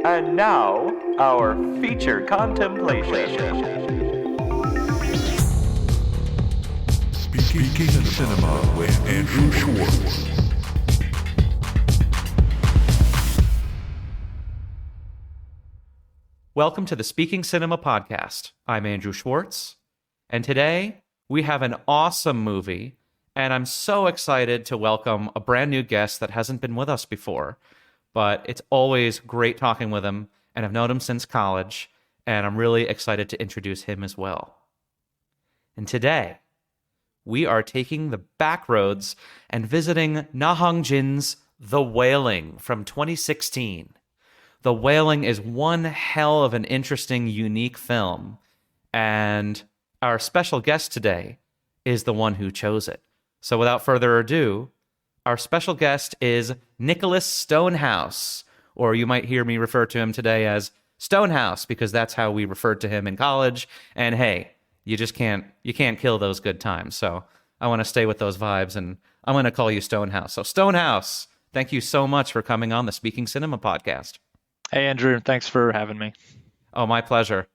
And now, our feature contemplation. Speaking Cinema with Andrew Schwartz. Welcome to the Speaking Cinema podcast. I'm Andrew Schwartz, and today we have an awesome movie, and I'm so excited to welcome a brand new guest that hasn't been with us before, but it's always great talking with him, and I've known him since college, and I'm really excited to introduce him as well. And today, we are taking the back roads and visiting Na Hong Jin's The Wailing from 2016. The Wailing is one hell of an interesting, unique film, and our special guest today is the one who chose it. So without further ado, our special guest is Nicholas Stonehouse, or you might hear me refer to him today as Stonehouse, because that's how we referred to him in college, and hey, you can't kill those good times, so I want to stay with those vibes, and I'm going to call you Stonehouse. So Stonehouse, thank you so much for coming on the Speaking Cinema podcast. Hey, Andrew. Thanks for having me. Oh, my pleasure.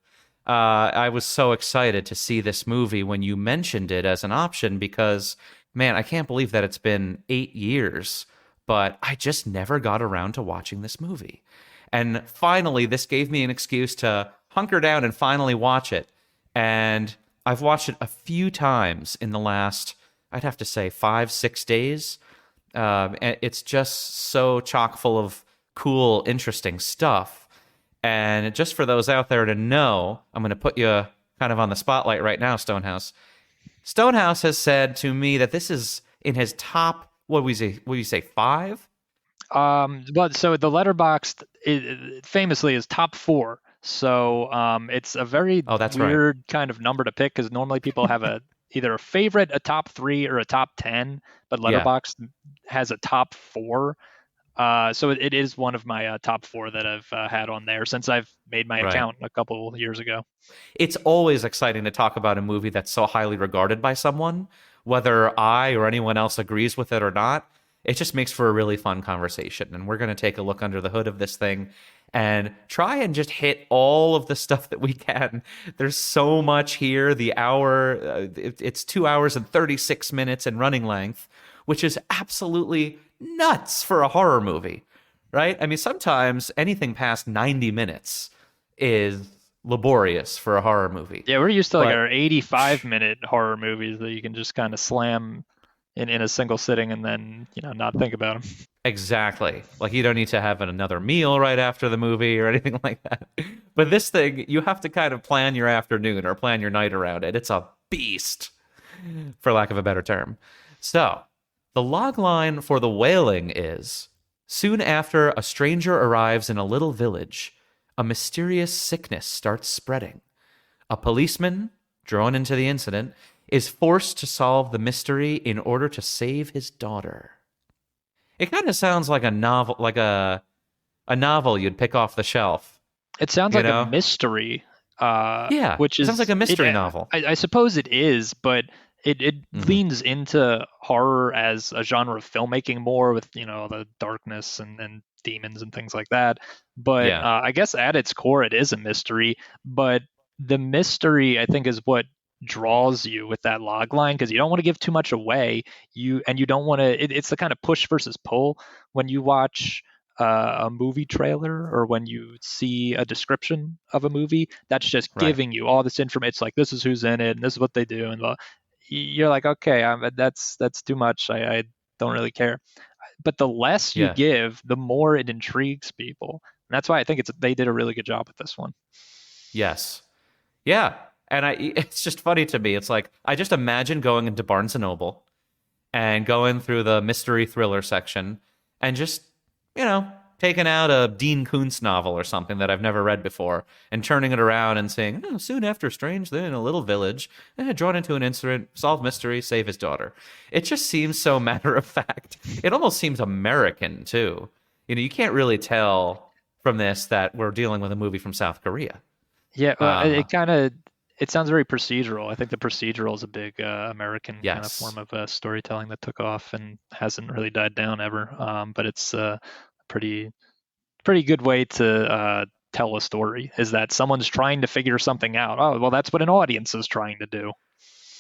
I was so excited to see this movie when you mentioned it as an option because, man, I can't believe that it's been 8 years, but I just never got around to watching this movie. And finally, this gave me an excuse to hunker down and finally watch it. And I've watched it a few times in the last, I'd have to say, 5-6 days. It's just so chock full of cool, interesting stuff. And just for those out there to know, I'm going to put you kind of on the spotlight right now, Stonehouse. Stonehouse has said to me that this is in his top, what would you say, 5? But so the Letterboxd famously is top 4. So it's a very weird kind of number to pick because normally people have either a favorite, a top 3, or a top 10, but Letterboxd has a top 4. So it is one of my top 4 that I've had on there since I've made my account a couple years ago. It's always exciting to talk about a movie that's so highly regarded by someone, whether I or anyone else agrees with it or not. It just makes for a really fun conversation. And we're going to take a look under the hood of this thing and try and just hit all of the stuff that we can. There's so much here. The hour, it's 2 hours and 36 minutes in running length, which is absolutely nuts for a horror movie, right? I mean, sometimes anything past 90 minutes is laborious for a horror movie. Yeah, we're used to our 85-minute horror movies that you can just kind of slam in a single sitting and then, not think about them. Exactly. Like you don't need to have another meal right after the movie or anything like that. But this thing, you have to kind of plan your afternoon or plan your night around it. It's a beast, for lack of a better term. So, the log line for The Wailing is, soon after a stranger arrives in a little village, a mysterious sickness starts spreading. A policeman, drawn into the incident, is forced to solve the mystery in order to save his daughter. It kind of sounds like a novel, a novel you'd pick off the shelf. It sounds like a mystery. Which sounds like a mystery novel. I suppose it is, but it leans into horror as a genre of filmmaking more with, the darkness and demons and things like that. But I guess at its core, it is a mystery. But the mystery, I think, is what draws you with that log line because you don't want to give too much away. You don't want to. It's the kind of push versus pull when you watch a movie trailer or when you see a description of a movie that's just giving you all this information. It's like, this is who's in it and this is what they do, and you're like, okay, that's too much. I don't really care. But the less you give, the more it intrigues people. And that's why I think they did a really good job with this one. Yes. Yeah. And it's just funny to me. It's like, I just imagine going into Barnes & Noble and going through the mystery thriller section and just, taking out a Dean Koontz novel or something that I've never read before and turning it around and saying, soon after strange, they're in a little village, drawn into an incident, solve mystery, save his daughter. It just seems so matter of fact. It almost seems American, too. You can't really tell from this that we're dealing with a movie from South Korea. Yeah, it sounds very procedural. I think the procedural is a big American kind of form of storytelling that took off and hasn't really died down ever. But it's pretty good way to tell a story, is that someone's trying to figure something out. Oh, well, that's what an audience is trying to do.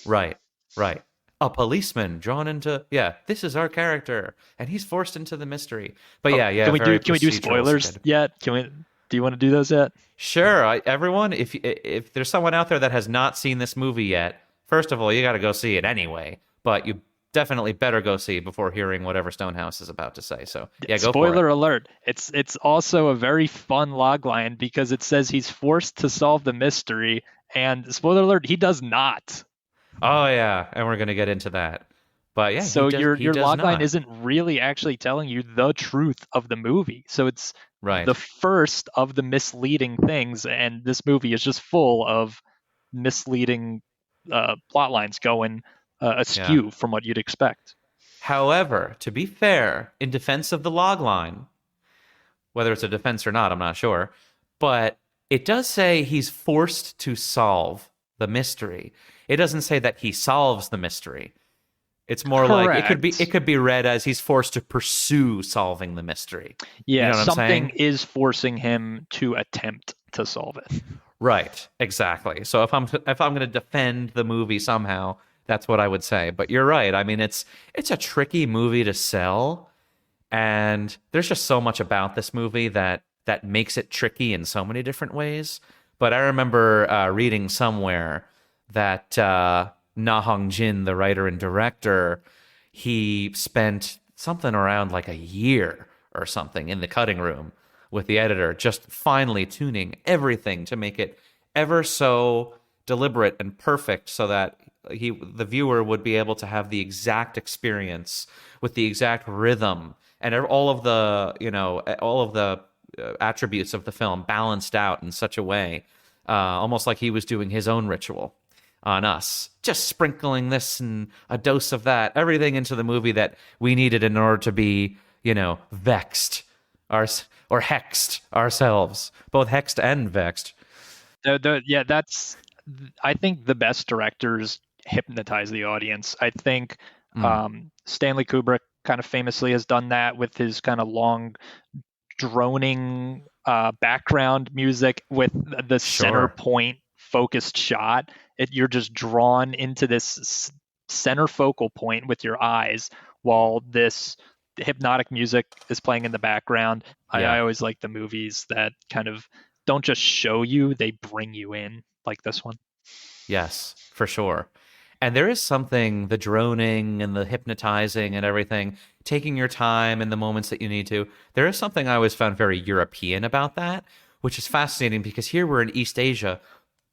Right, right. A policeman drawn into, this is our character, and he's forced into the mystery. But Can we very do procedural spoilers script. yet? Do you want to do those yet? Sure, everyone, if there's someone out there that has not seen this movie yet, first of all, you got to go see it anyway. But you definitely better go see it before hearing whatever Stonehouse is about to say. So yeah, go for it. Spoiler alert. It's also a very fun logline because it says he's forced to solve the mystery, and spoiler alert, he does not. Oh yeah, and we're gonna get into that. But yeah, so your logline not. isn't really actually telling you the truth of the movie. So it's right. the first of the misleading things, and this movie is just full of misleading plot lines going askew from what you'd expect. However, to be fair, in defense of the logline, whether it's a defense or not, I'm not sure, but it does say he's forced to solve the mystery. It doesn't say that he solves the mystery. It's more Correct. like it could be read as he's forced to pursue solving the mystery. Yeah, you know something is forcing him to attempt to solve it. Right, exactly. So if I'm going to defend the movie somehow, that's what I would say. But you're right. I mean, it's a tricky movie to sell, and there's just so much about this movie that makes it tricky in so many different ways. But I remember reading somewhere that Na Hong Jin, the writer and director, he spent something around like a year or something in the cutting room with the editor, just finely tuning everything to make it ever so deliberate and perfect, so that the viewer would be able to have the exact experience with the exact rhythm and all of the attributes of the film balanced out in such a way, almost like he was doing his own ritual on us, just sprinkling this and a dose of that, everything into the movie that we needed in order to be, vexed or hexed ourselves, both hexed and vexed. That's, I think the best directors hypnotize the audience. I think Stanley Kubrick kind of famously has done that with his kind of long, droning background music with the center point focused shot. You're just drawn into this center focal point with your eyes while this hypnotic music is playing in the background. I always like the movies that kind of don't just show you, they bring you in, like this one. Yes, for sure. And there is something, the droning and the hypnotizing and everything, taking your time in the moments that you need to. There is something I always found very European about that, which is fascinating because here we're in East Asia,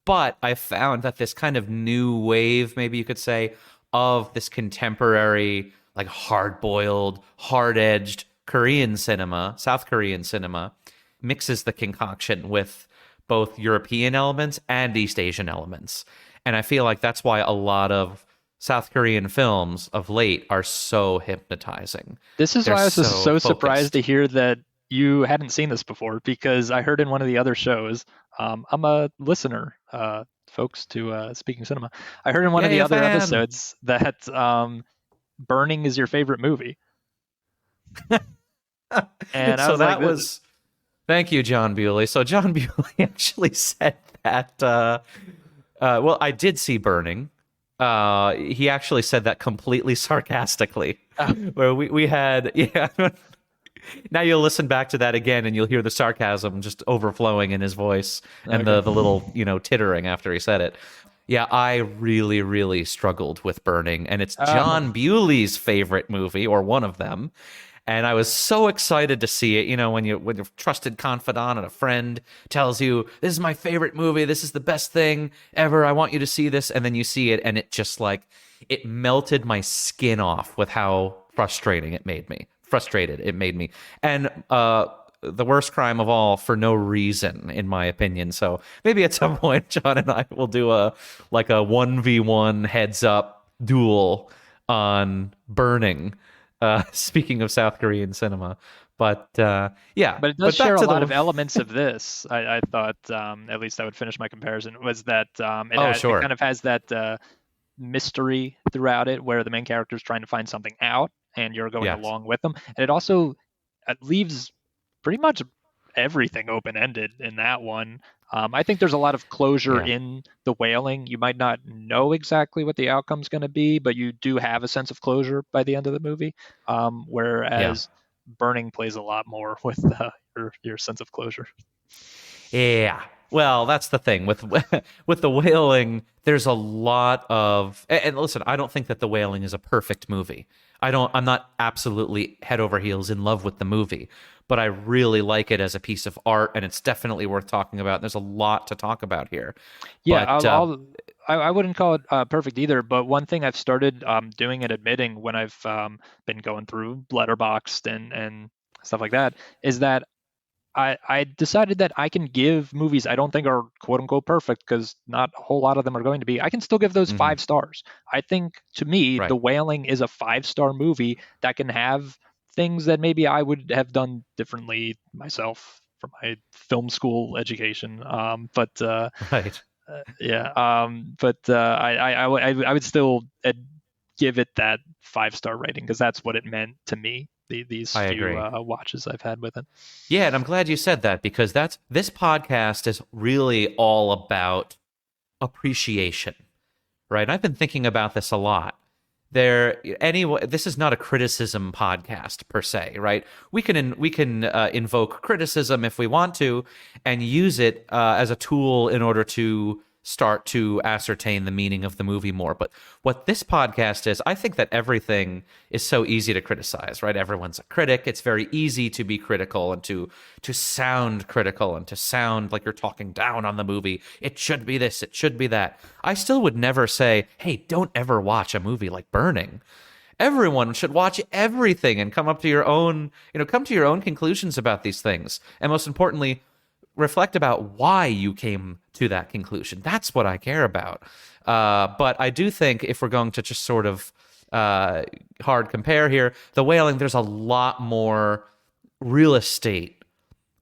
but I found that this kind of new wave, maybe you could say, of this contemporary, like hard-boiled, hard-edged Korean cinema, South Korean cinema, mixes the concoction with both European elements and East Asian elements. And I feel like that's why a lot of South Korean films of late are so hypnotizing. This is why I was so surprised to hear that you hadn't seen this before, because I heard in one of the other shows, I'm a listener, folks, to Speaking Cinema. I heard in one of the other episodes that Burning is your favorite movie. And so that was... Thank you, John Bewley. So John Bewley actually said that... well, I did see Burning. He actually said that completely sarcastically. Where we had... Now you'll listen back to that again and you'll hear the sarcasm just overflowing in his voice and the little, tittering after he said it. Yeah, I really, really struggled with Burning, and it's John Bewley's favorite movie, or one of them. And I was so excited to see it, when your trusted confidant and a friend tells you, this is my favorite movie, this is the best thing ever, I want you to see this, and then you see it, and it just it melted my skin off with how frustrated it made me. And the worst crime of all for no reason, in my opinion. So maybe at some point, John and I will do a 1v1 heads up duel on Burning. Speaking of South Korean cinema, but but it does share a lot of elements of this. I thought, at least I would finish my comparison, was that it kind of has that mystery throughout it, where the main character is trying to find something out, and you're going along with them, and it also leaves pretty much everything open-ended in that one. I think there's a lot of closure in the Wailing. You might not know exactly what the outcome's going to be, but you do have a sense of closure by the end of the movie. Whereas Burning plays a lot more with your sense of closure. Yeah. Well, that's the thing with with the Wailing. There's a lot of, and listen, I don't think that the Wailing is a perfect movie. I'm not absolutely head over heels in love with the movie, but I really like it as a piece of art, and it's definitely worth talking about. There's a lot to talk about here. Yeah, But, I wouldn't call it perfect either. But one thing I've started doing and admitting when I've been going through Letterboxd and stuff like that is that I decided that I can give movies I don't think are quote unquote perfect, because not a whole lot of them are going to be. I can still give those 5 stars. I think, to me, The Wailing is a 5-star movie that can have things that maybe I would have done differently myself from my film school education. right. I would still give it that 5-star rating, because that's what it meant to me. These I few agree. watches I've had with it. Yeah, and I'm glad you said that, because this podcast is really all about appreciation, right? And I've been thinking about this a lot. This is not a criticism podcast per se, right? We can invoke criticism if we want to, and use it as a tool in order to start to ascertain the meaning of the movie more. But what this podcast is, I think that everything is so easy to criticize, right? Everyone's a critic. It's very easy to be critical and to sound critical and to sound like you're talking down on the movie. It should be this, it should be that. I still would never say, hey, don't ever watch a movie like Burning. Everyone should watch everything and come to your own conclusions about these things. And most importantly, reflect about why you came to that conclusion. That's what I care about. But I do think, if we're going to just sort of hard compare here, The Wailing, there's a lot more real estate,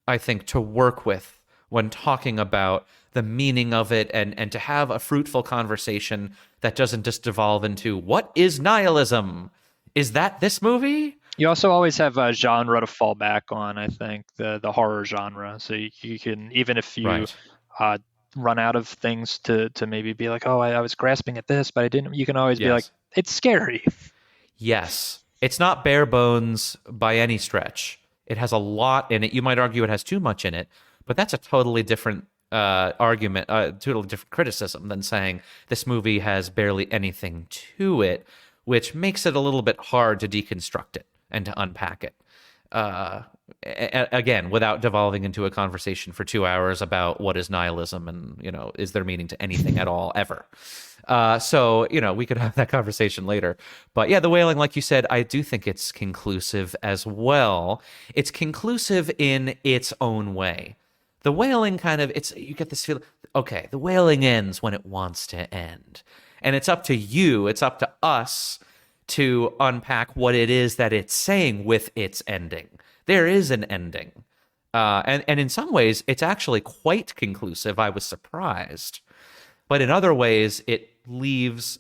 I think, to work with when talking about the meaning of it, and to have a fruitful conversation that doesn't just devolve into, what is nihilism? Is that this movie? You also always have a genre to fall back on, I think, the horror genre. So you can, even if you run out of things to maybe be like, oh, I was grasping at this, but I didn't, you can always be like, it's scary. Yes. It's not bare bones by any stretch. It has a lot in it. You might argue it has too much in it, but that's a totally different argument, totally different criticism than saying this movie has barely anything to it, which makes it a little bit hard to deconstruct it and to unpack it. Again, without devolving into a conversation for 2 hours about what is nihilism and, is there meaning to anything at all ever. So, we could have that conversation later. But yeah, The Wailing, like you said, I do think it's conclusive as well. It's conclusive in its own way. The Wailing you get this feeling, okay, The Wailing ends when it wants to end. And it's up to you, it's up to us to unpack what it is that it's saying with its ending. There is an ending. And in some ways, it's actually quite conclusive. I was surprised. But in other ways, it leaves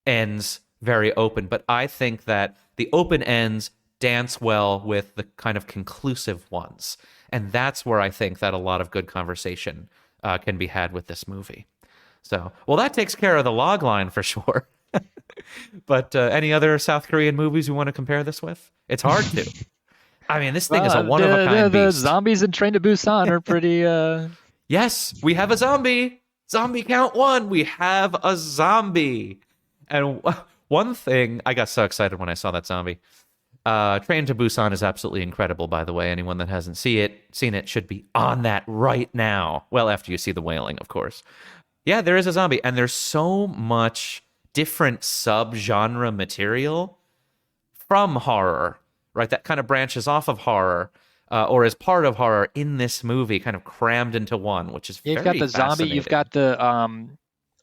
ends very open. But I think that the open ends dance well with the kind of conclusive ones. And that's where I think that a lot of good conversation can be had with this movie. So, well, that takes care of the log line for sure. But any other South Korean movies you want to compare this with? It's hard to. I mean, this thing is a one-of-a-kind the beast. zombies in Train to Busan are pretty... Yes, we have a zombie. Zombie count 1. We have a zombie. And one thing, I got so excited when I saw that zombie. Train to Busan is absolutely incredible, by the way. Anyone that hasn't seen it should be on that right now. Well, after you see The Wailing, of course. Yeah, there is a zombie, and there's so much different sub-genre material from horror, right? That kind of branches off of horror, or is part of horror in this movie, kind of crammed into one, which is you've very got the zombie, you've got the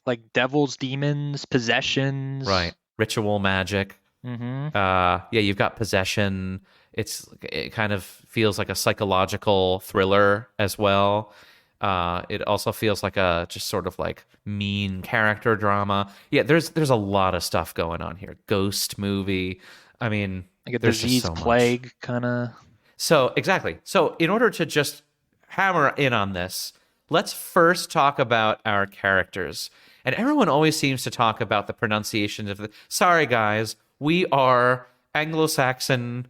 like devils, demons, possessions, right? Ritual magic. Yeah, you've got possession. It kind of feels like a psychological thriller as well. It also feels like a just sort of like mean character drama. Yeah, there's a lot of stuff going on here. Ghost movie. I mean, like a there's disease just so plague much. kind of. So, exactly. So, in order to just hammer in on this, let's first talk about our characters. And everyone always seems to talk about the pronunciation of the. Sorry, guys, we are Anglo-Saxon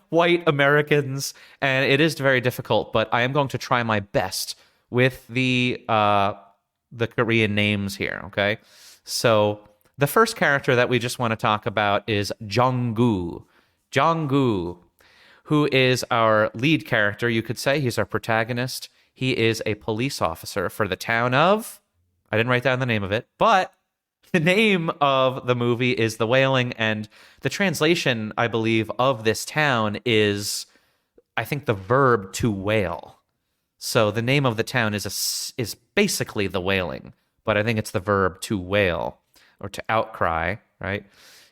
white Americans, and it is very difficult. But I am going to try my best with the Korean names here. Okay, so the first character that we just want to talk about is Jong-gu. Jong-gu, who is our lead character, you could say. He's our protagonist. He is a police officer for the town of. I didn't write down the name of it, but the name of the movie is The Wailing, and the translation, I believe, of this town is, I think, the verb to wail. So the name of the town is basically The Wailing, but I think it's the verb to wail or to outcry, right?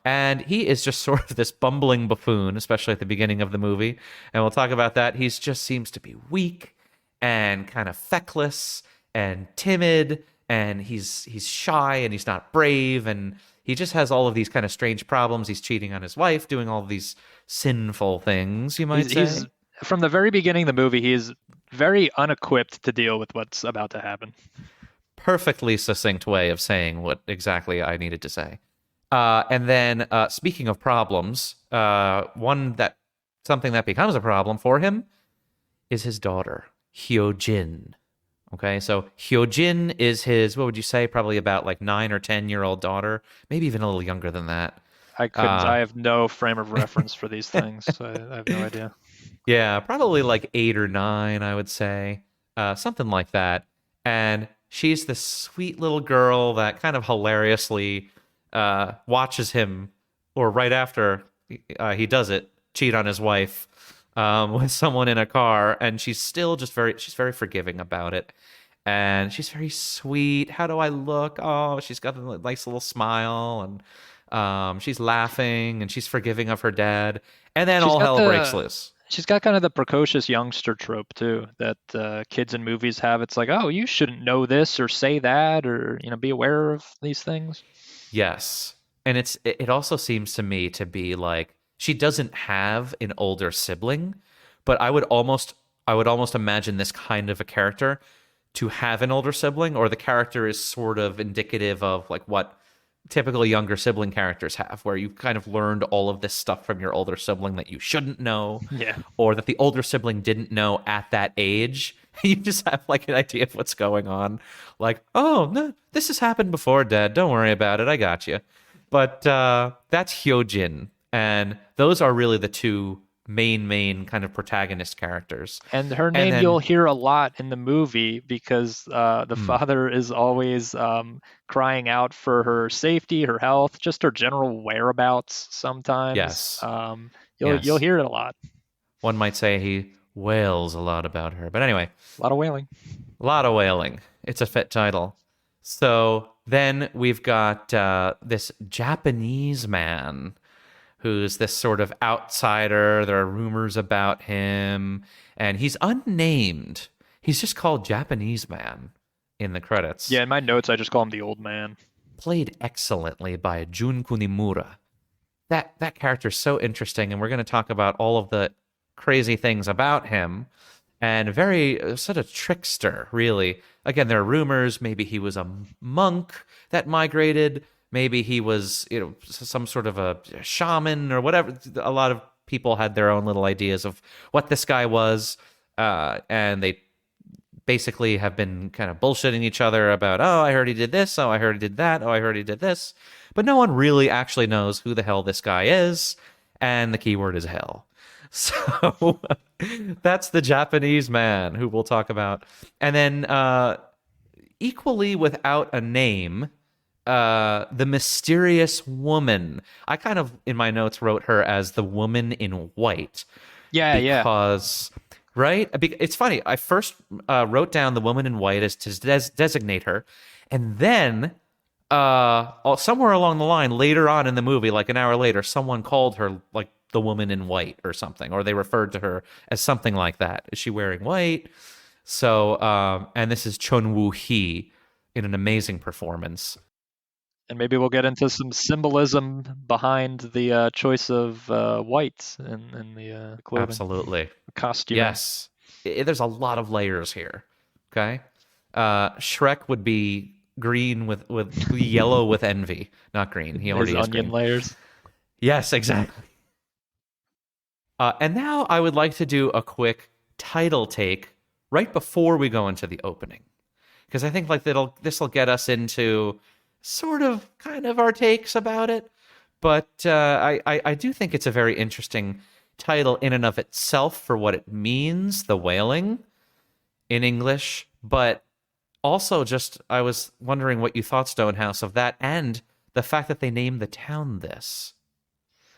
And he is just sort of this bumbling buffoon, especially at the beginning of the movie. And we'll talk about that. He just seems to be weak and kind of feckless and timid, and he's shy and he's not brave, and he just has all of these kind of strange problems. He's cheating on his wife, doing all of these sinful things, you might say. He's from the very beginning of the movie, he's very unequipped to deal with what's about to happen. Perfectly succinct way of saying what exactly I needed to say. And then, speaking of problems, something that becomes a problem for him is his daughter, Hyo-jin. Okay, so Hyo-jin is his, what would you say, probably about like 9 or 10-year-old daughter, maybe even a little younger than that. I couldn't. I have no frame of reference for these things. So I have no idea. Yeah, probably like 8 or 9, I would say, something like that. And she's this sweet little girl that kind of hilariously watches him, or right after he does it, cheat on his wife with someone in a car, and she's still just she's very forgiving about it, and she's very sweet. How do I look? Oh, she's got a nice little smile, and she's laughing, and she's forgiving of her dad, and then all hell breaks loose. She's got kind of the precocious youngster trope too that kids in movies have. It's like, oh, you shouldn't know this or say that, or be aware of these things. Yes. And it also seems to me to be like she doesn't have an older sibling, but I would almost imagine this kind of a character to have an older sibling, or the character is sort of indicative of like what typical younger sibling characters have, where you've kind of learned all of this stuff from your older sibling that you shouldn't know, or that the older sibling didn't know at that age. You just have like an idea of what's going on. Like, oh, no, this has happened before, Dad. Don't worry about it. I got you. But that's Hyo-jin. And those are really the two main kind of protagonist characters. And her name you'll hear a lot in the movie because the father is always crying out for her safety, her health, just her general whereabouts sometimes. Yes. You'll hear it a lot. One might say he wails a lot about her. But anyway. A lot of wailing. A lot of wailing. It's a fit title. So then we've got this Japanese man who's this sort of outsider. There are rumors about him, and he's unnamed. He's just called Japanese man in the credits. Yeah, in my notes, I just call him the old man. Played excellently by Jun Kunimura. That character is so interesting, and we're going to talk about all of the crazy things about him, and very sort of trickster, really. Again, there are rumors. Maybe he was a monk that migrated. Maybe he was, some sort of a shaman or whatever. A lot of people had their own little ideas of what this guy was, and they basically have been kind of bullshitting each other about, oh, I heard he did this, oh, I heard he did that, oh, I heard he did this. But no one really actually knows who the hell this guy is, and the keyword is hell. So that's the Japanese man who we'll talk about. And then equally without a name, the mysterious woman. I kind of, in my notes, wrote her as the woman in white. Because, right? It's funny. I first wrote down the woman in white as to designate her. And then somewhere along the line, later on in the movie, like an hour later, someone called her like the woman in white or something, or they referred to her as something like that. Is she wearing white? So, and this is Chun Woo-hee in an amazing performance. And maybe we'll get into some symbolism behind the choice of white in the clothing. Absolutely. costume. Yes. There's a lot of layers here. Okay. Shrek would be green with yellow with envy. Not green. He already His is onion green. layers. Yes, exactly. And now I would like to do a quick title take right before we go into the opening, because I think like this will get us into sort of kind of our takes about it. But I do think it's a very interesting title in and of itself for what it means, the wailing in English. But also, just I was wondering what you thought, Stonehouse, of that and the fact that they named the town this.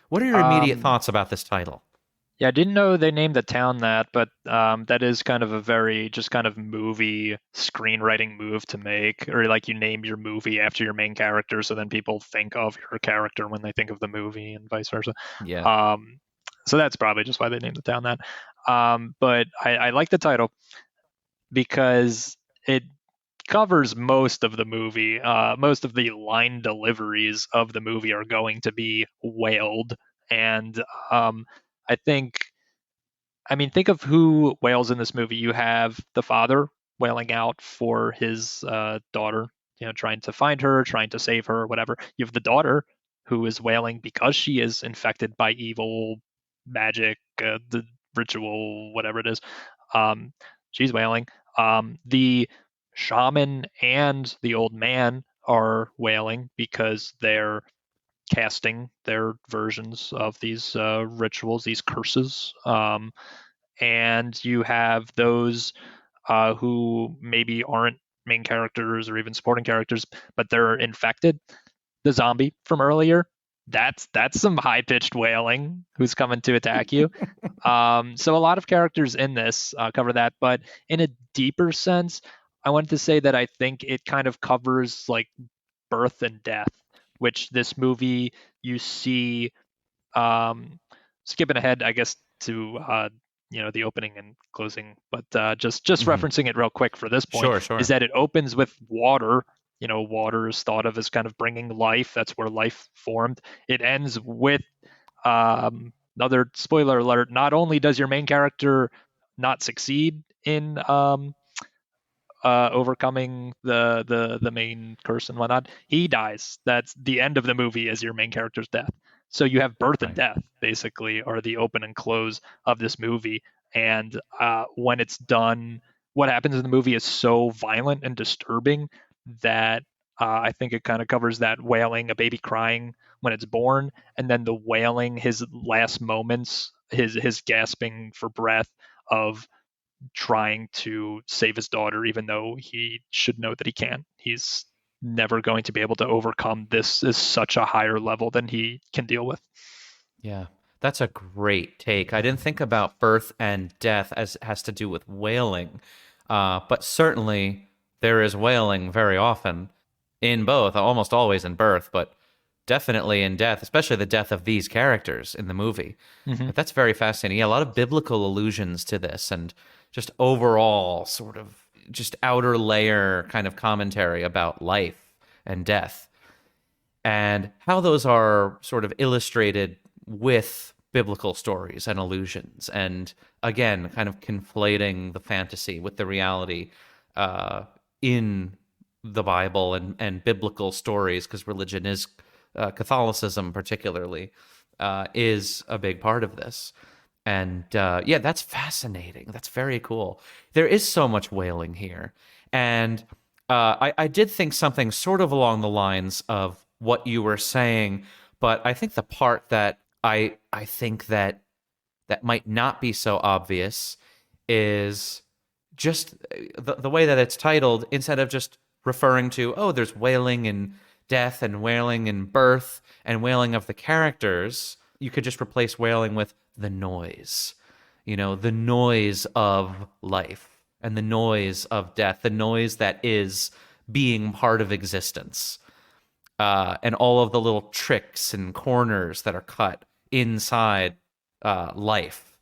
What are your immediate Um, thoughts about this title? Yeah, I didn't know they named the town that, but that is kind of a very just kind of movie screenwriting move to make, or like you name your movie after your main character, so then people think of your character when they think of the movie, and vice versa. Yeah. Um, so that's probably just why they named the town that. But I like the title because it covers most of the movie. Most of the line deliveries of the movie are going to be wailed, and I think I mean, think of who wails in this movie. You have the father wailing out for his daughter, trying to find her, trying to save her, whatever. You have the daughter who is wailing because she is infected by evil magic, the ritual, whatever it is. Um, she's wailing. The shaman and the old man are wailing because they're casting their versions of these rituals, these curses. And you have those who maybe aren't main characters or even supporting characters, but they're infected. The zombie from earlier, that's some high pitched wailing who's coming to attack you. So a lot of characters in this cover that, but in a deeper sense, I wanted to say that I think it kind of covers like birth and death, which this movie you see skipping ahead, I guess, to the opening and closing, but just Mhm. referencing it real quick for this point Sure, is sure. that it opens with water. Water is thought of as kind of bringing life. That's where life formed. It ends with another spoiler alert. Not only does your main character not succeed in overcoming the main curse and whatnot, he dies. That's the end of the movie, as your main character's death. So you have birth and Right. death basically are the open and close of this movie. And when it's done, what happens in the movie is so violent and disturbing that I think it kind of covers that wailing, a baby crying when it's born, and then the wailing, his last moments, his gasping for breath of trying to save his daughter, even though he should know that he can't. He's never going to be able to overcome this is such a higher level than he can deal with. Yeah. That's a great take. I didn't think about birth and death as it has to do with wailing, but certainly there is wailing very often in both, almost always in birth, but definitely in death, especially the death of these characters in the movie. Mm-hmm. But that's very fascinating. Yeah, a lot of biblical allusions to this and just overall sort of just outer layer kind of commentary about life and death and how those are sort of illustrated with biblical stories and allusions. And again, kind of conflating the fantasy with the reality in the Bible and biblical stories, because religion is Catholicism, particularly, is a big part of this. And yeah, that's fascinating. That's very cool. There is so much wailing here. And I did think something sort of along the lines of what you were saying, but I think the part that I think that might not be so obvious is just the way that it's titled. Instead of just referring to, oh, there's wailing in death and wailing in birth and wailing of the characters, you could just replace wailing with the noise. The noise of life and the noise of death, the noise that is being part of existence, and all of the little tricks and corners that are cut inside life,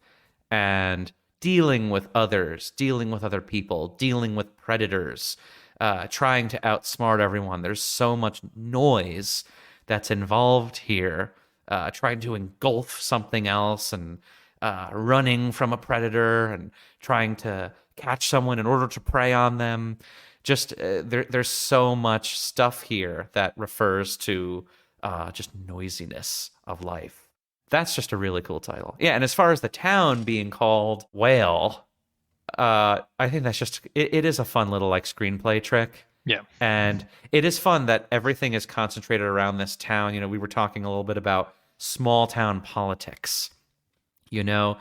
and dealing with others, dealing with other people, dealing with predators, trying to outsmart everyone. There's so much noise that's involved here, trying to engulf something else and running from a predator and trying to catch someone in order to prey on them. Just there's so much stuff here that refers to just noisiness of life. That's just a really cool title. Yeah, and as far as the town being called Wail, I think that's just it is a fun little like screenplay trick. Yeah. And it is fun that everything is concentrated around this town. You know, we were talking a little bit about small town politics. You know,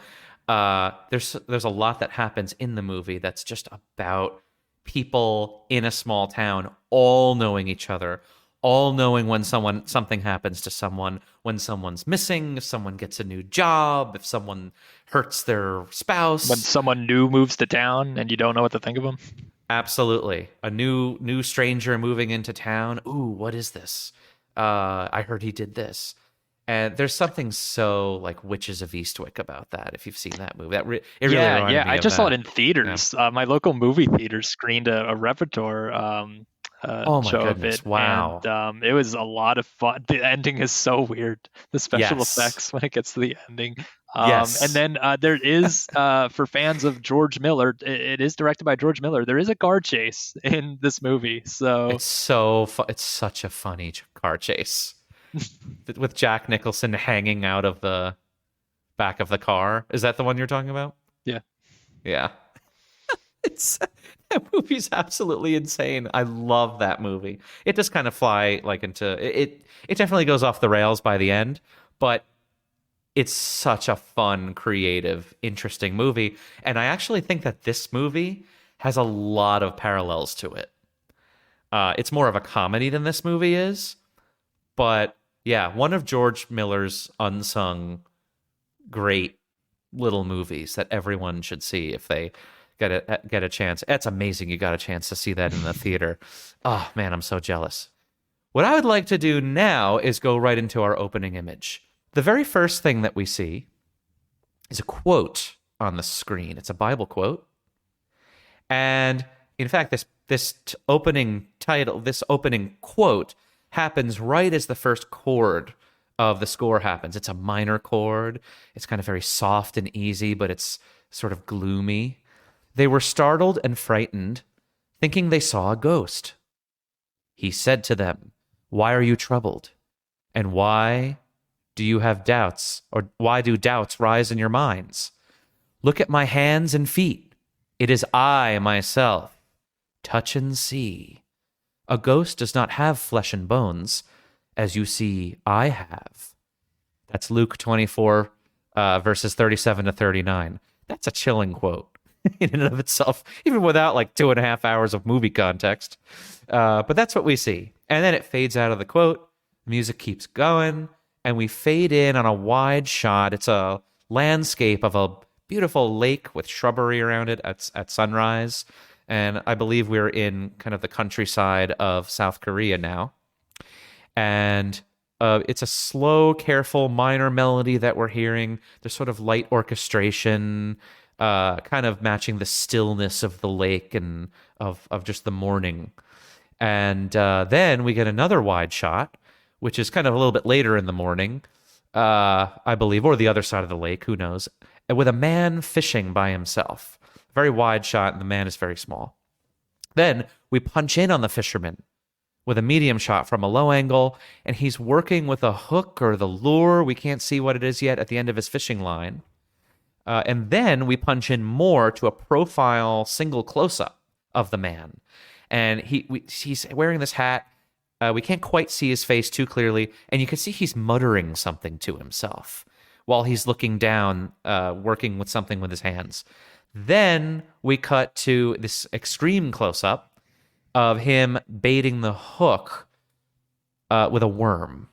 there's a lot that happens in the movie that's just about people in a small town all knowing each other, all knowing when something happens to someone, when someone's missing, if someone gets a new job, if someone hurts their spouse, when someone new moves to town and you don't know what to think of them. Absolutely. A new stranger moving into town. Ooh, what is this? I heard he did this. And there's something so like Witches of Eastwick about that. If you've seen that movie, it really reminded me I of just saw it that. in theaters. My local movie theater screened a Repertoire Oh my show of goodness! it, Wow. and it was a lot of fun. The ending is so weird. The special Yes. effects when it gets to the ending. Yes. And then there is, for fans of George Miller, it is directed by George Miller. There is a car chase in this movie, so It's it's such a funny car chase with Jack Nicholson hanging out of the back of the car. Is that the one you're talking about? yeah. Yeah. It's that movie's absolutely insane. I love that movie. It just kind of fly like into it. It definitely goes off the rails by the end, but it's such a fun, creative, interesting movie. And I actually think that this movie has a lot of parallels to it. It's more of a comedy than this movie is, but yeah, one of George Miller's unsung great little movies that everyone should see if they get a chance. It's amazing you got a chance to see that in the theater. Oh man, I'm so jealous. What I would like to do now is go right into our opening image. The very first thing that we see is a quote on the screen. It's a Bible quote. And in fact, this opening quote happens right as the first chord of the score happens. It's a minor chord. It's kind of very soft and easy, but it's sort of gloomy. They were startled and frightened, thinking they saw a ghost. He said to them, "Why are you troubled? And why do you have doubts? Or why do doubts rise in your minds? Look at my hands and feet. It is I myself. Touch and see. A ghost does not have flesh and bones, as you see I have." That's Luke 24, verses 37 to 39. That's a chilling quote in and of itself, even without like 2.5 hours of movie context. But that's what we see. And then it fades out of the quote. Music keeps going, and we fade in on a wide shot. It's a landscape of a beautiful lake with shrubbery around it at sunrise. And I believe we're in kind of the countryside of South Korea now. And it's a slow, careful, minor melody that we're hearing. There's sort of light orchestration, kind of matching the stillness of the lake and of just the morning. And then we get another wide shot, which is kind of a little bit later in the morning, I believe, or the other side of the lake, who knows, with a man fishing by himself. Very wide shot, and the man is very small. Then we punch in on the fisherman with a medium shot from a low angle, and he's working with a hook or the lure. We can't see what it is yet at the end of his fishing line. And then we punch in more to a profile single close-up of the man. And he's wearing this hat. We can't quite see his face too clearly, and you can see he's muttering something to himself while he's looking down, working with something with his hands. Then we cut to this extreme close-up of him baiting the hook with a worm.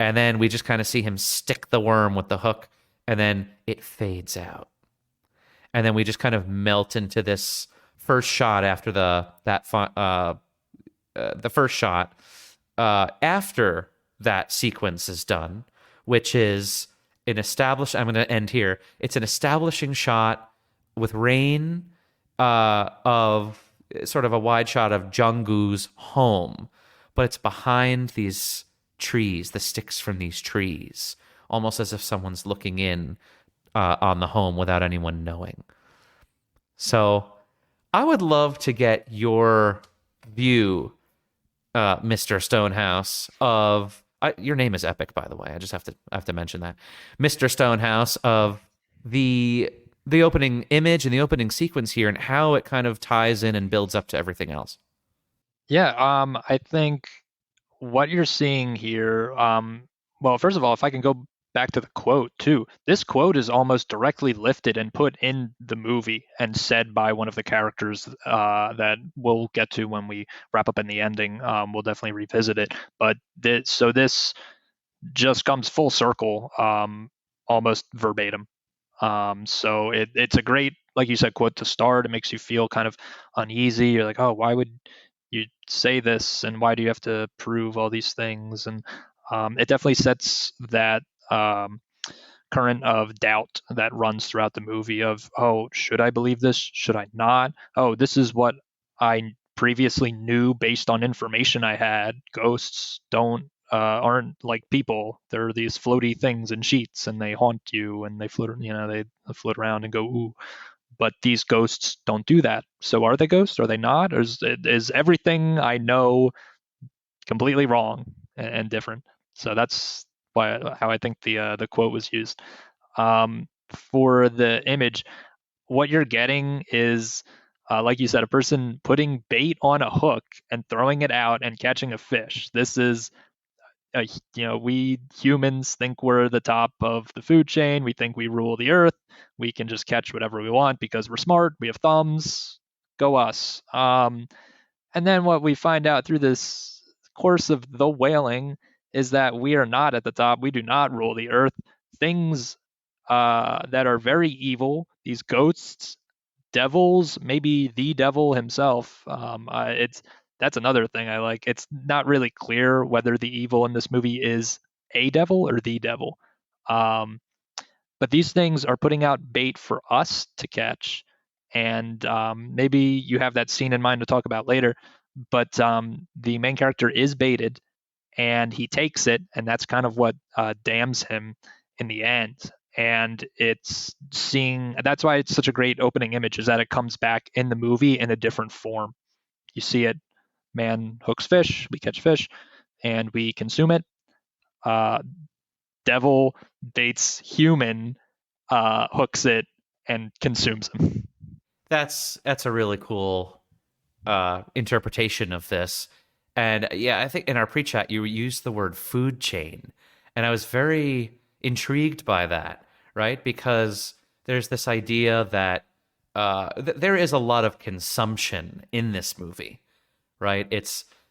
And then we just kind of see him stick the worm with the hook, and then it fades out. And then we just kind of melt into this first shot after the first shot after that sequence is done, which is I'm going to end here. It's an establishing shot with rain of sort of a wide shot of Jung-goo's home, but it's behind these trees, the sticks from these trees, almost as if someone's looking in on the home without anyone knowing. So I would love to get your view, Mr. Stonehouse, of your name is epic, by the way. I have to mention that, Mr. Stonehouse, of the opening image and the opening sequence here, and how it kind of ties in and builds up to everything else. Yeah, I think what you're seeing here, well, first of all, if I can go back to the quote too, this quote is almost directly lifted and put in the movie and said by one of the characters that we'll get to when we wrap up in the ending. We'll definitely revisit it. But this just comes full circle, almost verbatim. So it's a great, like you said, quote to start. It makes you feel kind of uneasy. You're like, oh, why would you say this, and why do you have to prove all these things? And it definitely sets that current of doubt that runs throughout the movie of, oh, should I believe this? Should I not? Oh, this is what I previously knew based on information I had. Ghosts aren't like people. They're these floaty things in sheets, and they haunt you, and they float. They float around and go ooh. But these ghosts don't do that. So are they ghosts? Are they not? Or is everything I know completely wrong and different? So that's how I think the quote was used. For the image, what you're getting is, like you said, a person putting bait on a hook and throwing it out and catching a fish. This is we humans think we're the top of the food chain. We think we rule the earth. We can just catch whatever we want because we're smart. We have thumbs. Go us. And then what we find out through this course of the wailing is that we are not at the top. We do not rule the earth. Things that are very evil, these ghosts, devils, maybe the devil himself. That's another thing I like. It's not really clear whether the evil in this movie is a devil or the devil. But these things are putting out bait for us to catch. And maybe you have that scene in mind to talk about later. But the main character is baited and he takes it. And that's kind of what damns him in the end. And that's why it's such a great opening image, is that it comes back in the movie in a different form. You see it, man hooks fish, we catch fish, and we consume it. Devil baits human, hooks it, and consumes him. That's a really cool interpretation of this. And yeah, I think in our pre-chat you used the word food chain, and I was very intrigued by that, right? Because there's this idea that there is a lot of consumption in this movie, right?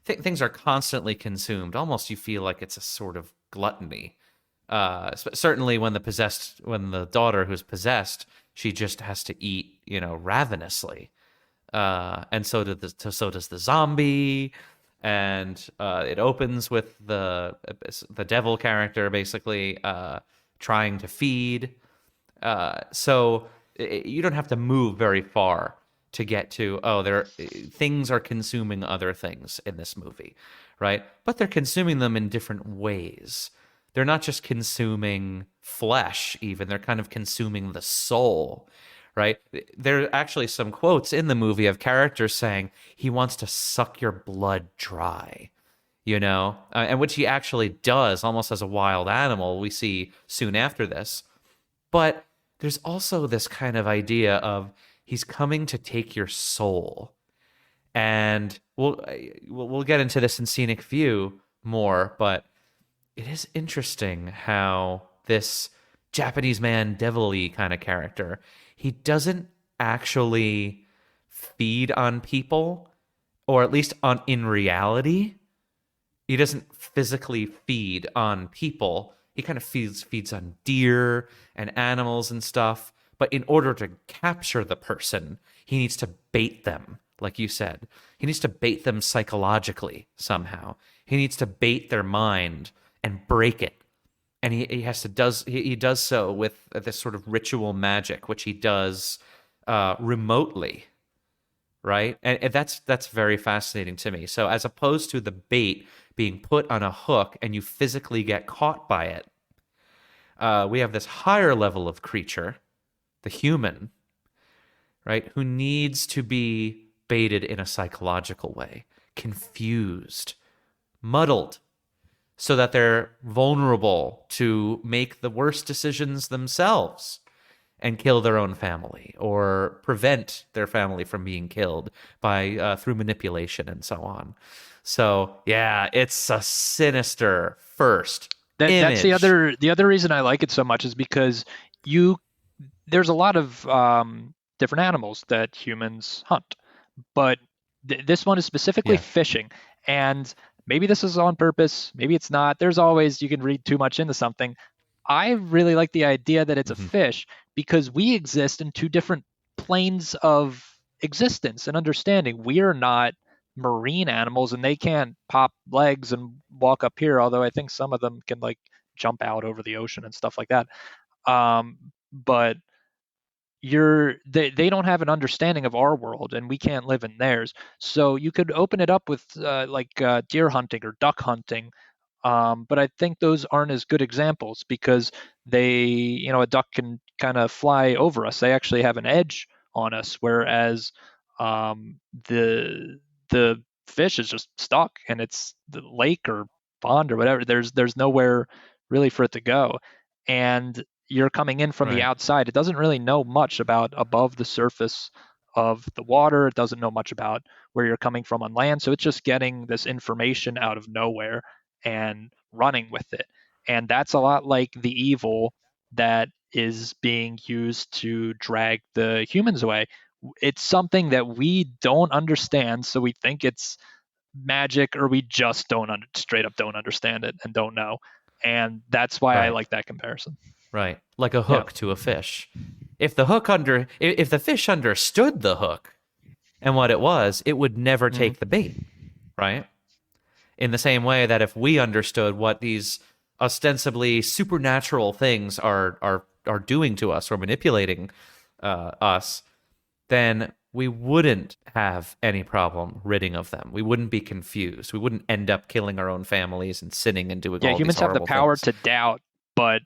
Things are constantly consumed. Almost you feel like it's a sort of gluttony. Certainly when the daughter who's possessed, she just has to eat, ravenously. And so does the zombie. And it opens with the devil character basically trying to feed. So you don't have to move very far to get to, things are consuming other things in this movie, right? But they're consuming them in different ways. They're not just consuming flesh, even. They're kind of consuming the soul, right? There are actually some quotes in the movie of characters saying, he wants to suck your blood dry, and which he actually does almost as a wild animal, we see soon after this. But there's also this kind of idea of he's coming to take your soul. And we'll get into this in Scenic View more, but it is interesting how this Japanese man devil-y kind of character, he doesn't actually feed on people, or at least in reality. He doesn't physically feed on people. He kind of feeds on deer and animals and stuff. But in order to capture the person, he needs to bait them, like you said. He needs to bait them psychologically somehow. He needs to bait their mind and break it. And he does so with this sort of ritual magic, which he does remotely, right? And that's very fascinating to me. So as opposed to the bait being put on a hook and you physically get caught by it, We have this higher level of creature, the human, right, who needs to be baited in a psychological way, confused, muddled, so that they're vulnerable to make the worst decisions themselves and kill their own family or prevent their family from being killed by through manipulation and so on. So yeah, it's a sinister first That's image. the other reason I like it so much is because there's a lot of different animals that humans hunt, but this one is specifically Yeah. fishing. And maybe this is on purpose, maybe it's not. There's always, you can read too much into something. I really like the idea that it's a Mhm. fish because we exist in two different planes of existence and understanding. We are not marine animals and they can't pop legs and walk up here, although I think some of them can like jump out over the ocean and stuff like that. But they don't have an understanding of our world and we can't live in theirs. So you could open it up with deer hunting or duck hunting, but I think those aren't as good examples because a duck can kind of fly over us. They actually have an edge on us, whereas the fish is just stuck and it's the lake or pond or whatever. There's nowhere really for it to go, and you're coming in from the Right. outside. It doesn't really know much about above the surface of the water. It doesn't know much about where you're coming from on land. So it's just getting this information out of nowhere and running with it. And that's a lot like the evil that is being used to drag the humans away. It's something that we don't understand, so we think it's magic, or we just straight up don't understand it and don't know. And that's why I Right. like that comparison. Right. Like a Yeah. hook to a fish. If the fish understood the hook and what it was, it would never Mhm. take the bait, right? In the same way that if we understood what these ostensibly supernatural things are doing to us or manipulating us, then we wouldn't have any problem ridding of them. We wouldn't be confused. We wouldn't end up killing our own families and sinning and doing Yeah, all these humans have the horrible power things. to doubt, but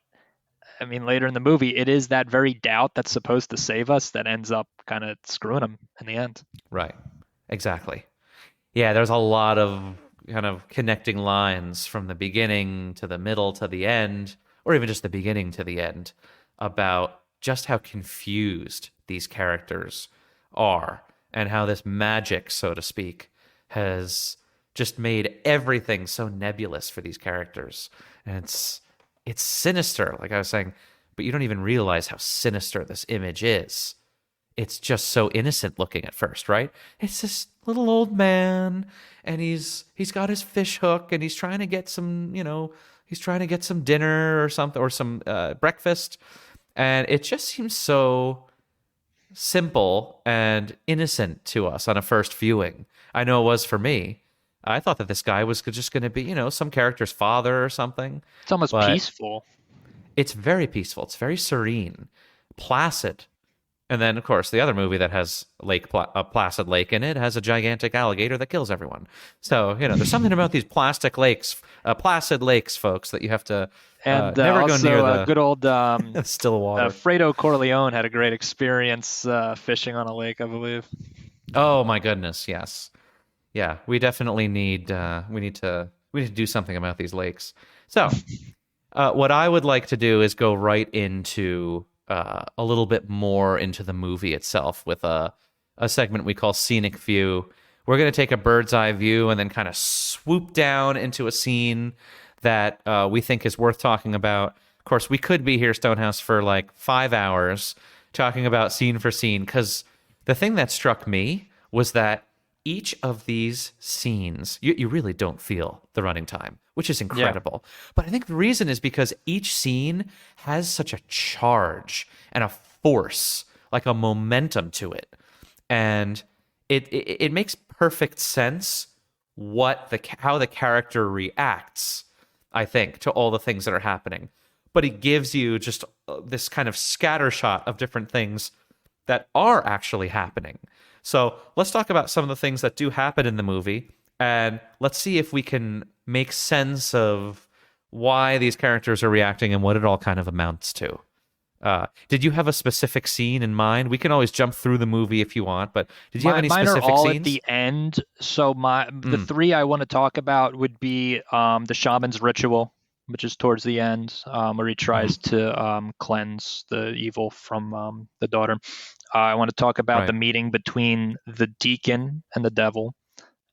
I mean, later in the movie, it is that very doubt that's supposed to save us that ends up kind of screwing them in the end. Right. Exactly. Yeah, there's a lot of kind of connecting lines from the beginning to the middle to the end, or even just the beginning to the end, about just how confused these characters are and how this magic, so to speak, has just made everything so nebulous for these characters. And it's sinister, like I was saying, but you don't even realize how sinister this image is. It's just so innocent looking at first, right? It's this little old man, and he's got his fish hook, and he's trying to get some, he's trying to get some dinner or something, or some breakfast, and it just seems so simple and innocent to us on a first viewing. I know it was for me. I thought that this guy was just going to be, some character's father or something, It's almost but peaceful. it's very peaceful. It's very serene, placid. And then, of course, the other movie that has a placid lake in it has a gigantic alligator that kills everyone. So, there's something about these placid lakes, folks, that you have to And never go near also, the good old still water. Fredo Corleone had a great experience fishing on a lake, I believe. Oh my goodness, yes, yeah. We definitely need we need to do something about these lakes. So, what I would like to do is go right into a little bit more into the movie itself with a segment we call Scenic View. We're going to take a bird's eye view and then kind of swoop down into a scene that we think is worth talking about. Of course, we could be here, Stonehouse, for like 5 hours talking about scene for scene, because the thing that struck me was that each of these scenes, you really don't feel the running time, which is incredible. But I think the reason is because each scene has such a charge and a force, like a momentum to it. And it makes perfect sense how the character reacts, I think, to all the things that are happening. But it gives you just this kind of scattershot of different things that are actually happening. So let's talk about some of the things that do happen in the movie, and let's see if we can make sense of why these characters are reacting and what it all kind of amounts to. Did you have a specific scene in mind? We can always jump through the movie if you want, but did you have any Mine specific are all scenes? at the end. So the three I want to talk about would be the shaman's ritual, which is towards the end, where he tries to cleanse the evil from the daughter. I want to talk about the meeting between the deacon and the devil.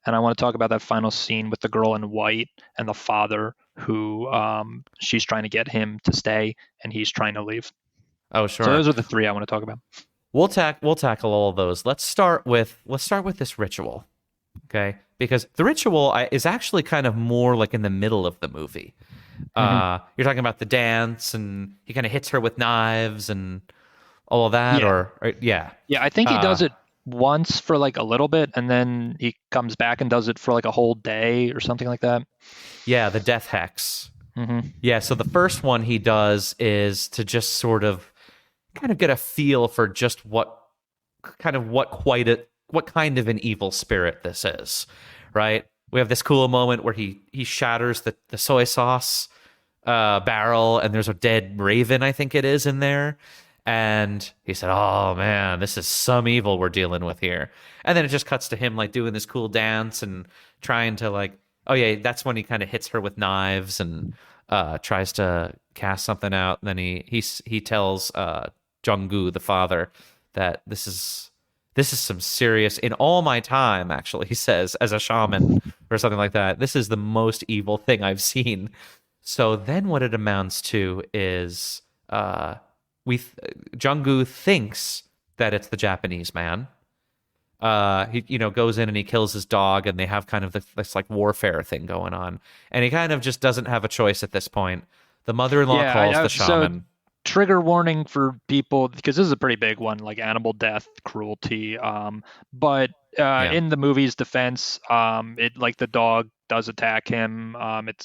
And I want to talk about that final scene with the girl in white and the father who she's trying to get him to stay and he's trying to leave. Oh, sure. So those are the three I want to talk about. We'll tackle all of those. Let's start with this ritual, okay? Because the ritual is actually kind of more like in the middle of the movie. You're talking about the dance, and he kind of hits her with knives and all of that, yeah. I think he does it once for like a little bit, and then he comes back and does it for like a whole day or something like that. Yeah, the death hex. Yeah, so the first one he does is to just sort of kind of get a feel for just what kind of an evil spirit this is, right? We have this cool moment where he shatters the soy sauce barrel, and there's a dead raven, I think it is, in there. And he said, "Oh man, this is some evil we're dealing with here." And then it just cuts to him like doing this cool dance and trying to like, oh yeah, that's when he kind of hits her with knives and tries to cast something out. And then he tells Jung-gu, the father, that this is some serious, in all my time, actually, he says, as a shaman or something like that, this is the most evil thing I've seen. So then what it amounts to is Jung-gu thinks that it's the Japanese man. He goes in and he kills his dog, and they have kind of this like warfare thing going on. And he kind of just doesn't have a choice at this point. The mother-in-law calls the shaman. So, trigger warning for people, because this is a pretty big one, like animal death, cruelty. But in the movie's defense, it like the dog does attack him.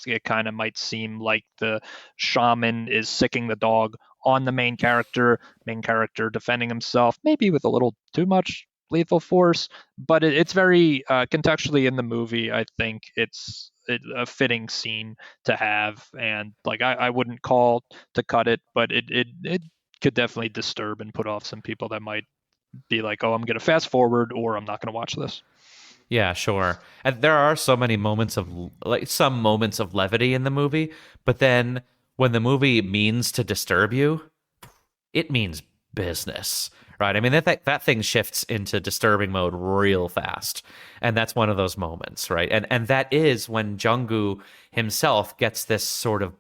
It kind of might seem like the shaman is sicking the dog on the main character defending himself, maybe with a little too much lethal force, but it's very contextually in the movie. I think it's a fitting scene to have, and like I wouldn't call to cut it, but it could definitely disturb and put off some people that might be like, oh, I'm gonna fast forward or I'm not gonna watch this. Yeah, sure. And there are so many moments of some moments of levity in the movie, but then when the movie means to disturb you, it means business. Right. I mean, that thing shifts into disturbing mode real fast. And that's one of those moments. Right. And that is when Jung-gu himself gets this sort of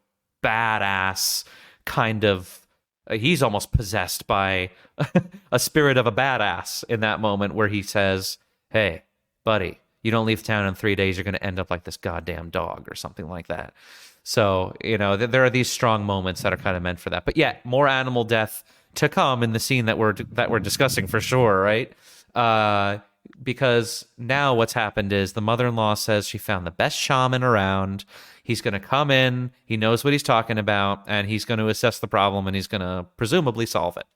badass kind of, he's almost possessed by a spirit of a badass in that moment where he says, "Hey, buddy, you don't leave town in 3 days, you're going to end up like this goddamn dog," or something like that. So, there are these strong moments that are kind of meant for that. But yeah, more animal death to come in the scene that we're discussing for sure, right? Because now what's happened is the mother-in-law says she found the best shaman around. He's going to come in, he knows what he's talking about, and he's going to assess the problem, and he's going to presumably solve it.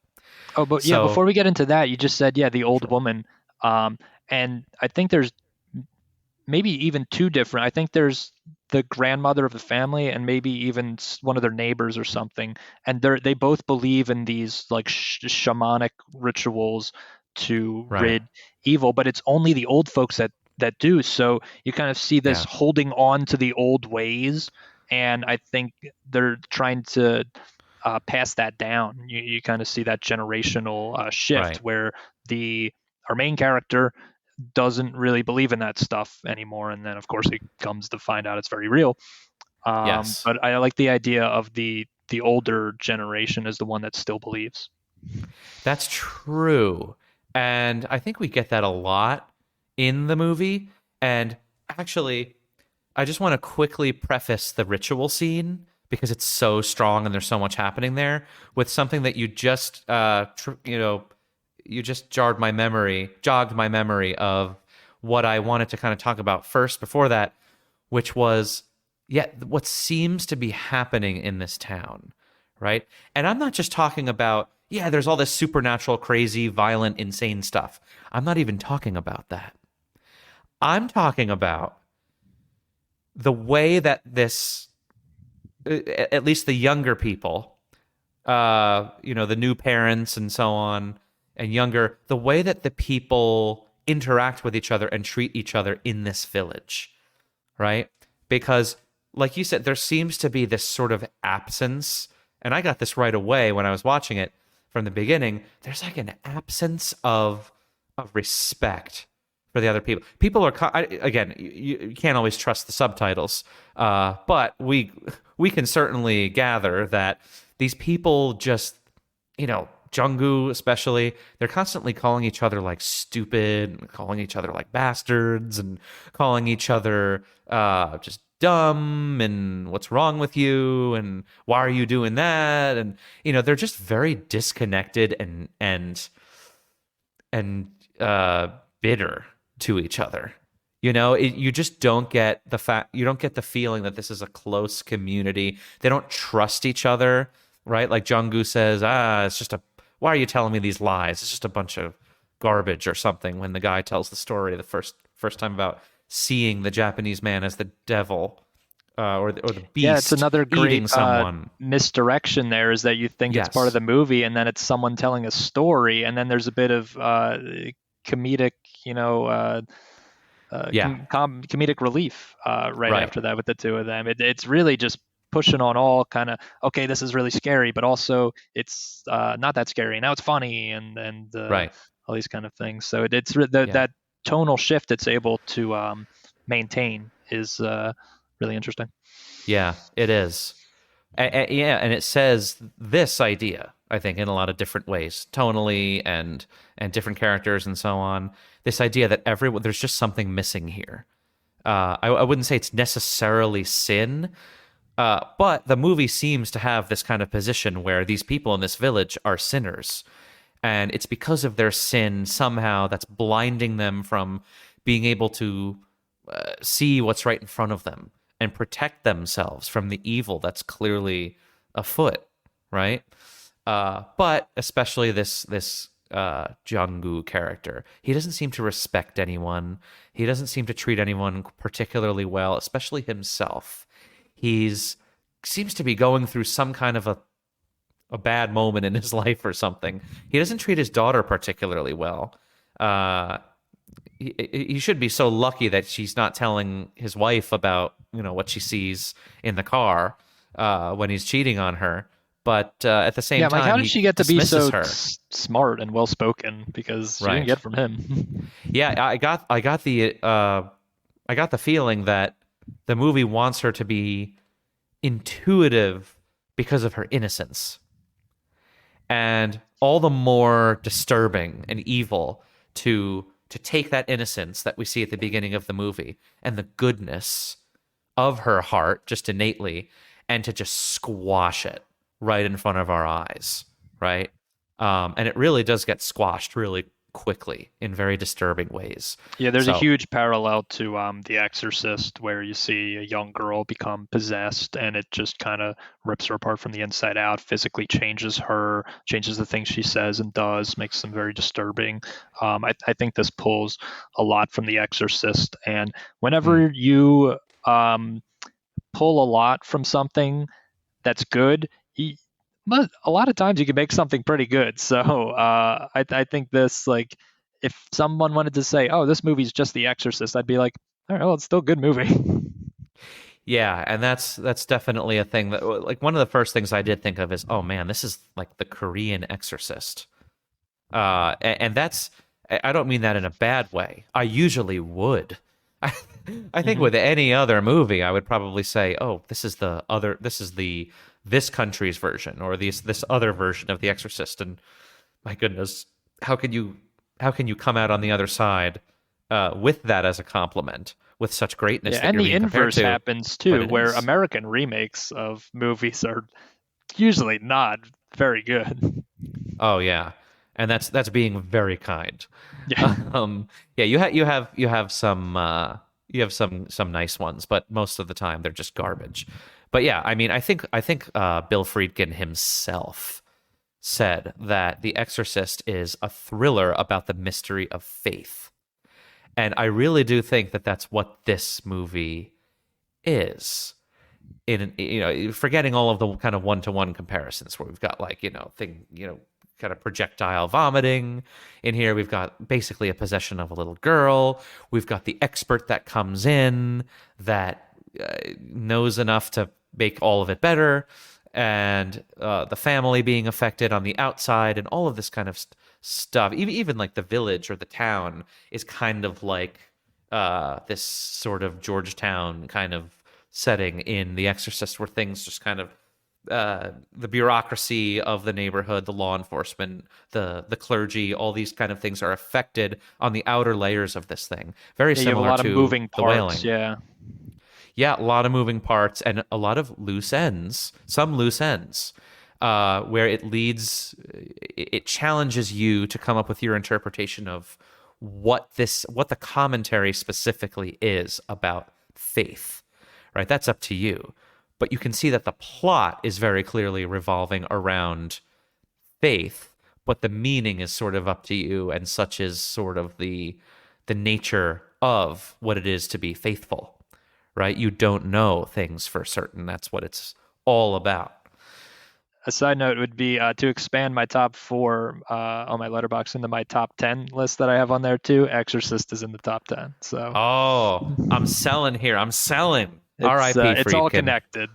Oh, but yeah, before we get into that, you just said, the old woman. And I think there's maybe even two different. I think there's the grandmother of the family and maybe even one of their neighbors or something, and they both believe in these like shamanic rituals to rid evil, but it's only the old folks that do. So you kind of see this holding on to the old ways, and I think they're trying to pass that down. You kind of see that generational shift where our main character doesn't really believe in that stuff anymore, and then of course he comes to find out it's very real. But I like the idea of the older generation as the one that still believes. That's true, and I think we get that a lot in the movie. And actually, I just want to quickly preface the ritual scene because it's so strong and there's so much happening there with something that you just you just jogged my memory of what I wanted to kind of talk about first before that, which was, what seems to be happening in this town, right? And I'm not just talking about, there's all this supernatural, crazy, violent, insane stuff. I'm not even talking about that. I'm talking about the way that this at least the younger people, the new parents and so on, and younger, the way that the people interact with each other and treat each other in this village, right? Because, like you said, there seems to be this sort of absence, and I got this right away when I was watching it from the beginning. There's like an absence of respect for the other people. People are again, you can't always trust the subtitles, but we can certainly gather that these people just, Junggu especially, they're constantly calling each other like stupid, and calling each other like bastards, and calling each other just dumb, and what's wrong with you, and why are you doing that? And they're just very disconnected and bitter to each other. You just don't get you don't get the feeling that this is a close community. They don't trust each other, right? Like Junggu says, why are you telling me these lies? It's just a bunch of garbage or something, when the guy tells the story the first time about seeing the Japanese man as the devil, or the beast. Yeah, it's another great someone. Misdirection there, is that you think it's part of the movie, and then it's someone telling a story, and then there's a bit of comedic, comedic relief right after that with the two of them. It's really just pushing on all kind of, okay, this is really scary, but also it's not that scary. Now it's funny, and all these kind of things. So it's that tonal shift it's able to maintain is really interesting. Yeah, it is. And it says this idea, I think, in a lot of different ways, tonally and different characters and so on. This idea that there's just something missing here. I wouldn't say it's necessarily sin, but the movie seems to have this kind of position where these people in this village are sinners. And it's because of their sin somehow that's blinding them from being able to see what's right in front of them and protect themselves from the evil that's clearly afoot, right? But especially this Junggu character, he doesn't seem to respect anyone. He doesn't seem to treat anyone particularly well, especially himself. Seems to be going through some kind of a bad moment in his life or something. He doesn't treat his daughter particularly well. He should be so lucky that she's not telling his wife about what she sees in the car when he's cheating on her. But at the same time, how did she get to be so her. smart and well spoken? Because she didn't get from him. Yeah, I got the feeling that the movie wants her to be intuitive because of her innocence, and all the more disturbing and evil to take that innocence that we see at the beginning of the movie and the goodness of her heart just innately, and to just squash it right in front of our eyes, right? And it really does get squashed really quickly in very disturbing ways. Yeah, there's a huge parallel to The Exorcist, where you see a young girl become possessed, and it just kind of rips her apart from the inside out, physically changes her, changes the things she says and does, makes them very disturbing. I think this pulls a lot from The Exorcist, and whenever you pull a lot from something that's good, a lot of times you can make something pretty good. So I think this, like, if someone wanted to say, oh, this movie's just The Exorcist, I'd be like, all right, well, it's still a good movie. Yeah, and that's definitely a thing that, like, one of the first things I did think of is, oh man, this is like the Korean Exorcist. And that's, I don't mean that in a bad way. I usually would. I think with any other movie, I would probably say, oh, this is this country's version, or this other version of The Exorcist. And my goodness, how can you come out on the other side with that as a compliment, with such greatness? Yeah, and the inverse happens too, where American remakes of movies are usually not very good. Oh yeah, and that's being very kind. Yeah, you have some nice ones, but most of the time they're just garbage. But yeah, I mean, I think Bill Friedkin himself said that The Exorcist is a thriller about the mystery of faith. And I really do think that that's what this movie is. forgetting all of the kind of one-to-one comparisons where we've got like, kind of projectile vomiting in here. We've got basically a possession of a little girl. We've got the expert that comes in that knows enough to make all of it better, and the family being affected on the outside, and all of this kind of stuff. Even like the village or the town is kind of like this sort of Georgetown kind of setting in The Exorcist, where things just kind of the bureaucracy of the neighborhood, the law enforcement, the clergy, all these kind of things are affected on the outer layers of this thing. Very similar to a lot of moving The Wailing. parts. Yeah. Yeah, a lot of moving parts and a lot of loose ends. Some loose ends, where it challenges you to come up with your interpretation of what the commentary specifically is about faith. Right? That's up to you. But you can see that the plot is very clearly revolving around faith, but the meaning is sort of up to you, and such is sort of the nature of what it is to be faithful, right? You don't know things for certain. That's what it's all about. A side note would be to expand my top 4 on my Letterboxd into my top 10 list that I have on there too. Exorcist is in the top 10. So I'm selling here. I'm selling. R.I.P. Friedkin. It's all connected.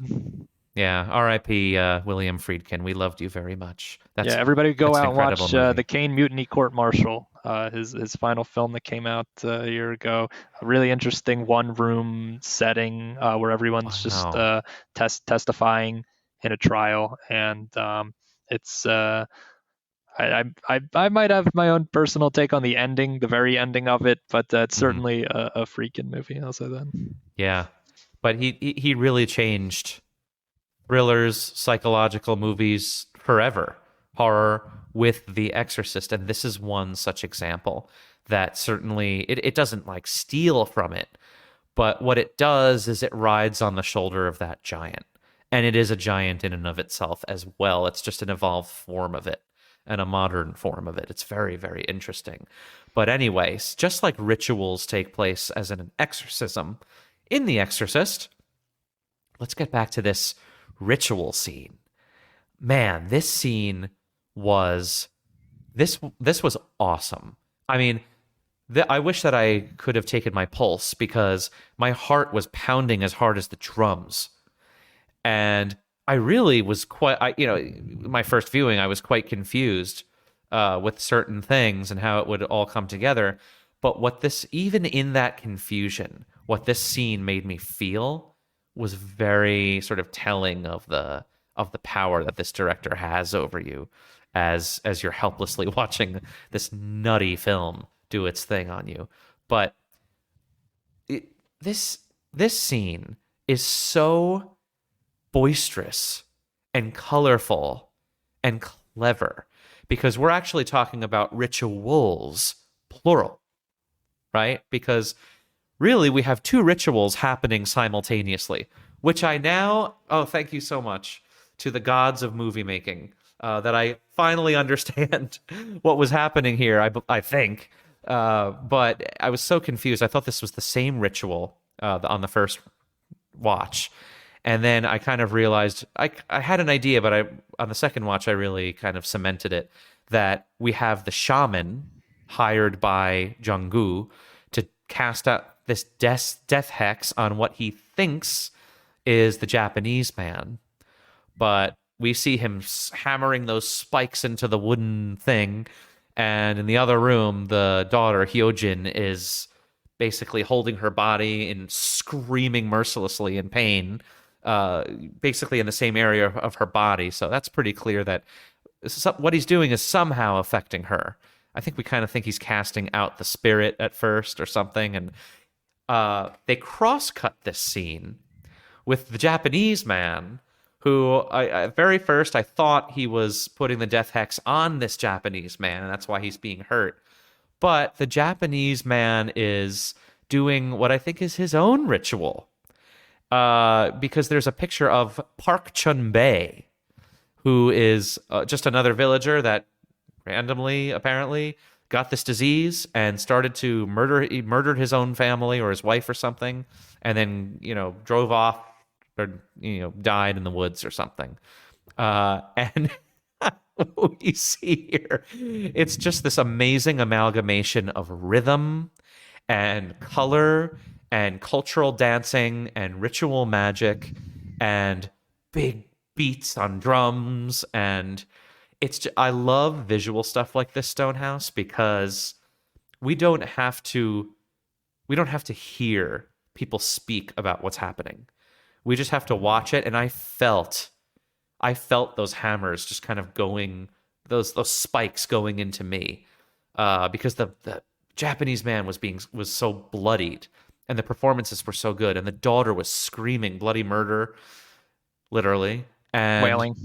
Yeah, R.I.P. William Friedkin. We loved you very much. Everybody go out and watch movie. The Kane Mutiny Court Martial, his final film that came out a year ago. A really interesting one-room setting where everyone's just testifying in a trial, and it's I might have my own personal take on the ending, the very ending of it, but it's certainly a Friedkin movie. I'll say that. Yeah. But he really changed thrillers, psychological movies forever, horror with The Exorcist. And this is one such example that certainly it doesn't like steal from it. But what it does is it rides on the shoulder of that giant. And it is a giant in and of itself as well. It's just an evolved form of it and a modern form of it. It's very, very interesting. But anyways, just like rituals take place as an exorcism, in The Exorcist, let's get back to this ritual scene. Man, this scene was this was awesome. I mean, I wish that I could have taken my pulse, because my heart was pounding as hard as the drums. And I really was my first viewing, I was quite confused with certain things and how it would all come together. But even in that confusion, what this scene made me feel was very sort of telling of the power that this director has over you as you're helplessly watching this nutty film do its thing on you. But this scene is so boisterous and colorful and clever, because we're actually talking about rituals, plural, right? Because really, we have 2 rituals happening simultaneously, which I now, thank you so much to the gods of movie making, that I finally understand what was happening here, I think. But I was so confused. I thought this was the same ritual on the first watch. And then I kind of realized, I had an idea, but on the second watch, I really kind of cemented it, that we have the shaman hired by Jung-gu to cast out this death hex on what he thinks is the Japanese man. But we see him hammering those spikes into the wooden thing. And in the other room, the daughter, Hyojin, is basically holding her body and screaming mercilessly in pain, basically in the same area of her body. So that's pretty clear that what he's doing is somehow affecting her. I think we kind of think he's casting out the spirit at first or something. And they cross-cut this scene with the Japanese man, who at very first I thought he was putting the death hex on this Japanese man, and that's why he's being hurt. But the Japanese man is doing what I think is his own ritual, because there's a picture of Park Chun-bae, who is just another villager that randomly, apparently, got this disease and started to murder. He murdered his own family or his wife or something, and then drove off or died in the woods or something. And what we see here, it's just this amazing amalgamation of rhythm and color and cultural dancing and ritual magic and big beats on drums. And I love visual stuff like this, Stonehouse, because we don't have to hear people speak about what's happening. We just have to watch it. And I felt those hammers just kind of going, those spikes going into me, because the Japanese man was so bloodied, and the performances were so good, and the daughter was screaming bloody murder, literally, and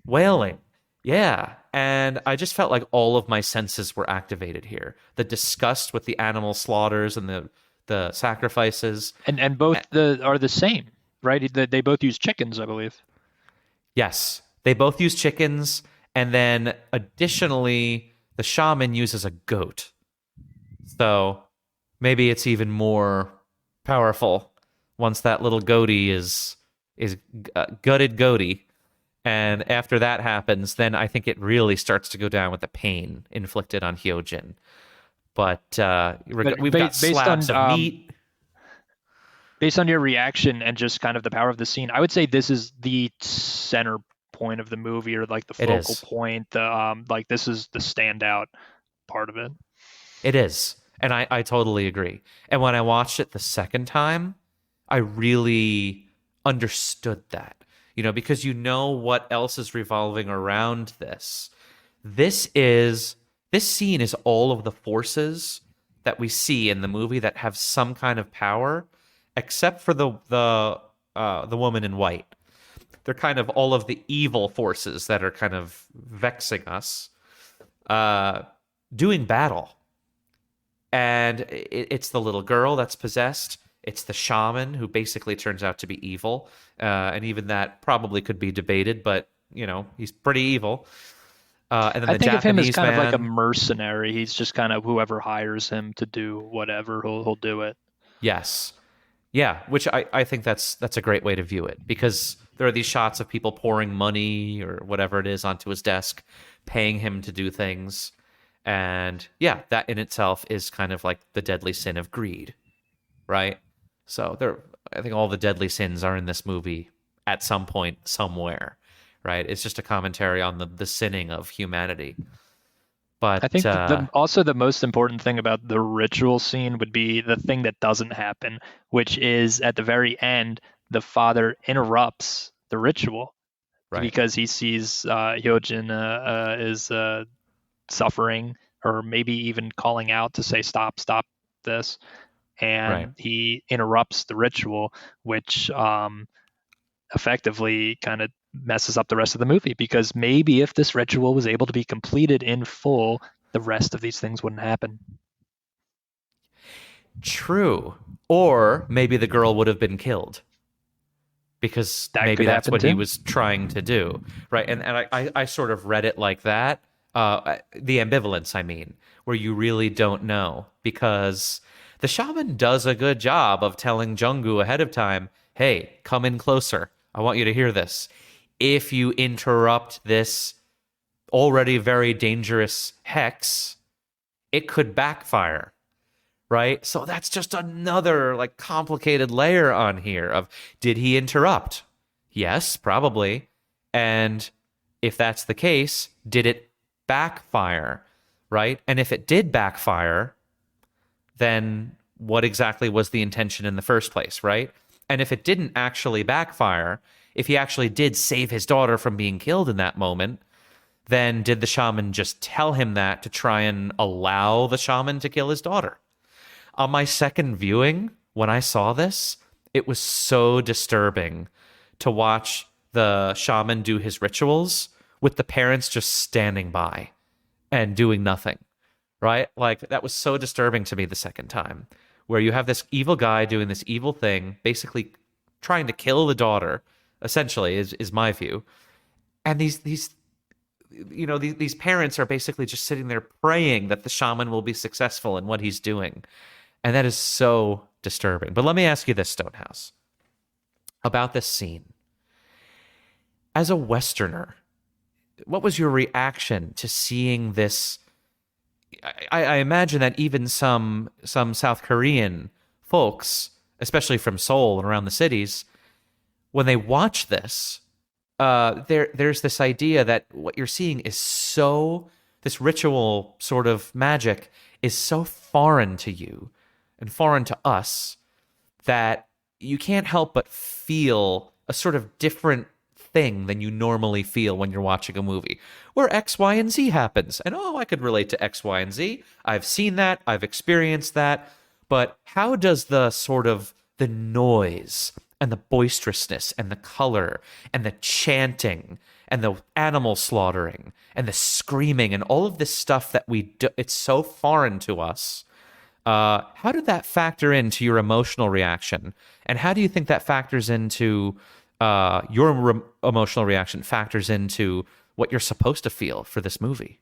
wailing, yeah. And I just felt like all of my senses were activated here. The disgust with the animal slaughters and the sacrifices, and both are the same, right? They both use chickens, I believe. Yes, they both use chickens, and then additionally, the shaman uses a goat. So maybe it's even more powerful once that little goatee is gutted goatee. And after that happens, then I think it really starts to go down with the pain inflicted on Hyojin. But we've got slabs of meat. Based on your reaction and just kind of the power of the scene, I would say this is the center point of the movie, or like the focal point. Like this is the standout part of it. It is. And I totally agree. And when I watched it the second time, I really understood that, because what else is revolving around this. This scene is all of the forces that we see in the movie that have some kind of power, except for the woman in white. They're kind of all of the evil forces that are kind of vexing us, doing battle. And it's the little girl that's possessed. It's the shaman, who basically turns out to be evil. And even that probably could be debated, but, he's pretty evil. And then I think Japanese of him as kind man, of like a mercenary. He's just kind of whoever hires him to do whatever, he'll do it. Yes. Yeah, which I think that's a great way to view it, because there are these shots of people pouring money or whatever it is onto his desk, paying him to do things. And yeah, that in itself is kind of like the deadly sin of greed, right? So I think all the deadly sins are in this movie at some point, somewhere, right? It's just a commentary on the sinning of humanity. But I think also the most important thing about the ritual scene would be the thing that doesn't happen, which is at the very end, the father interrupts the ritual, right, because he sees Hyojin is suffering, or maybe even calling out to say, stop this. And he interrupts the ritual, which effectively kind of messes up the rest of the movie, because maybe if this ritual was able to be completed in full, the rest of these things wouldn't happen. True. Or maybe the girl would have been killed, because maybe that's what he was trying to do, right? And I sort of read it like that. The ambivalence, I mean, where you really don't know, because the shaman does a good job of telling Jung-gu ahead of time, hey, come in closer. I want you to hear this. If you interrupt this already very dangerous hex, it could backfire, right? So that's just another like complicated layer on here of, did he interrupt? Yes, probably. And if that's the case, did it backfire, right? And if it did backfire, then what exactly was the intention in the first place, right? And if it didn't actually backfire, if he actually did save his daughter from being killed in that moment, then did the shaman just tell him that to try and allow the shaman to kill his daughter? On my second viewing, when I saw this, it was so disturbing to watch the shaman do his rituals with the parents just standing by and doing nothing, right? Like, that was so disturbing to me the second time, where you have this evil guy doing this evil thing, basically trying to kill the daughter, essentially, is my view. And these parents are basically just sitting there praying that the shaman will be successful in what he's doing. And that is so disturbing. But let me ask you this, Stonehouse. about this scene. As a Westerner, what was your reaction to seeing this? I imagine that even some South Korean folks, especially from Seoul and around the cities, when they watch this, there's this idea that what you're seeing is this ritual sort of magic is so foreign to you and foreign to us that you can't help but feel a sort of different thing than you normally feel when you're watching a movie where X, Y, and Z happens. And I could relate to X, Y, and Z. I've seen that. I've experienced that. But how does the sort of the noise and the boisterousness and the color and the chanting and the animal slaughtering and the screaming and all of this stuff that we do, it's so foreign to us. How did that factor into your emotional reaction? And how do you think that factors into emotional reaction factors into what you're supposed to feel for this movie?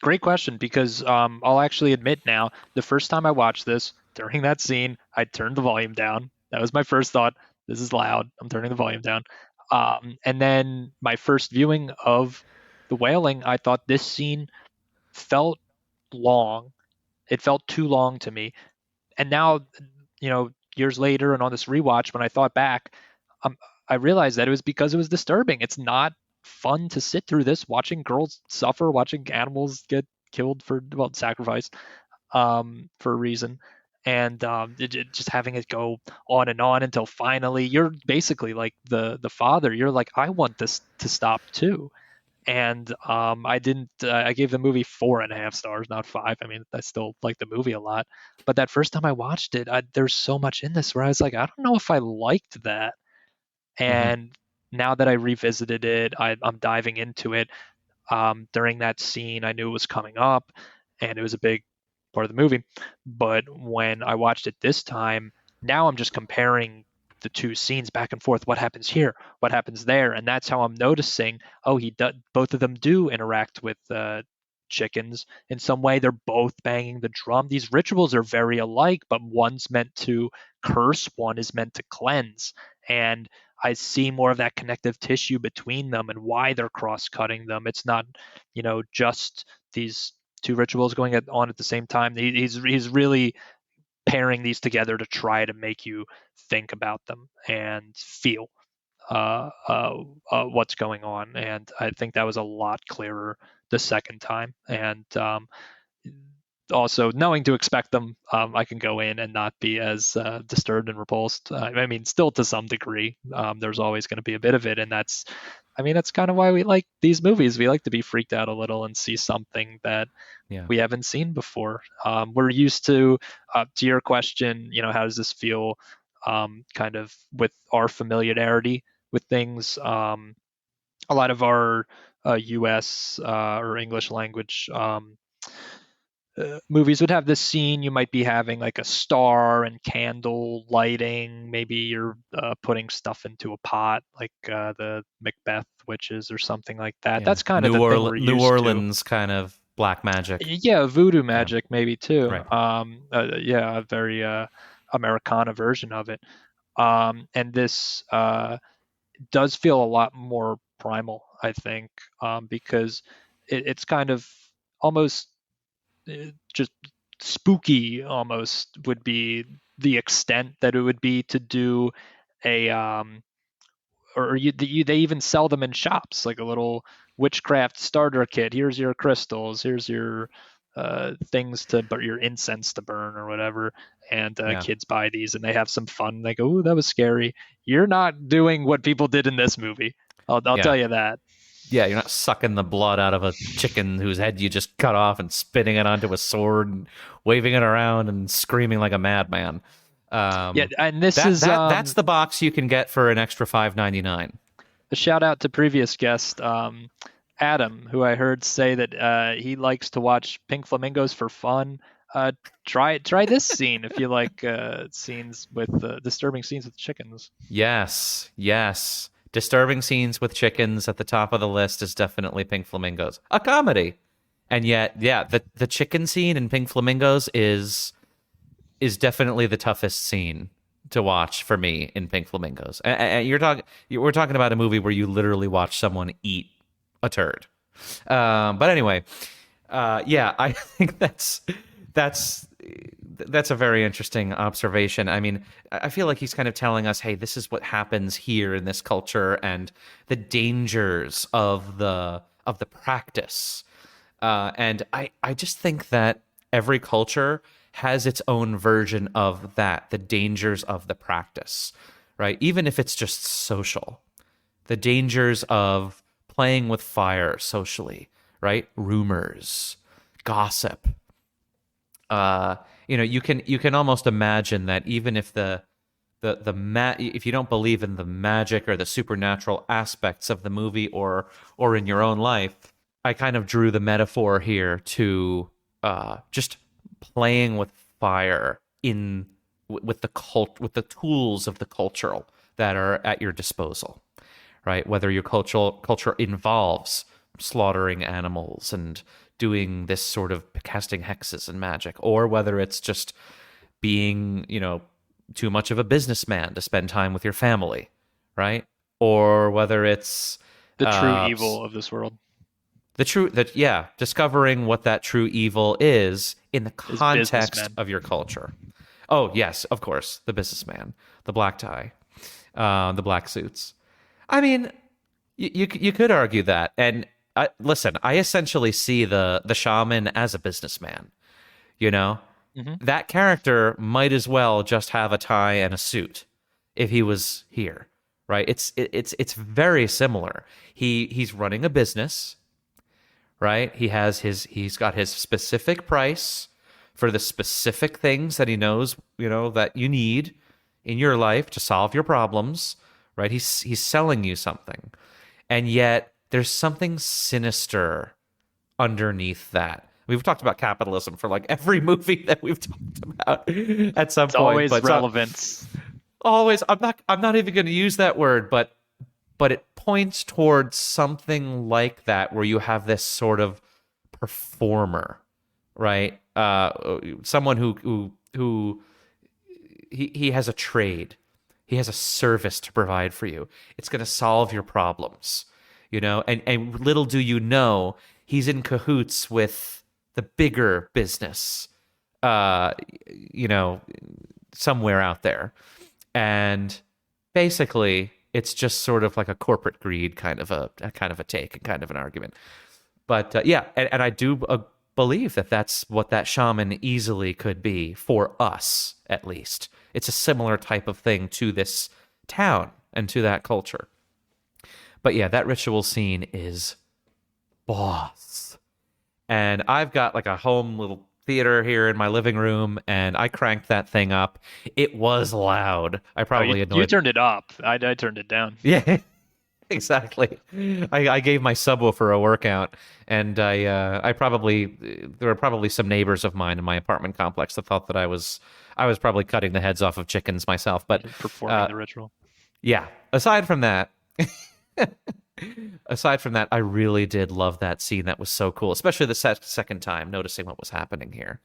Great question, because I'll actually admit now, the first time I watched this, during that scene, I turned the volume down. That was my first thought. This is loud. I'm turning the volume down. And then my first viewing of The Wailing, I thought this scene felt long. It felt too long to me. And now, years later and on this rewatch, when I thought back, I realized that it was because it was disturbing. It's not fun to sit through this, watching girls suffer, watching animals get killed sacrificed for a reason. And just having it go on and on until finally you're basically like the father. You're like, I want this to stop too. And I didn't. I gave the movie 4.5 stars, not 5. I mean, I still like the movie a lot. But that first time I watched it, there's so much in this where I was like, I don't know if I liked that. And now that I revisited it, I'm diving into it. During that scene, I knew it was coming up, and it was a big part of the movie. But when I watched it this time, now I'm just comparing the two scenes back and forth. What happens here? What happens there? And that's how I'm noticing. Oh, both of them do interact with chickens in some way. They're both banging the drum. These rituals are very alike, but one's meant to curse, one is meant to cleanse. And I see more of that connective tissue between them and why they're cross-cutting them. It's not, just these two rituals going on at the same time. He's really pairing these together to try to make you think about them and feel what's going on. And I think that was a lot clearer the second time. And also knowing to expect them, I can go in and not be as disturbed and repulsed. I mean, still to some degree, there's always going to be a bit of it. And that's kind of why we like these movies. We like to be freaked out a little and see something that we haven't seen before. We're used to your question, how does this feel kind of with our familiarity with things? A lot of our US or English language movies would have this scene. You might be having like a star and candle lighting. Maybe you're putting stuff into a pot, like the Macbeth witches or something like that. That's kind of the thing we're used to. New Orleans kind of black magic. Yeah, voodoo magic maybe too. Right. A very Americana version of it. And this does feel a lot more primal, I think, because it's kind of almost just spooky. Almost would be the extent that it would be to do a they even sell them in shops, like a little witchcraft starter kit. Here's your crystals, here's your things your incense to burn or whatever. And kids buy these and they have some fun. They go, "Ooh, that was scary." You're not doing what people did in this movie. I'll tell you that. Yeah, you're not sucking the blood out of a chicken whose head you just cut off and spitting it onto a sword and waving it around and screaming like a madman. And that's the box you can get for an extra $5.99. A shout out to previous guest Adam, who I heard say that he likes to watch Pink Flamingos for fun. Try this scene if you like scenes with disturbing scenes with chickens. Yes. Disturbing scenes with chickens at the top of the list is definitely Pink Flamingos, a comedy. And yet, the chicken scene in Pink Flamingos is definitely the toughest scene to watch for me in Pink Flamingos. And we're talking about a movie where you literally watch someone eat a turd. But anyway, yeah, I think that's a very interesting observation. I mean, I feel like he's kind of telling us, hey, this is what happens here in this culture and the dangers of the practice. And I just think that every culture has its own version of that, the dangers of the practice, right? Even if it's just social, the dangers of playing with fire socially, right? Rumors, gossip. You can almost imagine that even if if you don't believe in the magic or the supernatural aspects of the movie or in your own life, I kind of drew the metaphor here to just playing with fire with the tools of the cultural that are at your disposal, right? Whether your culture involves slaughtering animals and doing this sort of casting hexes and magic, or whether it's just being, too much of a businessman to spend time with your family, right? Or whether it's the true evil of this world. Discovering what that true evil is in the context of your culture. Oh, yes, of course, the businessman, the black tie, the black suits. I mean, you could argue that. And listen, I essentially see the shaman as a businessman, Mm-hmm. That character might as well just have a tie and a suit if he was here, right? It's very similar. He's running a business, right? He's got his specific price for the specific things that he knows, that you need in your life to solve your problems, right? He's selling you something. And yet there's something sinister underneath that. We've talked about capitalism for like every movie that we've talked about at some point. Always relevance. Always. I'm not even going to use that word, but it points towards something like that, where you have this sort of performer, right? Someone who he has a trade, he has a service to provide for you. It's going to solve your problems, And little do you know, he's in cahoots with the bigger business, somewhere out there. And basically, it's just sort of like a corporate greed kind of a take and kind of an argument. But and I do believe that that's what that shaman easily could be for us, at least. It's a similar type of thing to this town and to that culture. But yeah, that ritual scene is boss. And I've got like a home little theater here in my living room, and I cranked that thing up. It was loud. I probably annoyed. You turned it up. I turned it down. Yeah, exactly. I gave my subwoofer a workout, and there were probably some neighbors of mine in my apartment complex that thought that I was probably cutting the heads off of chickens myself. But performing the ritual. Yeah. Aside from that. I really did love that scene. That was so cool, especially the second time, noticing what was happening here.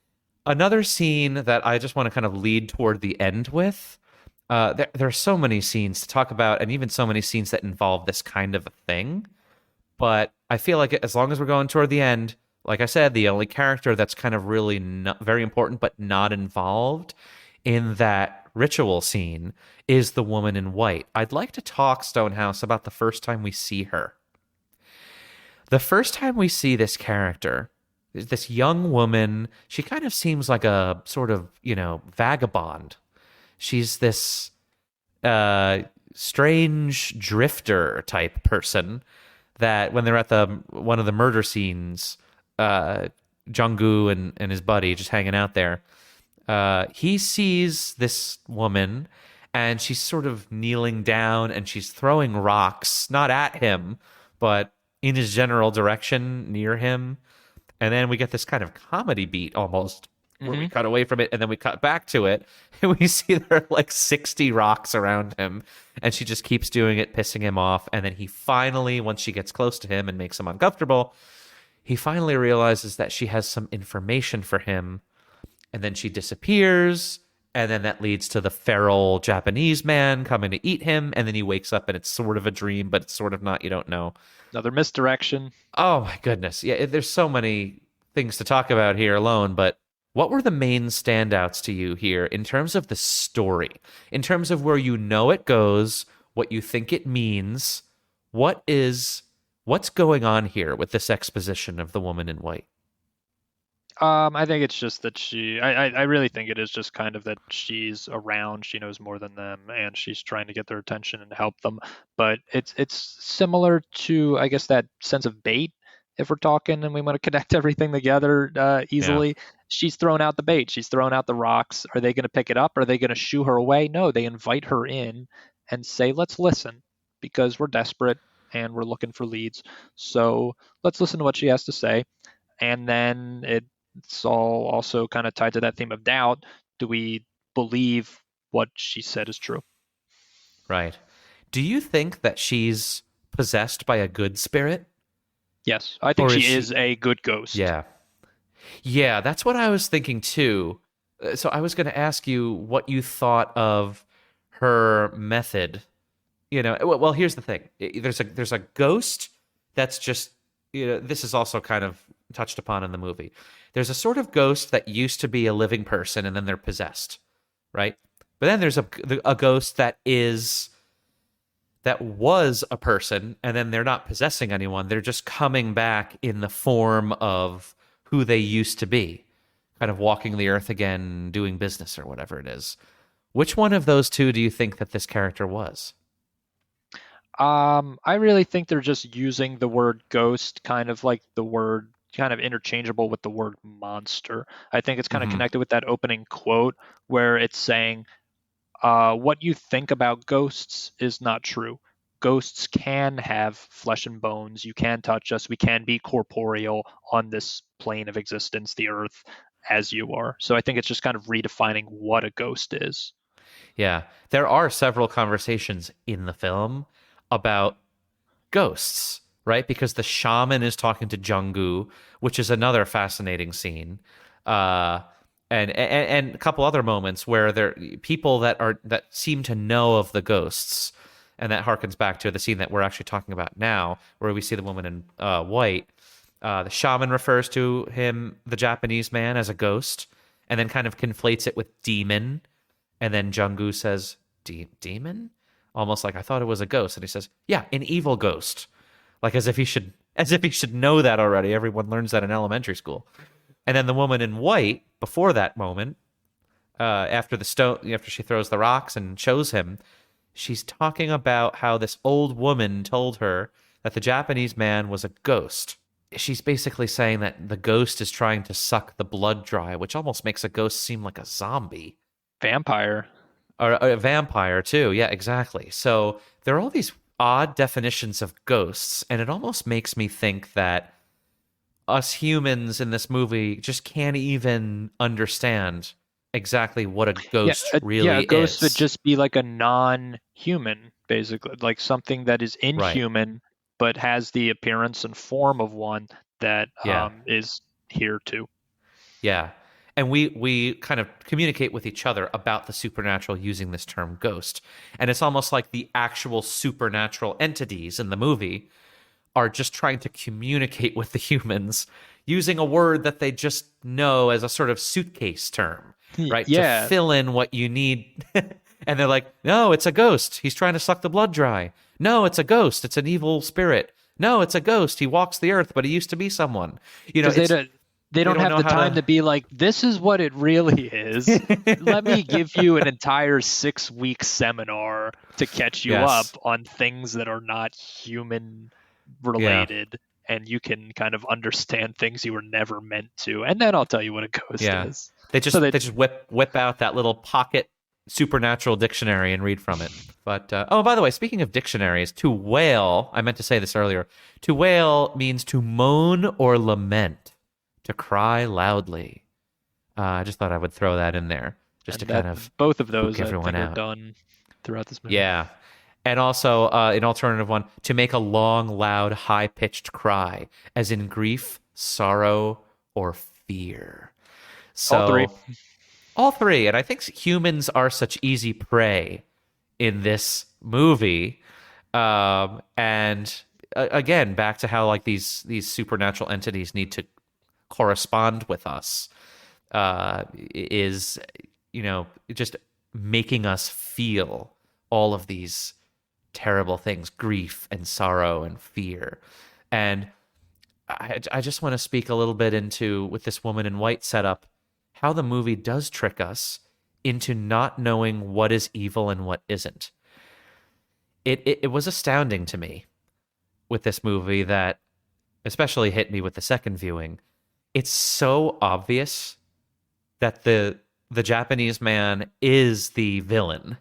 Another scene that I just want to kind of lead toward the end with, there are so many scenes to talk about, and even so many scenes that involve this kind of a thing. But I feel like as long as we're going toward the end, like I said, the only character that's kind of really not very important but not involved in that ritual scene is the woman in white. I'd like to talk, Stonehouse, about the first time we see her. The first time we see this character, this young woman, she kind of seems like a sort of, vagabond. She's this strange drifter type person that when they're at one of the murder scenes, Jung-gu and his buddy just hanging out there, he sees this woman, and she's sort of kneeling down, and she's throwing rocks, not at him, but in his general direction near him. And then we get this kind of comedy beat almost, where we cut away from it, and then we cut back to it, and we see there are like 60 rocks around him, and she just keeps doing it, pissing him off. And then he finally, once she gets close to him and makes him uncomfortable, he finally realizes that she has some information for him. And then she disappears, And then that leads to the feral Japanese man coming to eat him. And then he wakes up and it's sort of a dream, but it's sort of not. You don't know. Another misdirection. Oh my goodness. Yeah, there's so many things to talk about here alone, but what were the main standouts to you here in terms of the story? In terms of where you know it goes, what you think it means, what's going on here with this exposition of the woman in white? I think it's just that I really think it is just kind of that she's around, she knows more than them, and she's trying to get their attention and help them. But it's similar to, I guess, that sense of bait, if we're talking and we want to connect everything together easily. Yeah. She's thrown out the bait. She's thrown out the rocks. Are they going to pick it up? Are they going to shoo her away? No, they invite her in and say, let's listen, because we're desperate and we're looking for leads. So let's listen to what she has to say. And then it's all also kind of tied to that theme of doubt. Do we believe what she said is true? Right. Do you think that she's possessed by a good spirit? Yes, I think she is a good ghost. Yeah. Yeah, that's what I was thinking too. So I was going to ask you what you thought of her method. You know, well, here's the thing. There's a ghost that's just, you know, this is also kind of touched upon in the movie. There's a sort of ghost that used to be a living person and then they're possessed, right? But then there's a ghost that was a person and then they're not possessing anyone. They're just coming back in the form of who they used to be, kind of walking the earth again, doing business or whatever it is. Which one of those two do you think that this character was? I really think they're just using the word ghost kind of like the word kind of interchangeable with the word monster. I think it's kind of connected with that opening quote where it's saying, what you think about ghosts is not true. Ghosts can have flesh and bones. You can touch us. We can be corporeal on this plane of existence, the earth, as you are. So I think it's just kind of redefining what a ghost is. Yeah. There are several conversations in the film about ghosts, right? Because the shaman is talking to Jung-gu, which is another fascinating scene. And a couple other moments where there people that seem to know of the ghosts, and that harkens back to the scene that we're actually talking about now, where we see the woman in white. The shaman refers to him, the Japanese man, as a ghost, and then kind of conflates it with demon. And then Jung-gu says, demon? Almost like, I thought it was a ghost. And he says, yeah, an evil ghost. Like as if he should know that already. Everyone learns that in elementary school. And then the woman in white, before that moment, after she throws the rocks and shows him, she's talking about how this old woman told her that the Japanese man was a ghost. She's basically saying that the ghost is trying to suck the blood dry, which almost makes a ghost seem like a zombie. Vampire. Or a vampire, too. Yeah, exactly. So there are all these odd definitions of ghosts, and it almost makes me think that us humans in this movie just can't even understand exactly what a ghost really is. Yeah, a ghost would just be like a non-human, basically, like something that is inhuman, but has the appearance and form of one that is here too. Yeah. And we kind of communicate with each other about the supernatural using this term ghost. And it's almost like the actual supernatural entities in the movie are just trying to communicate with the humans using a word that they just know as a sort of suitcase term, right? Yeah. To fill in what you need. And they're like, no, it's a ghost. He's trying to suck the blood dry. No, it's a ghost. It's an evil spirit. No, it's a ghost. He walks the earth, but he used to be someone. You know, they don't have the time to be like, this is what it really is. Let me give you an entire 6-week seminar to catch you up on things that are not human related, and you can kind of understand things you were never meant to. And then I'll tell you what a ghost is. They just whip out that little pocket supernatural dictionary and read from it. But by the way, speaking of dictionaries, to wail, I meant to say this earlier. To wail means to moan or lament. To cry loudly. I just thought I would throw that in there just to kind of both of those everyone are done throughout this movie. Yeah. And also an alternative one, to make a long, loud, high-pitched cry, as in grief, sorrow, or fear. So, all three. All three. And I think humans are such easy prey in this movie. And again, back to how like these supernatural entities need to correspond with us, is, just making us feel all of these terrible things, grief and sorrow and fear. And I just want to speak a little bit into, with this woman in white setup, how the movie does trick us into not knowing what is evil and what isn't. It was astounding to me with this movie that especially hit me with the second viewing. It's so obvious that the Japanese man is the villain,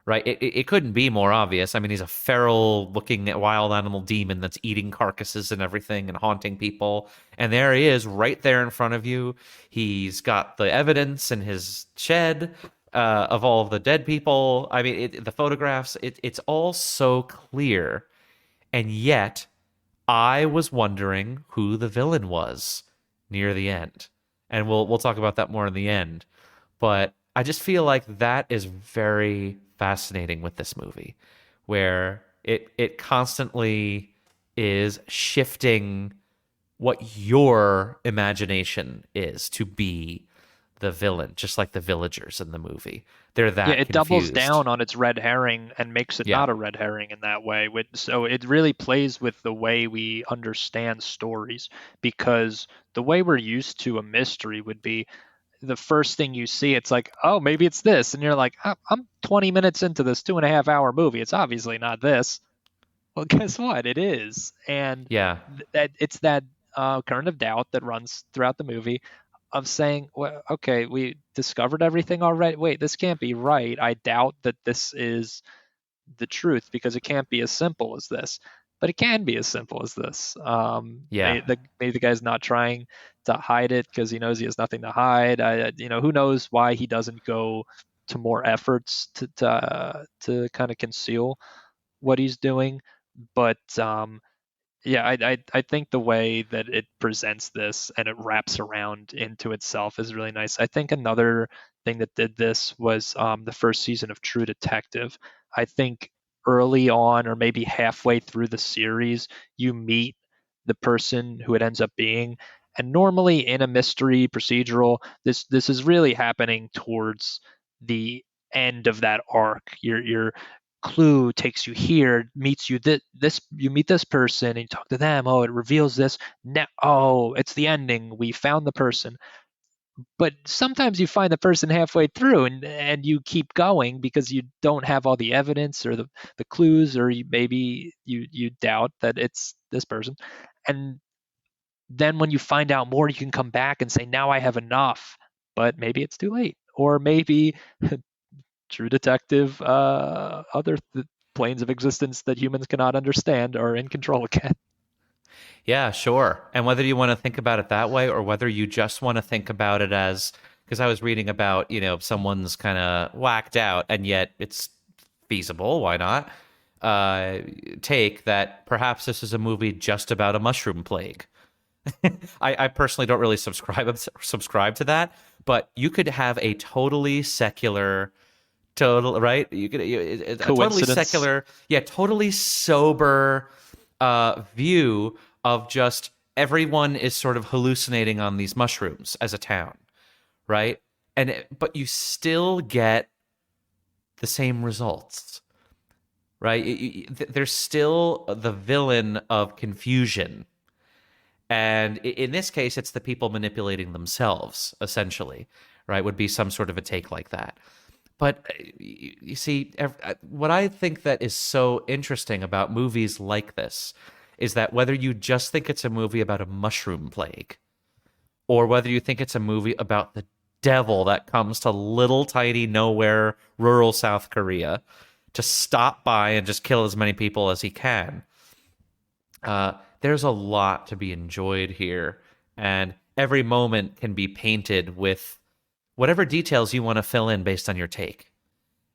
right? It couldn't be more obvious. I mean, he's a feral looking wild animal demon that's eating carcasses and everything and haunting people. And there he is right there in front of you. He's got the evidence in his shed of all of the dead people. I mean, the photographs, it's all so clear. And yet I was wondering who the villain was near the end. And we'll talk about that more in the end. But I just feel like that is very fascinating with this movie, where it constantly is shifting what your imagination is to be the villain, just like the villagers in the movie. They're that it doubles confused. down on its red herring and makes it not a red herring in that way. So it really plays with the way we understand stories, because the way we're used to a mystery would be the first thing you see, it's like, oh, maybe it's this. And you're like, I'm 20 minutes into this 2.5 hour movie. It's obviously not this. Well, guess what? It is. And it's that current of doubt that runs throughout the movie of saying, well, okay, we discovered everything already. Wait, this can't be right. I doubt that this is the truth, because it can't be as simple as this. But it can be as simple as this. Maybe the guy's not trying to hide it because he knows he has nothing to hide. Who knows why he doesn't go to more efforts to kind of conceal what he's doing. But I think the way that it presents this and it wraps around into itself is really nice. I think another thing that did this was the first season of True Detective. I think early on, or maybe halfway through the series, you meet the person who it ends up being. And normally in a mystery procedural, this is really happening towards the end of that arc. Your clue takes you here, meets you this you meet this person and you talk to them. Oh, it reveals this. Now, oh, it's the ending. We found the person. But sometimes you find the person halfway through and you keep going because you don't have all the evidence or the clues, or maybe you doubt that it's this person. And then when you find out more, you can come back and say, now I have enough. But maybe it's too late. Or maybe True Detective, planes of existence that humans cannot understand are in control again. Yeah, sure. And whether you want to think about it that way or whether you just want to think about it as, because I was reading about, someone's kind of whacked out and yet it's feasible, why not? Take that perhaps this is a movie just about a mushroom plague. I personally don't really subscribe to that, but you could have a totally secular, right? You could a totally secular, totally sober view of just everyone is sort of hallucinating on these mushrooms as a town, right? But you still get the same results, right? There's still the villain of confusion. And in this case, it's the people manipulating themselves, essentially, right? Would be some sort of a take like that. But you see, what I think that is so interesting about movies like this is that whether you just think it's a movie about a mushroom plague, or whether you think it's a movie about the devil that comes to little tiny nowhere rural South Korea to stop by and just kill as many people as he can, there's a lot to be enjoyed here. And every moment can be painted with whatever details you want to fill in based on your take.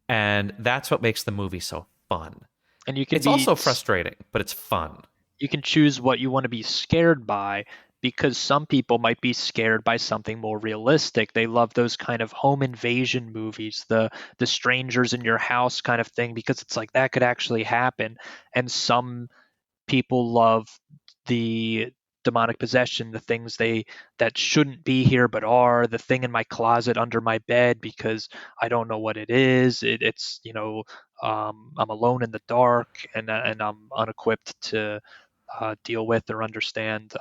And that's what makes the movie so fun. And it's also frustrating, but it's fun. You can choose what you want to be scared by, because some people might be scared by something more realistic. They love those kind of home invasion movies, the strangers in your house kind of thing, because it's like that could actually happen. And some people love the demonic possession, the things that shouldn't be here but are, the thing in my closet under my bed because I don't know what it is. It's I'm alone in the dark, and I'm unequipped to deal with or understand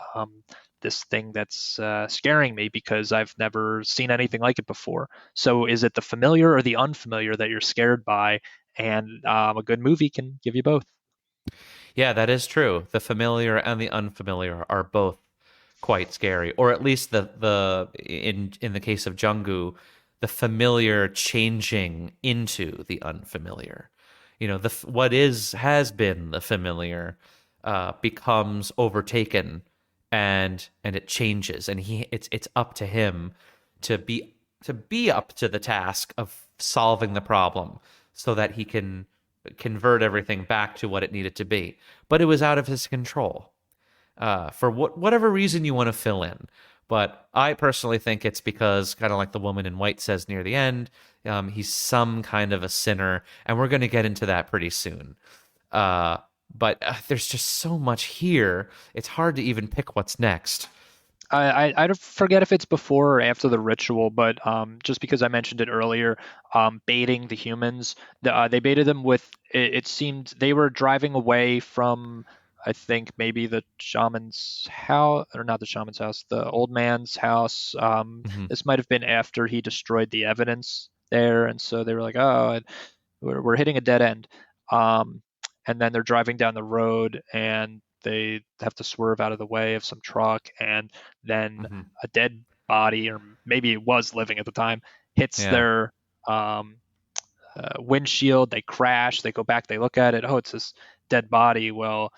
this thing that's scaring me because I've never seen anything like it before. So is it the familiar or the unfamiliar that you're scared by? And a good movie can give you both. Yeah, that is true. The familiar and the unfamiliar are both quite scary, or at least in the case of Junggu, the familiar changing into the unfamiliar. What has been the familiar becomes overtaken, and it changes, and it's up to him to be up to the task of solving the problem so that he can convert everything back to what it needed to be. But it was out of his control, for whatever reason you want to fill in. But I personally think it's because, kind of like the woman in white says near the end, he's some kind of a sinner, and we're going to get into that pretty soon. But there's just so much here, it's hard to even pick what's next. I forget if it's before or after the ritual, but just because I mentioned it earlier, baiting the humans, they baited them with, it seemed they were driving away from, I think, maybe the shaman's house, or not the shaman's house, the old man's house. This might have been after he destroyed the evidence there, and so they were like, oh, we're hitting a dead end. And then they're driving down the road, and they have to swerve out of the way of some truck, and then a dead body, or maybe it was living at the time, hits their windshield. They crash. They go back. They look at it. Oh, it's this dead body. Well,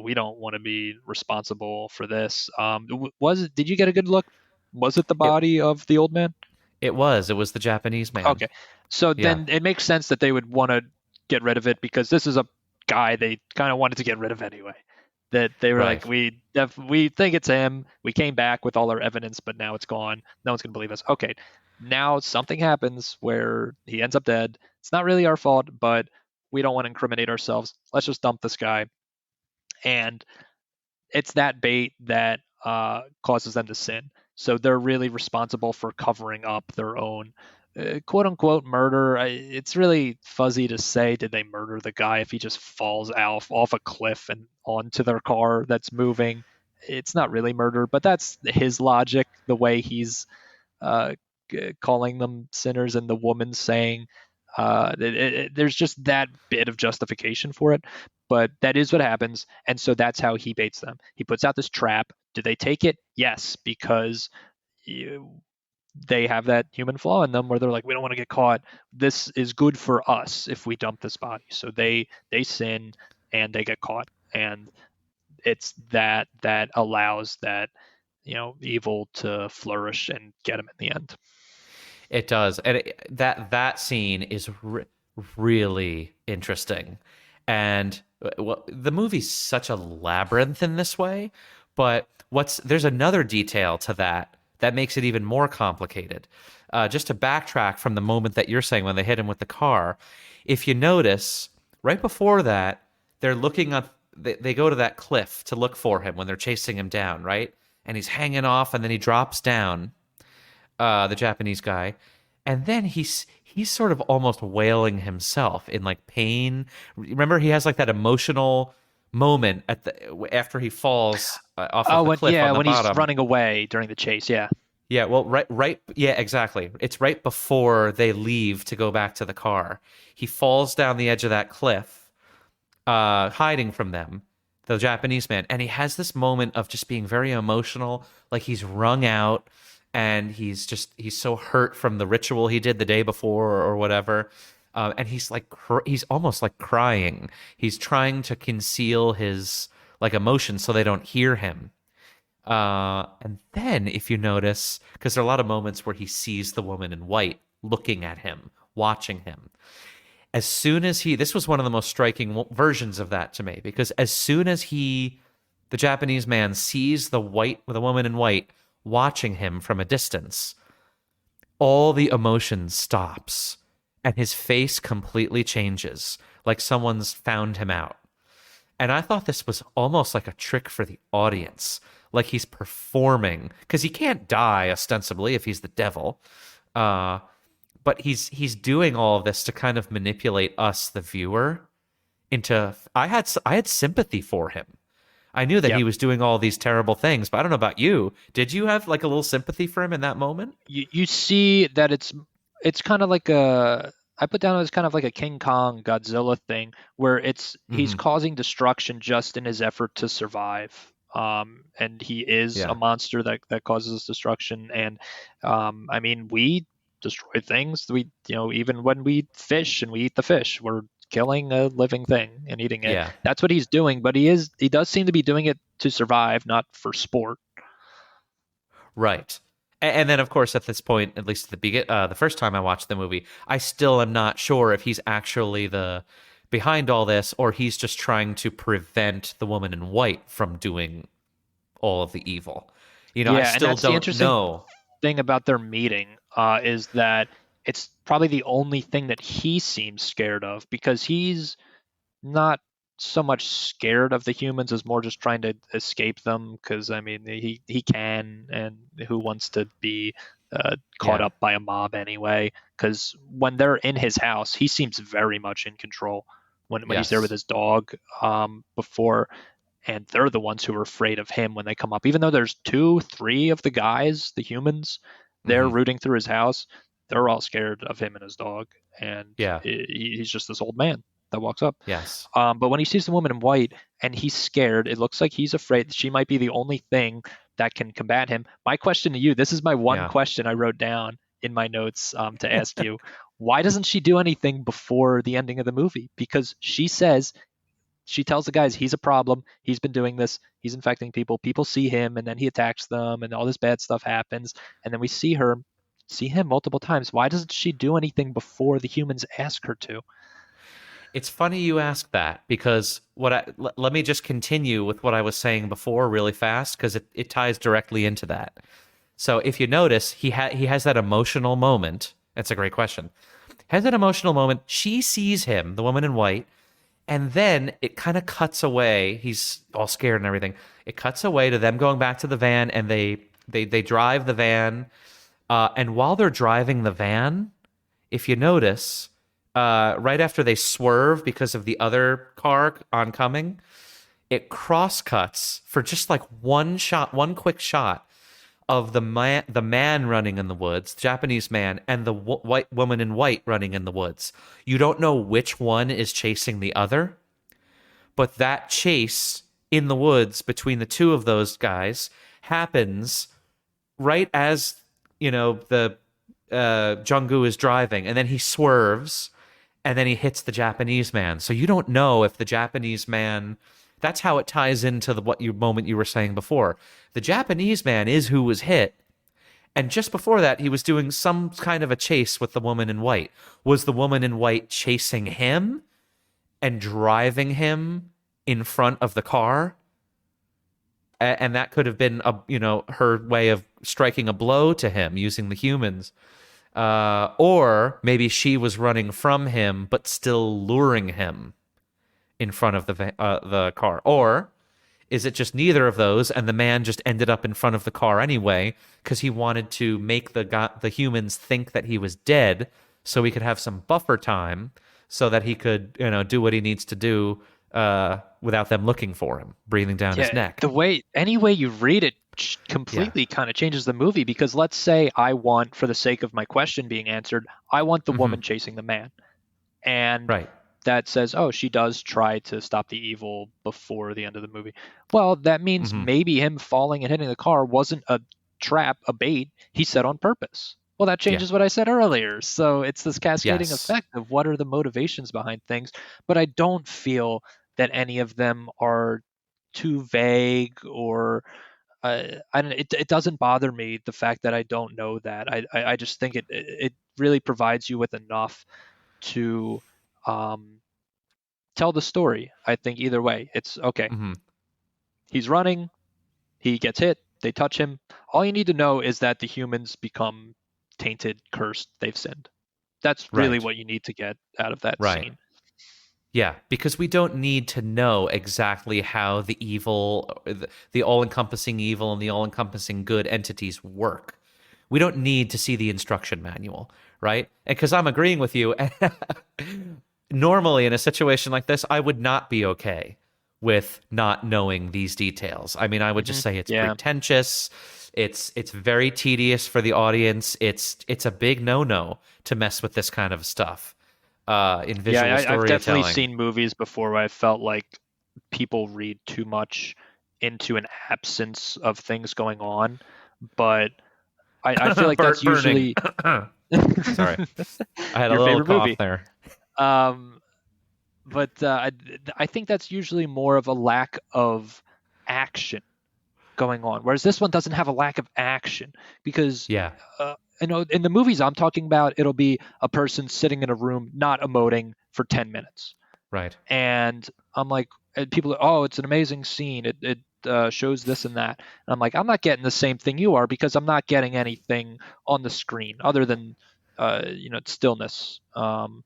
we don't want to be responsible for this. Did you get a good look? Was it the body of the old man? It was the Japanese man. Okay, so then it makes sense that they would want to get rid of it, because this is a guy they kind of wanted to get rid of anyway. That they were like, we think it's him. We came back with all our evidence, but now it's gone. No one's gonna believe us. Okay, now something happens where he ends up dead. It's not really our fault, but we don't want to incriminate ourselves. Let's just dump this guy. And it's that bait that causes them to sin. So they're really responsible for covering up their own quote unquote murder. It's really fuzzy to say, did they murder the guy if he just falls off a cliff and onto their car that's moving? It's not really murder, but that's his logic, the way he's calling them sinners, and the woman saying there's just that bit of justification for it. But that is what happens, and so that's how he baits them. He puts out this trap. Do they take it? Yes, because they have that human flaw in them where they're like, we don't want to get caught. This is good for us if we dump this body. So they sin and they get caught, and it's that allows that evil to flourish and get them in the end. It does, and that scene is really interesting. And the movie's such a labyrinth in this way, but there's another detail to that makes it even more complicated. Just to backtrack from the moment that you're saying when they hit him with the car, if you notice, right before that, they're looking up. They go to that cliff to look for him when they're chasing him down, right? And he's hanging off, and then he drops down, the Japanese guy, and then he's sort of almost wailing himself in like pain. Remember, he has like that emotional moment after he falls off of the cliff on the when bottom. He's running away during the chase. Yeah, well, right, yeah, exactly. It's right before they leave to go back to the car. He falls down the edge of that cliff, hiding from them, the Japanese man, and he has this moment of just being very emotional, like he's wrung out, and he's so hurt from the ritual he did the day before or whatever. And he's almost like crying. He's trying to conceal his like emotions so they don't hear him. And then if you notice, because there are a lot of moments where he sees the woman in white looking at him, watching him. As soon as this was one of the most striking versions of that to me, because as soon as he the Japanese man sees the woman in white watching him from a distance, all the emotion stops and his face completely changes, like someone's found him out. And I thought this was almost like a trick for the audience, like he's performing, because he can't die ostensibly if he's the devil. But he's doing all of this to kind of manipulate us, the viewer, into. I had sympathy for him. I knew that he was doing all these terrible things, but I don't know about you. Did you have like a little sympathy for him in that moment? You see that it's kind of like I put down as kind of like a King Kong Godzilla thing where he's causing destruction just in his effort to survive. And he is a monster that causes destruction. And I mean, we destroy things. Even when we fish and we eat the fish, we're killing a living thing and eating it. Yeah. That's what he's doing, but he does seem to be doing it to survive, not for sport. Right. And then, of course, at this point, at least the first time I watched the movie, I still am not sure if he's actually the behind all this or he's just trying to prevent the woman in white from doing all of the evil. I still don't know. Thing about their meeting is that it's probably the only thing that he seems scared of, because he's not so much scared of the humans as more just trying to escape them, because I mean he can, and who wants to be caught up by a mob anyway? Because when they're in his house, he seems very much in control when he's there with his dog before, and they're the ones who are afraid of him when they come up, even though there's 2-3 of the guys, the humans, they're rooting through his house. They're all scared of him and his dog, and he's just this old man that walks up. Yes. But when he sees the woman in white and he's scared, it looks like he's afraid that she might be the only thing that can combat him. My question to you, this is my one question I wrote down in my notes to ask you. Why doesn't she do anything before the ending of the movie? Because she tells the guys he's a problem. He's been doing this. He's infecting people. People see him, and then he attacks them, and all this bad stuff happens. And then we see him multiple times. Why doesn't she do anything before the humans ask her to? It's funny you ask that, because let me just continue with what I was saying before really fast, because it ties directly into that. So if you notice, he has that emotional moment. That's a great question. Has that emotional moment. She sees him, the woman in white, and then it kind of cuts away. He's all scared and everything. It cuts away to them going back to the van, and they drive the van. And while they're driving the van, if you notice, right after they swerve because of the other car oncoming, it cross cuts for just like one quick shot of the man running in the woods, the Japanese man, and the white woman in white running in the woods. You don't know which one is chasing the other, but that chase in the woods between the two of those guys happens right as, the Jung-gu is driving, and then he swerves, and then he hits the Japanese man. So you don't know if the Japanese man. That's how it ties into the moment you were saying before. The Japanese man is who was hit, and just before that, he was doing some kind of a chase with the woman in white. Was the woman in white chasing him and driving him in front of the car? And that could have been her way of striking a blow to him using the humans. Or maybe she was running from him but still luring him in front of the car. Or is it just neither of those, and the man just ended up in front of the car anyway because he wanted to make the humans think that he was dead so he could have some buffer time so that he could do what he needs to do without them looking for him, breathing down his neck. Any way you read it completely kind of changes the movie, because let's say I want, for the sake of my question being answered, I want the woman chasing the man. And that says, oh, she does try to stop the evil before the end of the movie. Well, that means maybe him falling and hitting the car wasn't a trap, a bait he set on purpose. Well, that changes what I said earlier. So it's this cascading effect of what are the motivations behind things. But I don't feel that any of them are too vague, or it doesn't bother me, the fact that I don't know that. I just think it really provides you with enough to tell the story. I think either way, it's okay. He's running, he gets hit, they touch him. All you need to know is that the humans become tainted, cursed, they've sinned. That's really Right. what you need to get out of that Right. scene. Yeah, because we don't need to know exactly how the evil, the all-encompassing evil and the all-encompassing good entities work. We don't need to see the instruction manual, right? And because I'm agreeing with you, normally in a situation like this, I would not be okay with not knowing these details. I mean, I would just say it's Yeah. pretentious. It's very tedious for the audience. It's a big no-no to mess with this kind of stuff. In visual storytelling. I've definitely seen movies before where I felt like people read too much into an absence of things going on, but I feel like that's usually Sorry, I had a your little favorite cough movie. there. But I think that's usually more of a lack of action going on, whereas this one doesn't have a lack of action because Yeah, in the movies I'm talking about, it'll be a person sitting in a room not emoting for 10 minutes. right. And I'm like, and people are, oh, it's an amazing scene. It shows this and that. And I'm like, I'm not getting the same thing you are because I'm not getting anything on the screen other than, stillness. I'm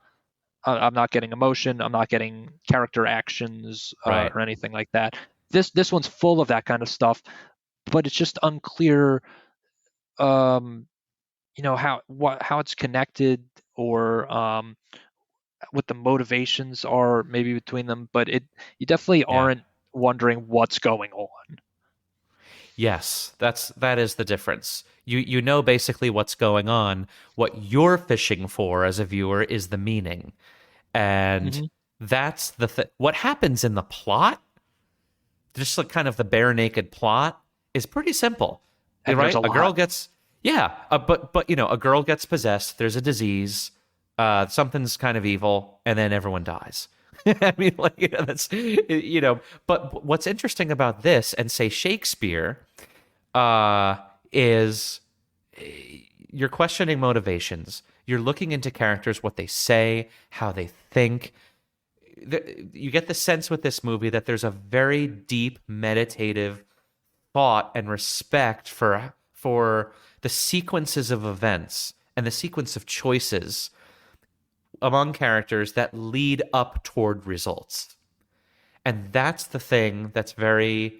not getting emotion. I'm not getting character actions Right. or anything like that. This one's full of that kind of stuff, but it's just unclear, how it's connected or what the motivations are maybe between them. But you definitely aren't wondering what's going on. Yes, that is the difference. You know basically what's going on. What you're fishing for as a viewer is the meaning, and that's what happens in the plot. Just like kind of the bare naked plot is pretty simple, And right? there's A girl gets but a girl gets possessed. There's a disease, something's kind of evil, and then everyone dies. I mean, that's But what's interesting about this and say Shakespeare, is you're questioning motivations. You're looking into characters, what they say, how they think. You get the sense with this movie that there's a very deep meditative thought and respect for the sequences of events and the sequence of choices among characters that lead up toward results. And that's the thing that's very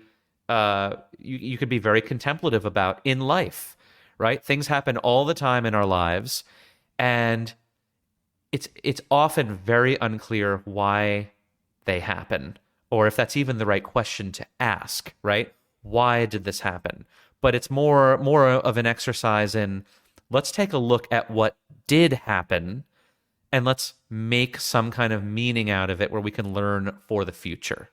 you could be very contemplative about in life, right? Things happen all the time in our lives, and it's often very unclear why they happen, or if that's even the right question to ask, right? Why did this happen? But it's more of an exercise in let's take a look at what did happen and let's make some kind of meaning out of it where we can learn for the future,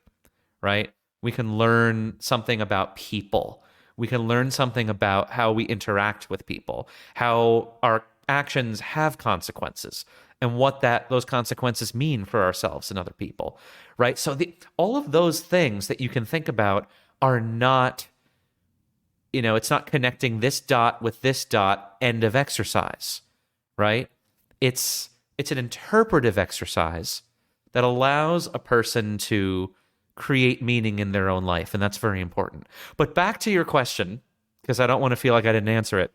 right? We can learn something about people. We can learn something about how we interact with people, how our actions have consequences, and what those consequences mean for ourselves and other people, right? So all of those things that you can think about are not, it's not connecting this dot with this dot, end of exercise, right? It's an interpretive exercise that allows a person to create meaning in their own life, and that's very important. But back to your question, because I don't want to feel like I didn't answer it.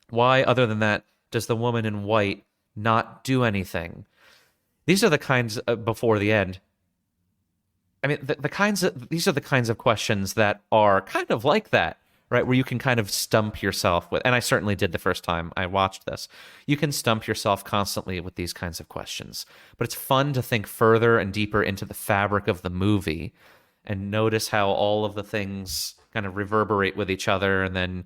Why, other than that, does the woman in white not do anything? These are the kinds before the end. I mean, these are the kinds of questions that are kind of like that, right? Where you can kind of stump yourself with, and I certainly did the first time I watched this. You can stump yourself constantly with these kinds of questions, but it's fun to think further and deeper into the fabric of the movie and notice how all of the things kind of reverberate with each other, and then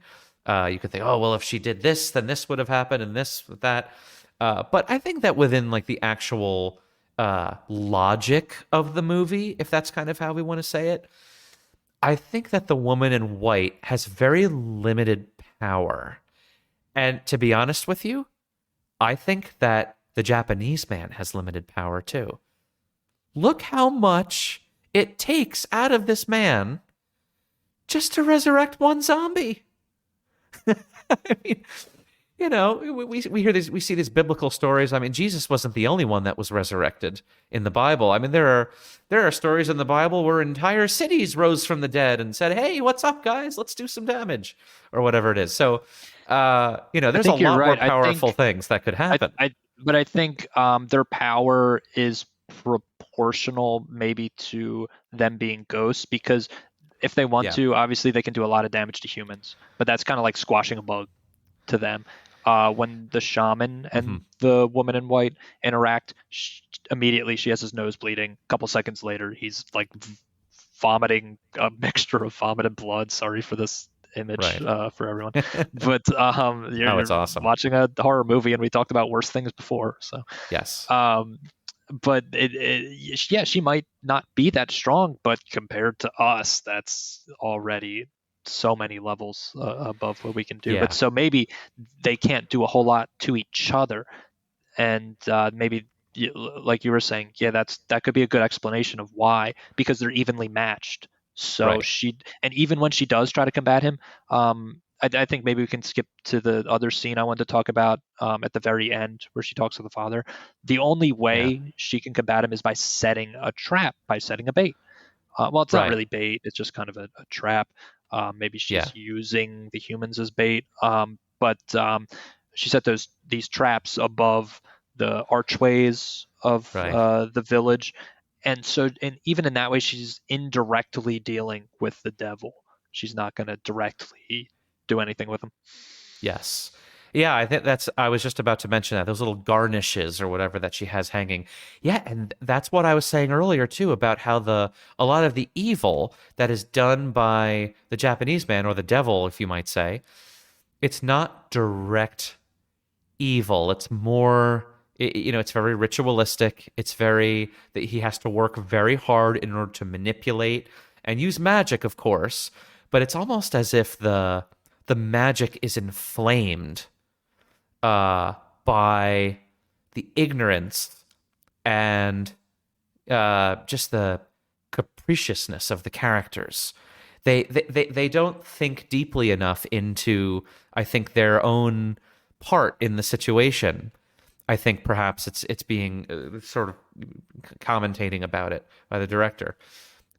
you could think, oh, well, if she did this, then this would have happened, and this, that. But I think that within like the actual logic of the movie, if that's kind of how we want to say it, I think that the woman in white has very limited power. And to be honest with you, I think that the Japanese man has limited power too. Look how much it takes out of this man just to resurrect one zombie. I mean, we hear these, we see these biblical stories. I mean, Jesus wasn't the only one that was resurrected in the Bible. I mean, there are stories in the Bible where entire cities rose from the dead and said, "Hey, what's up, guys? Let's do some damage," or whatever it is. So, I there's a think you're lot more right. powerful things that could happen. But I think their power is proportional maybe to them being ghosts, because if they want Yeah. to, obviously they can do a lot of damage to humans, but that's kind of like squashing a bug to them. When the shaman and the woman in white interact, immediately she has his nose bleeding. A couple seconds later, he's like vomiting a mixture of vomit and blood. Sorry for this image for everyone, but It's you're awesome. watching a horror movie, and we talked about worse things before. So Yes. but yeah, she might not be that strong, but compared to us, that's already so many levels above what we can do. Yeah. But so maybe they can't do a whole lot to each other, and maybe like you were saying, yeah, that could be a good explanation of why, because they're evenly matched. So and even when she does try to combat him, I think maybe we can skip to the other scene I wanted to talk about at the very end where she talks to the father. The only way she can combat him is by setting a trap, by setting a bait. Well, it's not really bait; it's just kind of a trap. Maybe she's using the humans as bait. But she set these traps above the archways of the village, and even in that way, she's indirectly dealing with the devil. She's not going to directly do anything with him. Yes. Yeah, I think I was just about to mention that, those little garnishes or whatever that she has hanging. Yeah, and that's what I was saying earlier too, about how a lot of the evil that is done by the Japanese man, or the devil, if you might say, it's not direct evil. It's more, it's very ritualistic. It's very, that he has to work very hard in order to manipulate and use magic, of course, but it's almost as if the magic is inflamed by the ignorance and just the capriciousness of the characters. They don't think deeply enough into, I think, their own part in the situation. I think perhaps it's being sort of commentating about it by the director.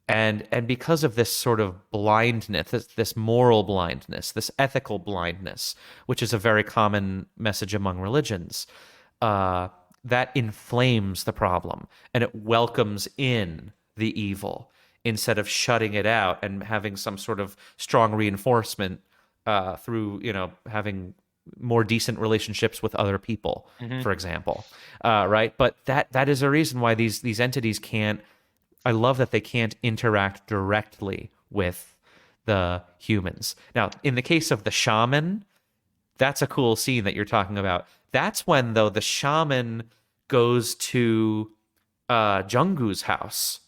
And because of this sort of blindness, this moral blindness, this ethical blindness, which is a very common message among religions, that inflames the problem, and it welcomes in the evil instead of shutting it out and having some sort of strong reinforcement through, having more decent relationships with other people, for example, right? But that is a reason why these entities can't. I love that they can't interact directly with the humans. Now, in the case of the shaman, that's a cool scene that you're talking about. That's when, though, the shaman goes to Junggu's house,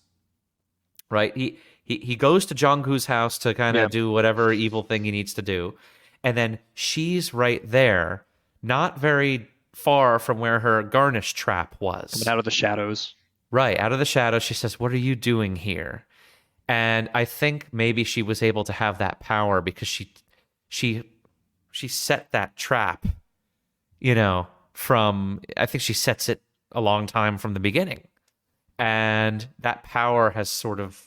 right? He goes to Junggu's house to kind of do whatever evil thing he needs to do. And then she's right there, not very far from where her garnish trap was. Coming out of the shadows. Right, out of the shadows, she says, "What are you doing here?" And I think maybe she was able to have that power because she set that trap, I think she sets it a long time from the beginning. And that power has sort of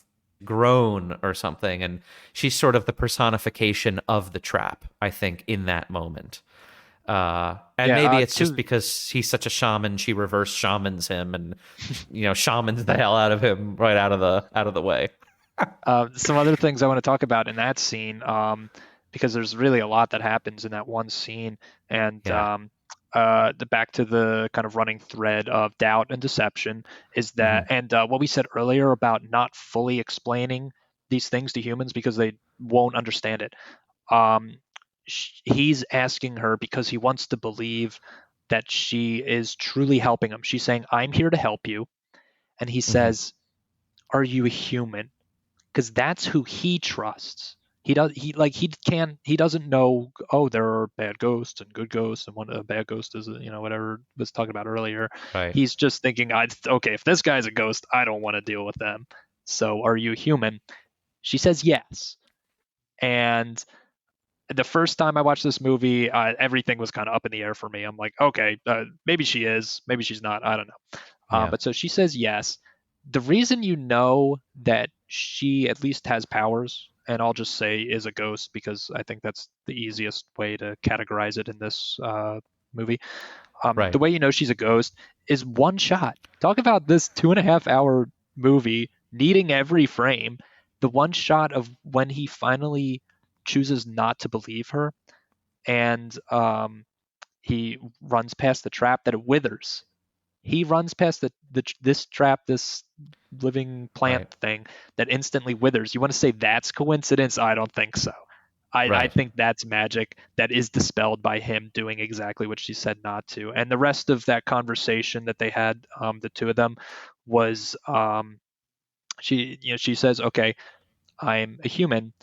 grown or something, and she's sort of the personification of the trap, I think, in that moment. Maybe it's just because he's such a shaman, she reverse shamans him and, shamans the hell out of him right out of the way. Some other things I want to talk about in that scene, because there's really a lot that happens in that one scene, and back to the kind of running thread of doubt and deception is that, and what we said earlier about not fully explaining these things to humans because they won't understand it. He's asking her because he wants to believe that she is truly helping him. She's saying, "I'm here to help you," and he says, "Are you a human?" Because that's who he trusts. He doesn't know, oh, there are bad ghosts and good ghosts, and one of the bad ghost is whatever was talked about earlier. Right. He's just thinking, okay, if this guy's a ghost, I don't want to deal with them. So are you human? She says yes, and the first time I watched this movie, everything was kind of up in the air for me. I'm like, okay, maybe she is, maybe she's not. I don't know. Yeah. But so she says yes. The reason you know that she at least has powers, and I'll just say is a ghost because I think that's the easiest way to categorize it in this movie. The Right. way you know she's a ghost is one shot. Talk about this 2.5 hour movie needing every frame. The one shot of when he finally chooses not to believe her, and he runs past the trap that it withers. He runs past this trap, this living plant Right. thing that instantly withers. You want to say that's coincidence? I don't think so. I Right. think that's magic that is dispelled by him doing exactly what she said not to. And the rest of that conversation that they had, the two of them, was she says, "Okay, I'm a human,"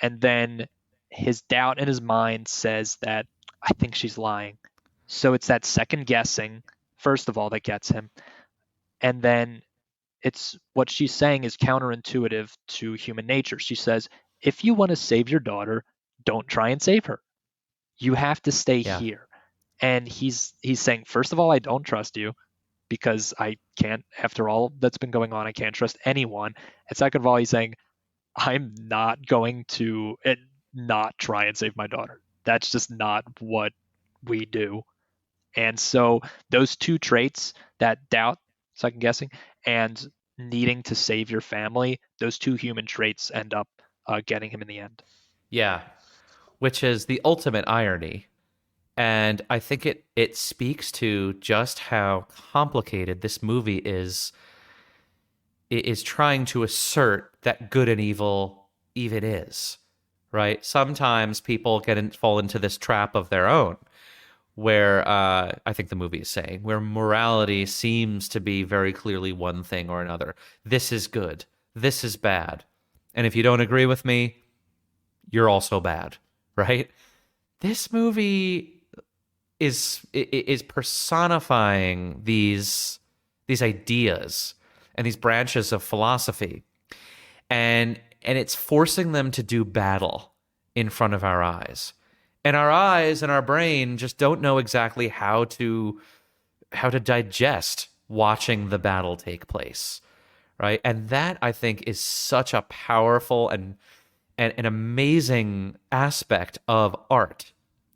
and then his doubt in his mind says that I think she's lying. So it's that second guessing, first of all, that gets him, and then it's what she's saying is counterintuitive to human nature. She says, if you want to save your daughter, don't try and save her. You have to stay Yeah. here. And he's saying, first of all, I don't trust you because I can't, after all that's been going on, I can't trust anyone. And second of all, he's saying, I'm not going to not try and save my daughter. That's just not what we do. And so those two traits, that doubt, second guessing, and needing to save your family, those two human traits end up getting him in the end. Yeah. Which is the ultimate irony. And I think it speaks to just how complicated this movie is. It is trying to assert that good and evil even is, right? Sometimes people fall into this trap of their own, where I think the movie is saying, where morality seems to be very clearly one thing or another. This is good. This is bad. And if you don't agree with me, you're also bad, right? This movie is personifying these ideas and these branches of philosophy, and it's forcing them to do battle in front of our eyes, and our eyes and our brain just don't know exactly how to digest watching the battle take place, right? And that, I think, is such a powerful and an amazing aspect of art,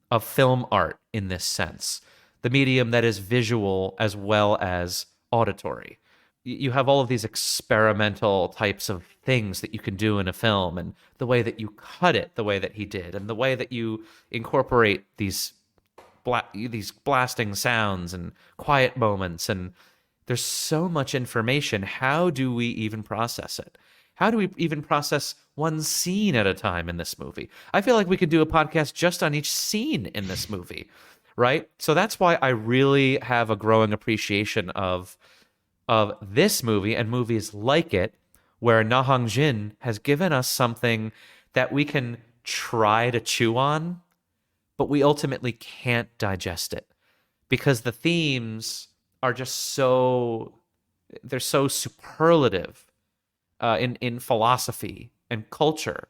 of film art in this sense, the medium that is visual as well as auditory. You have all of these experimental types of things that you can do in a film, and the way that you cut it the way that he did, and the way that you incorporate these blasting sounds and quiet moments, and there's so much information. How do we even process it? How do we even process one scene at a time in this movie? I feel like we could do a podcast just on each scene in this movie, right? So that's why I really have a growing appreciation of this movie and movies like it, where Na Hong Jin has given us something that we can try to chew on, but we ultimately can't digest it because the themes are just they're so superlative in philosophy and culture,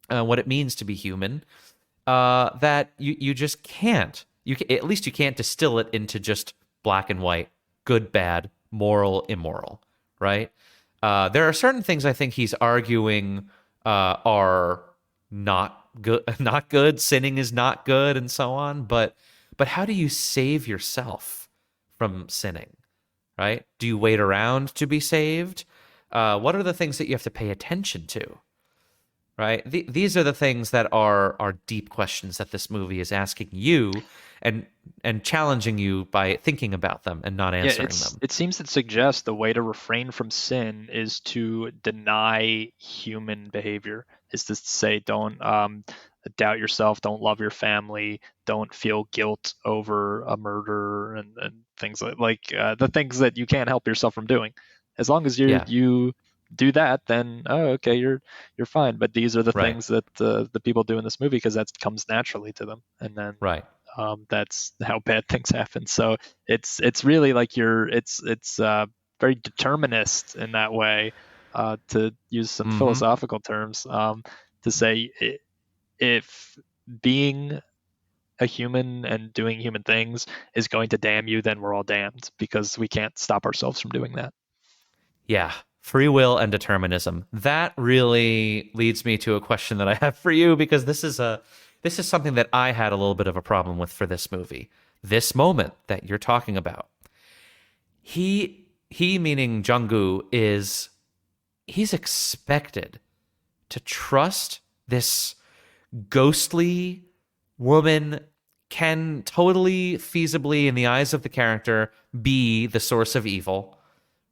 what it means to be human, that you just can't. At least you can't distill it into just black and white, good, bad, moral, immoral, right? There are certain things I think he's arguing are not good, not good. Sinning is not good, and so on. But how do you save yourself from sinning? Right? Do you wait around to be saved? What are the things that you have to pay attention to? Right? These are the things that are deep questions that this movie is asking you and challenging you by thinking about them and not answering them. It seems to suggest the way to refrain from sin is to deny human behavior. Is to say, don't doubt yourself, don't love your family, don't feel guilt over a murder and things like the things that you can't help yourself from doing. As long as Yeah. you do that, then okay, you're fine. But these are the Right. things that the people do in this movie because that comes naturally to them, and then Right. that's how bad things happen. So it's really like it's very determinist in that way, to use some Mm-hmm. philosophical terms, to say if being a human and doing human things is going to damn you, then we're all damned because we can't stop ourselves from doing that. Yeah. Free will and determinism. That really leads me to a question that I have for you, because this is something that I had a little bit of a problem with for this movie. This moment that you're talking about. He meaning Jung-gu he's expected to trust this ghostly woman can totally feasibly, in the eyes of the character, be the source of evil,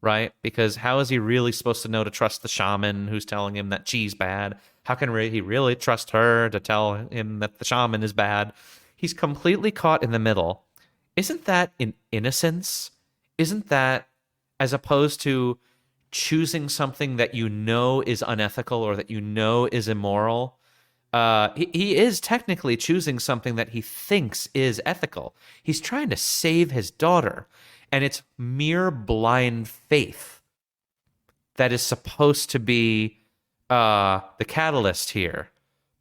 right? Because how is he really supposed to know to trust the shaman who's telling him that she's bad? How can he really trust her to tell him that the shaman is bad? He's completely caught in the middle. Isn't that an innocence? Isn't that, as opposed to choosing something that you know is unethical or that you know is immoral? He is technically choosing something that he thinks is ethical. He's trying to save his daughter, and it's mere blind faith that is supposed to be the catalyst here.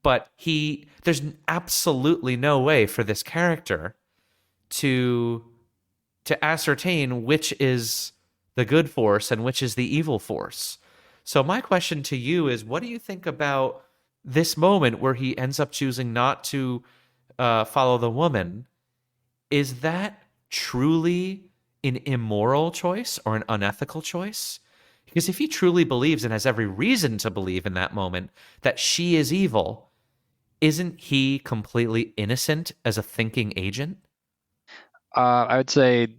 But there's absolutely no way for this character to ascertain which is the good force and which is the evil force. So my question to you is, what do you think about this moment where he ends up choosing not to follow the woman? Is that truly an immoral choice or an unethical choice? Because if he truly believes, and has every reason to believe in that moment, that she is evil, isn't he completely innocent as a thinking agent? I would say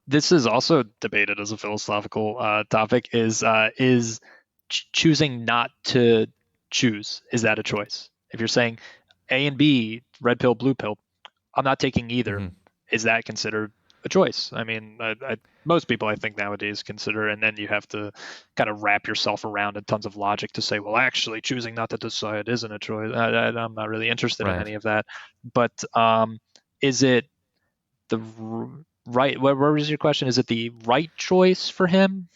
this is also debated as a philosophical topic. Is choosing not to choose, is that a choice? If you're saying A and B, red pill, blue pill, I'm not taking either. Mm-hmm. Is that considered a choice? I mean, most people I think nowadays consider, and then you have to kind of wrap yourself around in tons of logic to say, well, actually, choosing not to decide isn't a choice. I'm not really interested in any of that. But is it the right? Where was your question? Is it the right choice for him?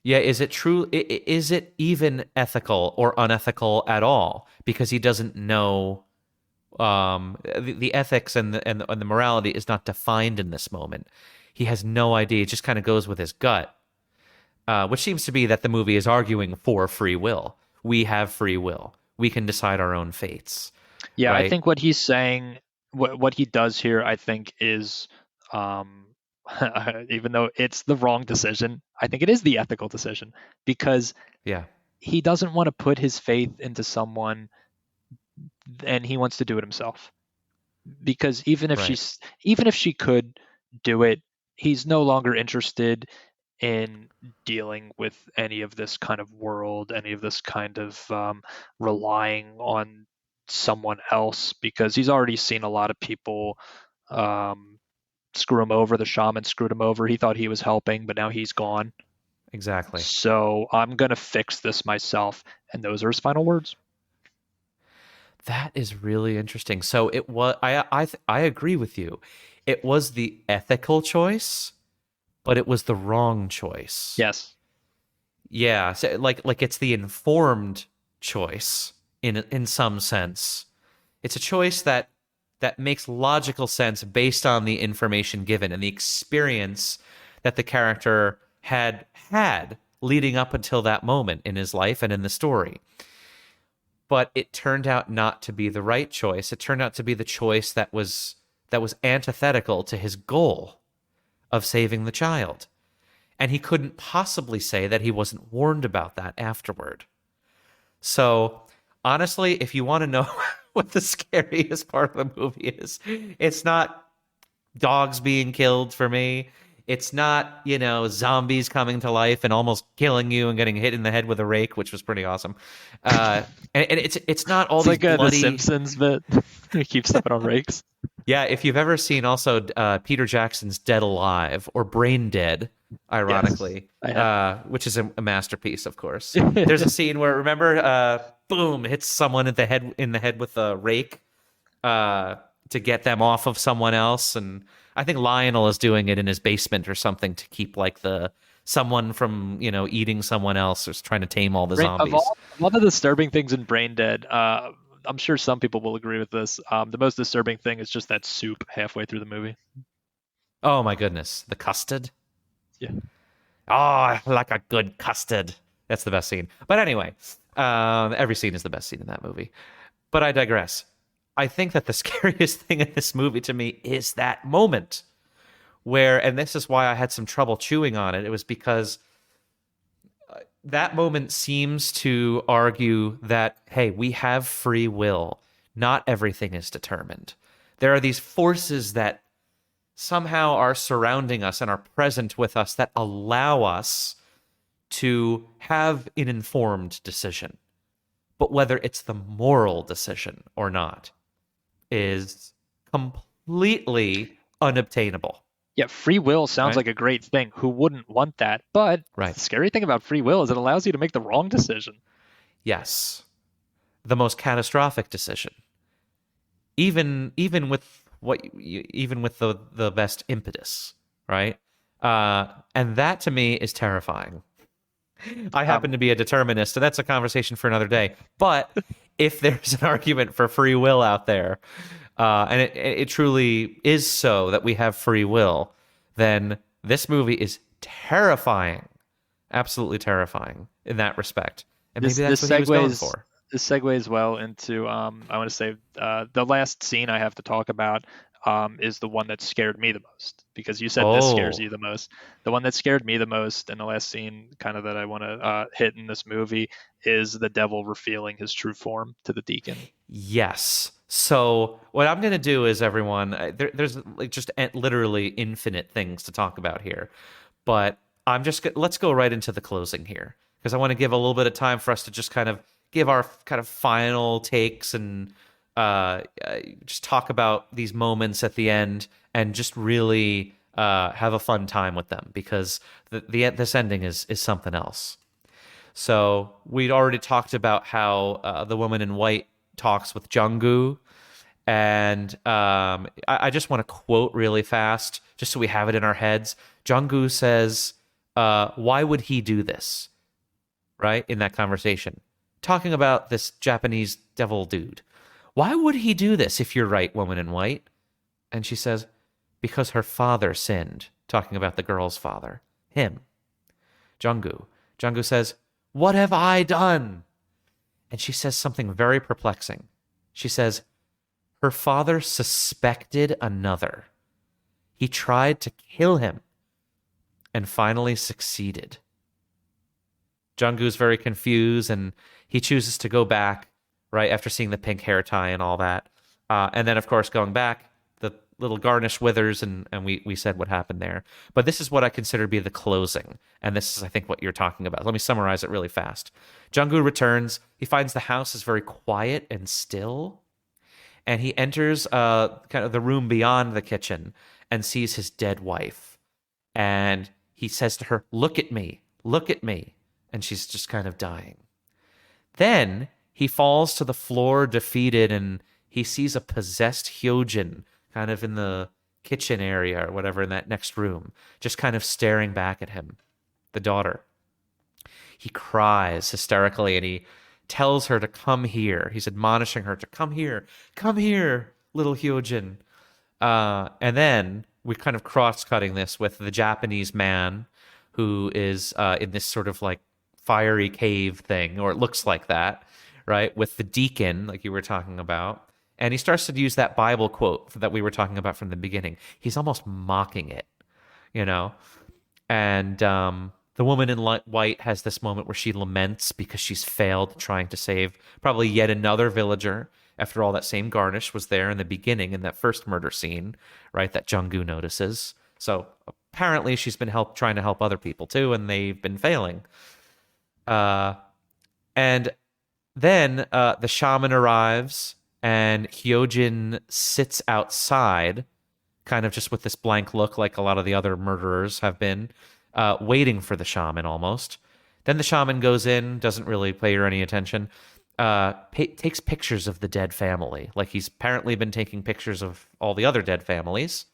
Yeah, is it true? Is it even ethical or unethical at all? Because he doesn't know. The ethics and the morality is not defined in this moment. He has no idea. It just kind of goes with his gut, which seems to be that the movie is arguing for free will. We have free will. We can decide our own fates. Yeah, right? I think what he's saying, what he does here, I think is, even though it's the wrong decision, I think it is the ethical decision, because yeah, he doesn't want to put his faith into someone, and he wants to do it himself. Because even if she could do it, he's no longer interested in dealing with any of this kind of world, any of this kind of relying on someone else, because he's already seen a lot of people screw him over. The shaman screwed him over. He thought he was helping, but now he's gone. exactly. So I'm going to fix this myself. And those are his final words. That is really interesting. So it was. I agree with you. It was the ethical choice, but it was the wrong choice. Yes. Yeah. So like it's the informed choice in some sense. It's a choice that makes logical sense based on the information given and the experience that the character had leading up until that moment in his life and in the story. But it turned out not to be the right choice. It turned out to be the choice that was antithetical to his goal of saving the child. And he couldn't possibly say that he wasn't warned about that afterward. So, honestly, if you want to know what the scariest part of the movie is, it's not dogs being killed for me. It's not, zombies coming to life and almost killing you and getting hit in the head with a rake, which was pretty awesome. And it's not all it's these like bloody... The Simpsons bit. He keeps stepping on rakes. Yeah, if you've ever seen also Peter Jackson's Dead Alive or Brain Dead, ironically, yes, which is a masterpiece, of course. There's a scene where, remember, boom, hits someone in the head with a rake to get them off of someone else, and I think Lionel is doing it in his basement or something to keep like someone from eating someone else, or trying to tame all the zombies. Of all the disturbing things in Brain Dead, I'm sure some people will agree with this. The most disturbing thing is just that soup halfway through the movie. Oh my goodness, the custard. Yeah. Oh, I like a good custard. That's the best scene. But anyway, every scene is the best scene in that movie. But I digress. I think that the scariest thing in this movie to me is that moment where, and this is why I had some trouble chewing on it. It was because that moment seems to argue that, hey, we have free will. Not everything is determined. There are these forces that somehow are surrounding us and are present with us that allow us to have an informed decision. But whether it's the moral decision or not is completely unobtainable. Yeah, free will sounds like a great thing. Who wouldn't want that? But the scary thing about free will is it allows you to make the wrong decision. Yes. The most catastrophic decision. Even with the best impetus, right? And that to me is terrifying. I happen to be a determinist, so that's a conversation for another day. But if there's an argument for free will out there, and it truly is so that we have free will, then this movie is terrifying, absolutely terrifying in that respect. And maybe that's what he was going for. This segues well into I want to say the last scene I have to talk about is the one that scared me the most, because you said this scares you the most. The one that scared me the most, and the last scene kind of that I want to hit in this movie, is the devil revealing his true form to the deacon. Yes. So what I'm going to do is, everyone, there's like just literally infinite things to talk about here, but let's go right into the closing here, because I want to give a little bit of time for us to just kind of give our kind of final takes and just talk about these moments at the end and just really have a fun time with them, because this ending is something else. So we'd already talked about how the woman in white talks with Jung-gu, and I just want to quote really fast just so we have it in our heads. Jung-gu says, why would he do this? Right? In that conversation. Talking about this Japanese devil dude. Why would he do this if you're right, woman in white? And she says, because her father sinned. Talking about the girl's father. Him. Jung-gu. Jung-gu says, what have I done? And she says something very perplexing. She says, her father suspected another. He tried to kill him and finally succeeded. Jung-gu's very confused, and he chooses to go back right after seeing the pink hair tie and all that. And then, of course, going back, the little garnish withers, and we said what happened there. But this is what I consider to be the closing. And this is, I think, what you're talking about. Let me summarize it really fast. Jung-gu returns. He finds the house is very quiet and still. And he enters kind of the room beyond the kitchen and sees his dead wife. And he says to her, look at me, look at me. And she's just kind of dying. Then he falls to the floor defeated, and he sees a possessed Hyojin kind of in the kitchen area or whatever in that next room, just kind of staring back at him, the daughter. He cries hysterically, and he tells her to come here. He's admonishing her to come here, little Hyojin. And then we're kind of cross-cutting this with the Japanese man who is in this sort of like fiery cave thing, or it looks like that, right? With the deacon, like you were talking about. And he starts to use that Bible quote that we were talking about from the beginning. He's almost mocking it, you know? And the woman in white has this moment where she laments because she's failed trying to save probably yet another villager. After all, that same garnish was there in the beginning in that first murder scene, right? That Jung-gu notices. So apparently she's been trying to help other people too, and they've been failing. And then the shaman arrives, and Hyojin sits outside, kind of just with this blank look like a lot of the other murderers have been, waiting for the shaman almost. Then the shaman goes in, doesn't really pay her any attention, takes pictures of the dead family. Like he's apparently been taking pictures of all the other dead families.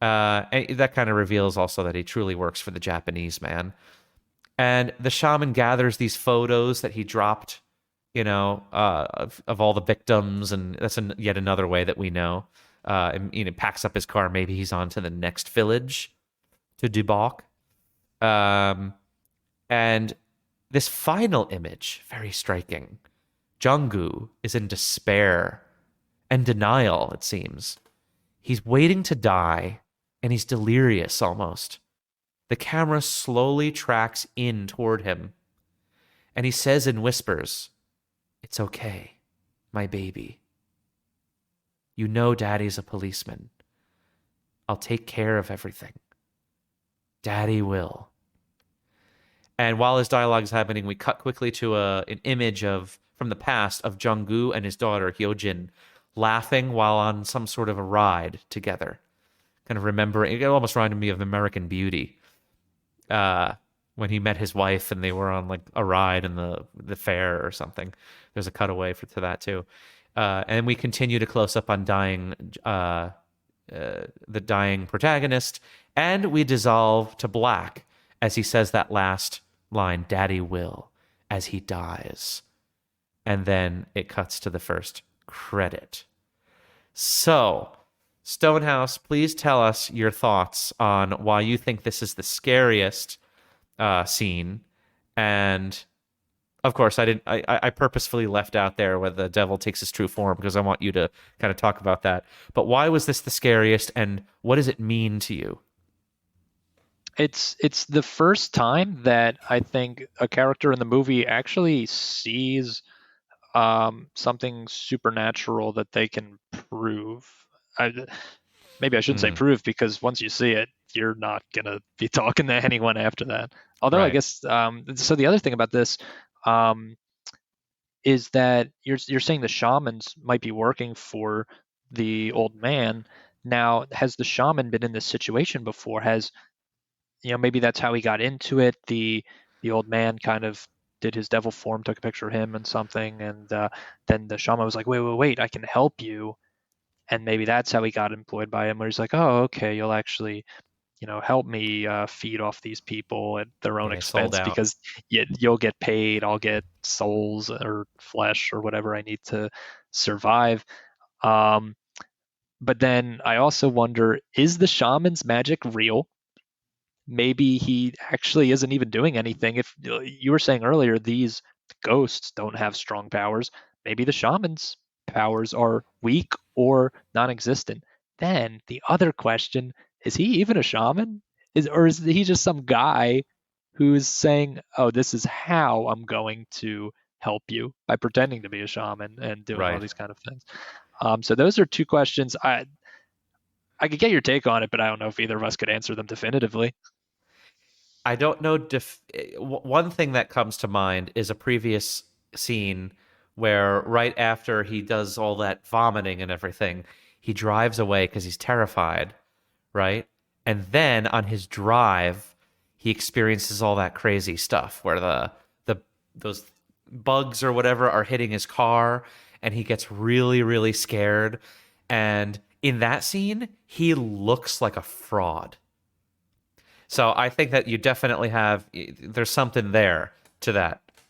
And that kind of reveals also that he truly works for the Japanese man. And the shaman gathers these photos that he dropped of all the victims, and that's yet another way that we know. And packs up his car. Maybe he's on to the next village to debauch. And this final image, very striking. Jung-gu is in despair and denial, it seems. He's waiting to die, and he's delirious almost. The camera slowly tracks in toward him, and he says in whispers, "It's okay, my baby. You know Daddy's a policeman. I'll take care of everything. Daddy will." And while his dialogue is happening, we cut quickly to an image from the past of Jung-gu and his daughter Hyojin laughing while on some sort of a ride together. Kind of remembering, it almost reminded me of American Beauty, when he met his wife and they were on like a ride in the fair or something. There's a cutaway to that too. And we continue to close up on the dying protagonist, and we dissolve to black as he says that last line, "Daddy will," as he dies. And then it cuts to the first credit. So, Stonehouse, please tell us your thoughts on why you think this is the scariest scene. And of course, I purposefully left out there where the devil takes his true form because I want you to kind of talk about that. But why was this the scariest, and what does it mean to you? It's the first time that I think a character in the movie actually sees something supernatural that they can prove. Maybe I shouldn't say prove, because once you see it, you're not gonna be talking to anyone after that. Although Right. I guess so. The other thing about this is that you're saying the shamans might be working for the old man. Now, has the shaman been in this situation before? Maybe that's how he got into it. The old man kind of did his devil form, took a picture of him and something, and then the shaman was like, wait, I can help you. And maybe that's how he got employed by him, where he's like, oh, okay, you'll actually, help me feed off these people at their own Yeah, sold expense, out. because you'll get paid, I'll get souls or flesh or whatever I need to survive. But then I also wonder, is the shaman's magic real? Maybe he actually isn't even doing anything. If you were saying earlier, these ghosts don't have strong powers, maybe the shaman's powers are weak or non-existent. Then the other question, is he even a shaman? Or is he just some guy who's saying, oh, this is how I'm going to help you, by pretending to be a shaman and doing all Right. these kind of things? So those are two questions. I could get your take on it, but I don't know if either of us could answer them definitively. I don't know. One thing that comes to mind is a previous scene where right after he does all that vomiting and everything, he drives away because he's terrified, right? And then on his drive, he experiences all that crazy stuff where those bugs or whatever are hitting his car, and he gets really, really scared. And in that scene, he looks like a fraud. So I think that you definitely there's something there to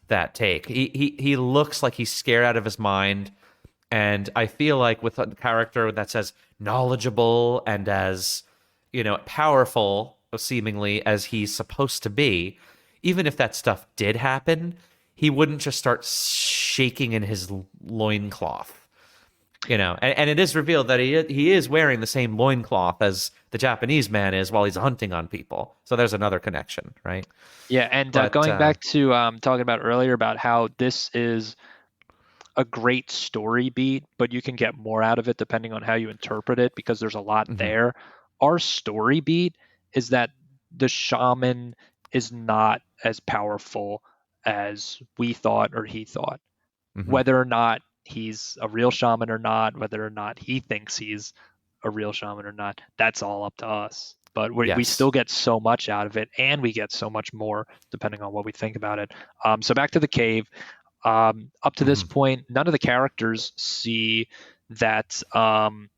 that take. He looks like he's scared out of his mind, and I feel like with a character that's as knowledgeable and as powerful seemingly as he's supposed to be, even if that stuff did happen, he wouldn't just start shaking in his loincloth. And it is revealed that he is wearing the same loincloth as the Japanese man is while he's hunting on people. So there's another connection, right? Yeah, and going back to talking about earlier about how this is a great story beat, but you can get more out of it depending on how you interpret it, because there's a lot there. Our story beat is that the shaman is not as powerful as we thought or he thought. Whether or not he's a real shaman or not, whether or not he thinks he's a real shaman or not, that's all up to us. But we still get so much out of it, and we get so much more depending on what we think about it. So back to the cave. Up to this point, none of the characters see that the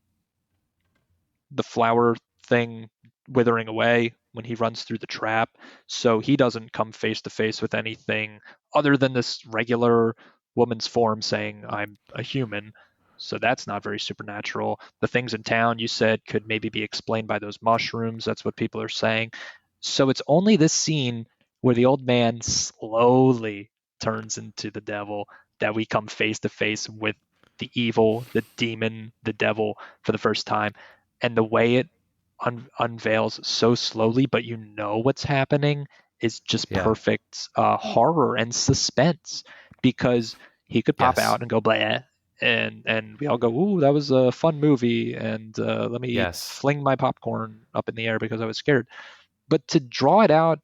flower thing withering away when he runs through the trap. So he doesn't come face to face with anything other than this regular woman's form saying, I'm a human. So that's not very supernatural. The things in town you said could maybe be explained by those mushrooms. That's what people are saying. So it's only this scene where the old man slowly turns into the devil that we come face to face with the evil, the demon, the devil for the first time. And the way it unveils so slowly, but you know what's happening, is just Yeah. perfect horror and suspense, because he could pop Yes. out and go blah, and we all go, ooh, that was a fun movie, and let me Yes. fling my popcorn up in the air because I was scared. But to draw it out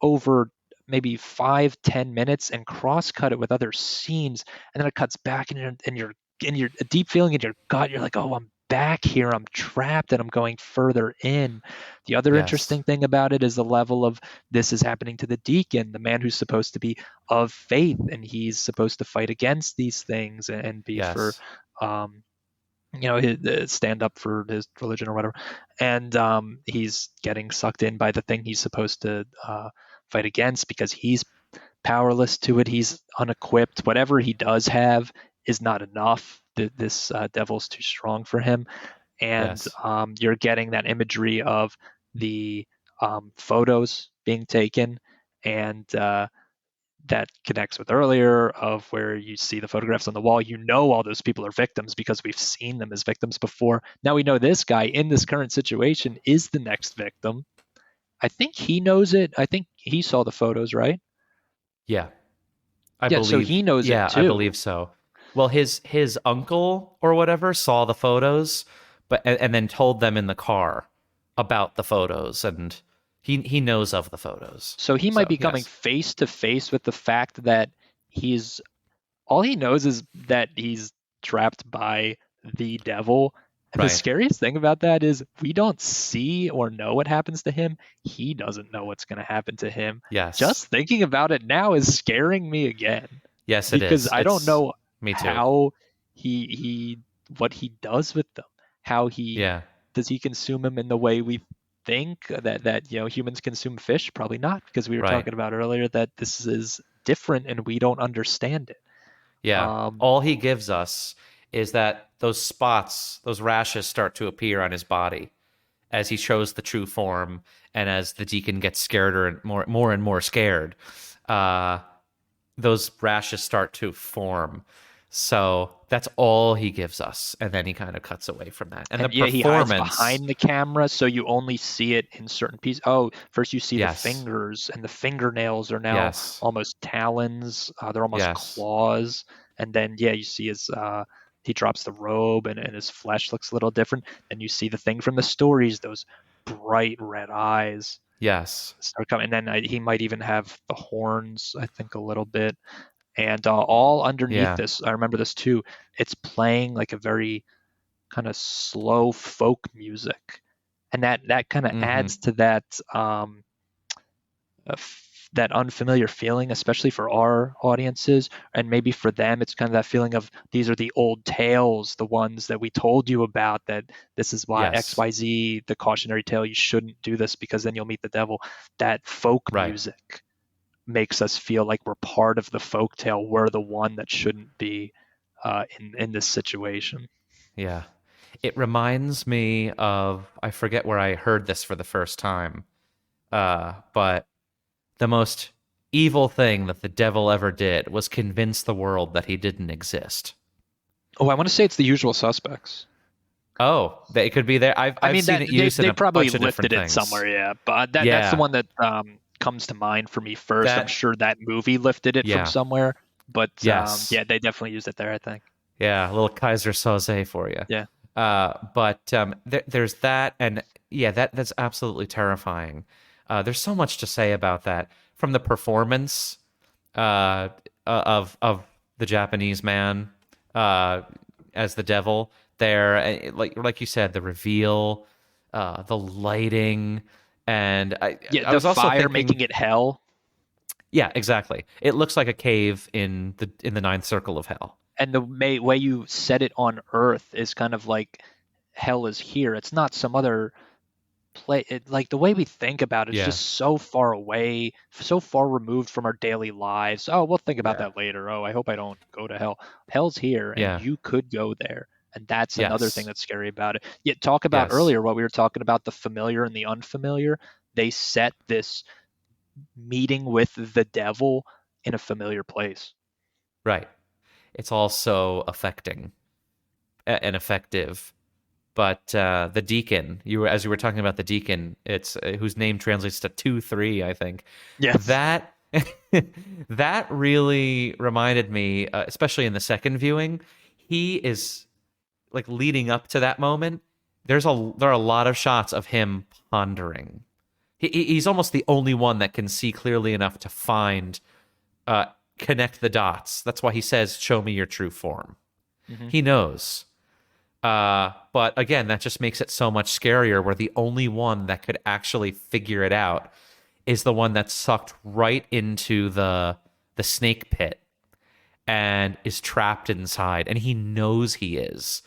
over maybe 5-10 minutes and cross cut it with other scenes, and then it cuts back, and you're in your a deep feeling in your gut, you're like, oh, I'm back here, I'm trapped, and I'm going further in. The other Yes. interesting thing about it is the level of this is happening to the deacon, the man who's supposed to be of faith, and he's supposed to fight against these things and be for Yes. um stand up for his religion or whatever, and he's getting sucked in by the thing he's supposed to fight against, because he's powerless to it, he's unequipped, whatever he does have is not enough. This devil's too strong for him. And Yes. you're getting that imagery of the photos being taken, and that connects with earlier of where you see the photographs on the wall. You know all those people are victims because we've seen them as victims before. Now we know this guy in this current situation is the next victim. I think he knows it. I think he saw the photos, right? Yeah. I Yeah, so believe. he knows it Yeah, I too. believe so. Well, his uncle or whatever saw the photos, but and then told them in the car about the photos, and he knows of the photos. So he might So be coming yes. face to face with the fact that he's all he knows is that he's trapped by the devil. And the Right. scariest thing about that is we don't see or know what happens to him. He doesn't know what's going to happen to him. Yes. Just thinking about it now is scaring me again, Yes, it because is. I don't It's know me too. how he what he does with them. How he Yeah. does he consume them in the way we think that humans consume fish? Probably not, because we were Right. talking about earlier that this is different and we don't understand it. Yeah. Um, All he gives us is that those spots, those rashes start to appear on his body as he shows the true form, and as the deacon gets scared and more and more scared. Uh, those rashes start to form. So that's all he gives us, and then he kind of cuts away from that. And the and yeah, he hides performance, behind the camera, so you only see it in certain pieces. Oh, first you see the yes, fingers, and the fingernails are now yes, almost talons. They're almost yes, claws. And then yeah, you see his he drops the robe, and his flesh looks a little different. And you see the thing from the stories, those bright red eyes yes, start coming. And then he might even have the horns, I think, a little bit. And all underneath yeah, this, I remember this too. It's playing like a very kind of slow folk music, and that kind of mm-hmm, adds to that that unfamiliar feeling, especially for our audiences, and maybe for them, it's kind of that feeling of these are the old tales, the ones that we told you about. That this is why X yes, Y Z, the cautionary tale. You shouldn't do this because then you'll meet the devil. That folk right, music makes us feel like we're part of the folk tale. We're the one that shouldn't be in this situation. yeah. It reminds me of, I forget where I heard this for the first time, but the most evil thing that the devil ever did was convince the world that he didn't exist. Oh, I want to say it's The Usual Suspects. Oh, it could be there. I I've mean seen that it they used in they a probably bunch of different lifted it things. somewhere, yeah. But that's the Yeah, one that comes to mind for me first. I'm that. sure that movie lifted it from Yeah, somewhere, but yes, yeah, they definitely used it there, I think. yeah. A little Kaiser Soze for you. Yeah. But there's that, and yeah, that's absolutely terrifying. There's so much to say about that, from the performance uh, of the Japanese man uh, as the devil. There, like you said, the reveal, the lighting, and Yeah, I the was also fire thinking, making it hell, yeah, exactly. It looks like a cave in the ninth circle of hell. and the way you set it on Earth is kind of like hell is here. It's not some other play it, like the way we think about it is Yeah. just so far away, so far removed from our daily lives. Oh, we'll think about Yeah. that later. Oh, I hope I don't go to hell. Hell's here, and Yeah. you could go there. And that's another thing Yes. that's scary about it. Yet talk about Yes. earlier what we were talking about, the familiar and the unfamiliar. They set this meeting with the devil in a familiar place. Right. It's also affecting and effective. But the deacon, as you were talking about the deacon, it's whose name translates to 2-3, I think. Yes. That that really reminded me, especially in the second viewing. He is like leading up to that moment. There are a lot of shots of him pondering. He's almost the only one that can see clearly enough to connect the dots. That's why he says, "Show me your true form." Mm-hmm. He knows. But again, that just makes it so much scarier where the only one that could actually figure it out is the one that's sucked right into the snake pit and is trapped inside, and he knows he is.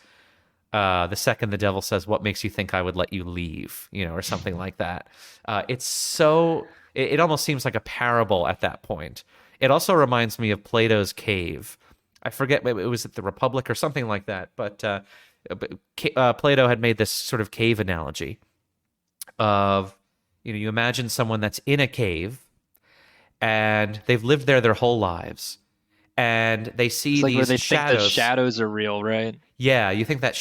The second the devil says, "What makes you think I would let you leave?" Or something like that. It's so it almost seems like a parable at that point. It also reminds me of Plato's cave. I forget, it was at the Republic or something like that, but Plato had made this sort of cave analogy of, you imagine someone that's in a cave and they've lived there their whole lives, and they see It's like where these they shadows. think the shadows are real, right? Yeah, you think that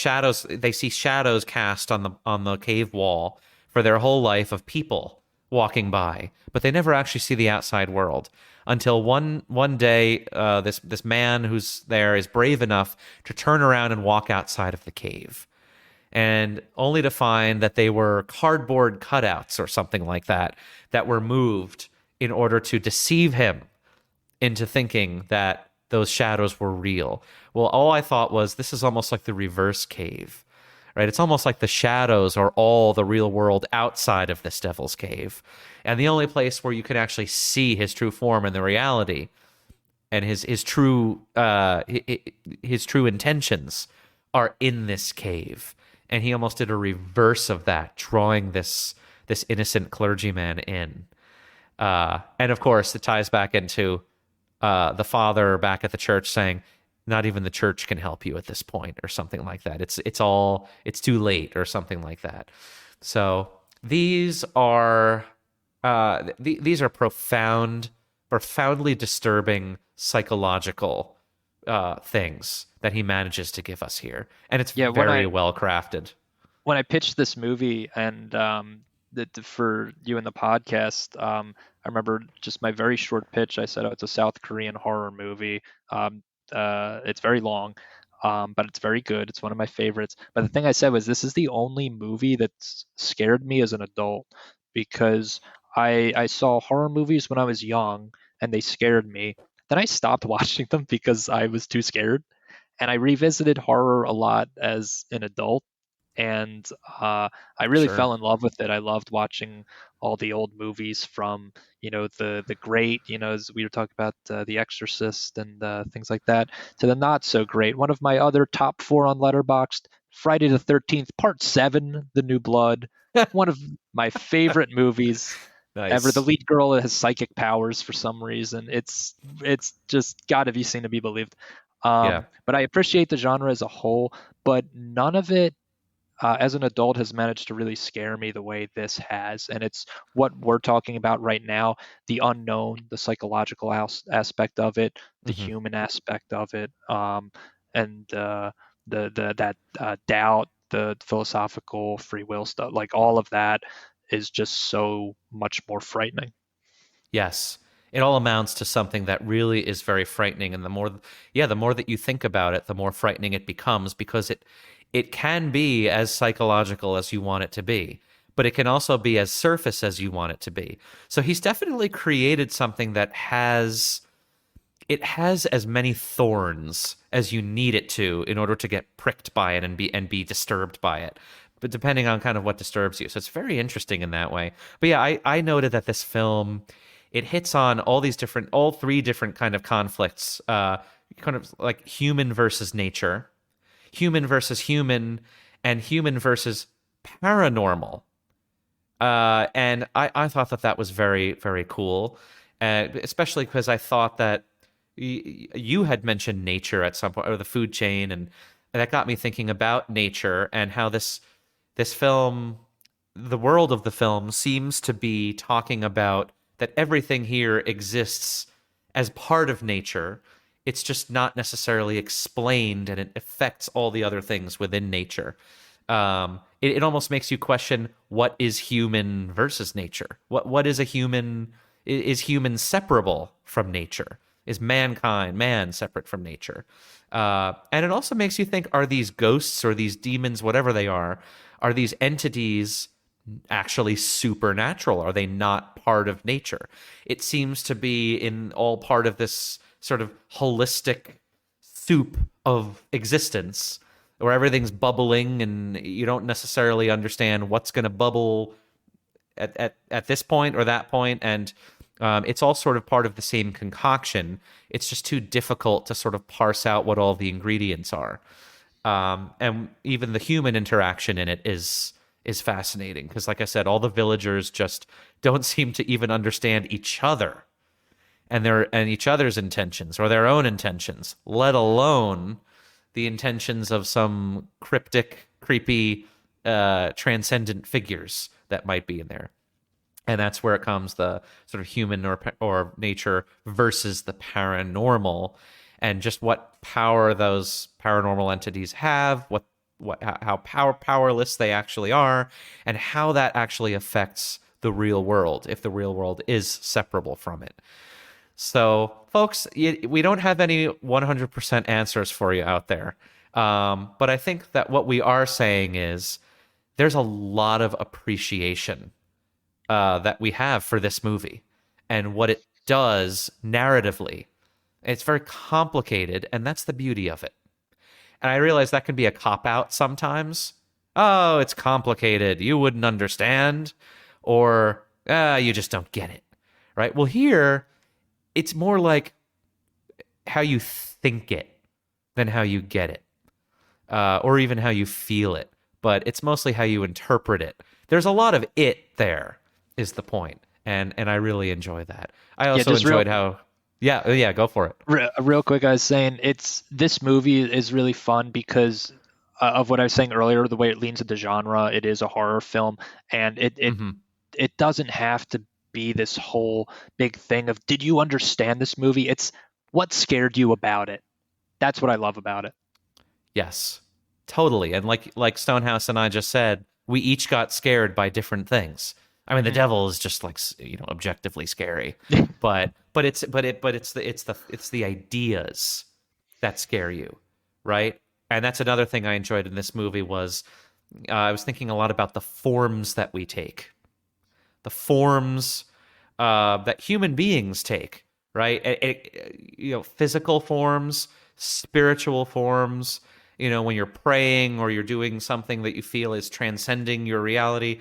they see shadows cast on the cave wall for their whole life of people walking by, but they never actually see the outside world until one day this man who's there is brave enough to turn around and walk outside of the cave, and only to find that they were cardboard cutouts or something like that were moved in order to deceive him into thinking that those shadows were real. Well, all I thought was, this is almost like the reverse cave, right? It's almost like the shadows are all the real world outside of this devil's cave. And the only place where you can actually see his true form and the reality and his true intentions are in this cave. And he almost did a reverse of that, drawing this innocent clergyman in. And of course, it ties back into the father back at the church saying, "Not even the church can help you at this point," or something like that. It's too late, or something like that. So these are profoundly disturbing psychological things that he manages to give us here, and it's very well crafted. When I pitched this movie and for you in the podcast, I remember just my very short pitch. I said, "Oh, it's a South Korean horror movie. It's very long, but it's very good. It's one of my favorites." But the thing I said was, this is the only movie that's scared me as an adult, because I saw horror movies when I was young and they scared me. Then I stopped watching them because I was too scared. And I revisited horror a lot as an adult, and I really Sure. fell in love with it. I loved watching all the old movies from, the great, as we were talking about, The Exorcist and things like that, to the not so great. One of my other top 4 on Letterboxd, Friday the 13th, Part 7, The New Blood. One of my favorite movies Nice. ever. The lead girl has psychic powers for some reason. It's just got to be seen to be believed. Yeah. But I appreciate the genre as a whole, but none of it as an adult has managed to really scare me the way this has. And it's what we're talking about right now: the unknown, the psychological aspect of it, the Mhm. human aspect of it, and that doubt, the philosophical free will stuff. Like, all of that is just so much more frightening. Yes. It all amounts to something that really is very frightening, and the more that you think about it, the more frightening it becomes, because it can be as psychological as you want it to be, but it can also be as surface as you want it to be. So he's definitely created something that has as many thorns as you need it to in order to get pricked by it and be disturbed by it. But depending on kind of what disturbs you. So it's very interesting in that way. But yeah, I noted that this film, it hits on all 3 different kind of conflicts, kind of like human versus nature, human versus human, and human versus paranormal. And I thought that was very, very cool, especially because I thought that you had mentioned nature at some point, or the food chain, and that got me thinking about nature and how this film, the world of the film, seems to be talking about that everything here exists as part of nature. It's just not necessarily explained, and it affects all the other things within nature. It almost makes you question, what is human versus nature? What is a human? Is human separable from nature? Is man separate from nature? And it also makes you think, are these ghosts or these demons, whatever they are these entities actually supernatural? Are they not part of nature? It seems to be in all part of this sort of holistic soup of existence where everything's bubbling and you don't necessarily understand what's going to bubble at this point or that point. And it's all sort of part of the same concoction. It's just too difficult to sort of parse out what all the ingredients are. And even the human interaction in it is fascinating because, like I said, all the villagers just don't seem to even understand each other and each other's intentions or their own intentions, let alone the intentions of some cryptic, creepy, transcendent figures that might be in there. And that's where it comes, the sort of human or nature versus the paranormal, and just what power those paranormal entities have, how powerless they actually are, and how that actually affects the real world, if the real world is separable from it. So, folks, we don't have any 100% answers for you out there. But I think that what we are saying is there's a lot of appreciation that we have for this movie and what it does narratively. It's very complicated, and that's the beauty of it. And I realize that can be a cop-out sometimes. Oh, it's complicated. You wouldn't understand. Or, you just don't get it. Right? Well, here, it's more like how you think it than how you get it. Or even how you feel it. But it's mostly how you interpret it. There's a lot of it there, is the point. And I really enjoy that. I also enjoyed how... Yeah, go for it. Real quick, I was saying this movie is really fun because of what I was saying earlier, the way it leans into genre. It is a horror film, and it doesn't have to be this whole big thing of, did you understand this movie? It's what scared you about it. That's what I love about it. Yes, totally. And like Stonehouse and I just said, we each got scared by different things. I mean, the devil is just like, objectively scary, but it's the ideas that scare you, right? And that's another thing I enjoyed in this movie was I was thinking a lot about the forms that we take, the forms that human beings take, right? Physical forms, spiritual forms. When you're praying or you're doing something that you feel is transcending your reality,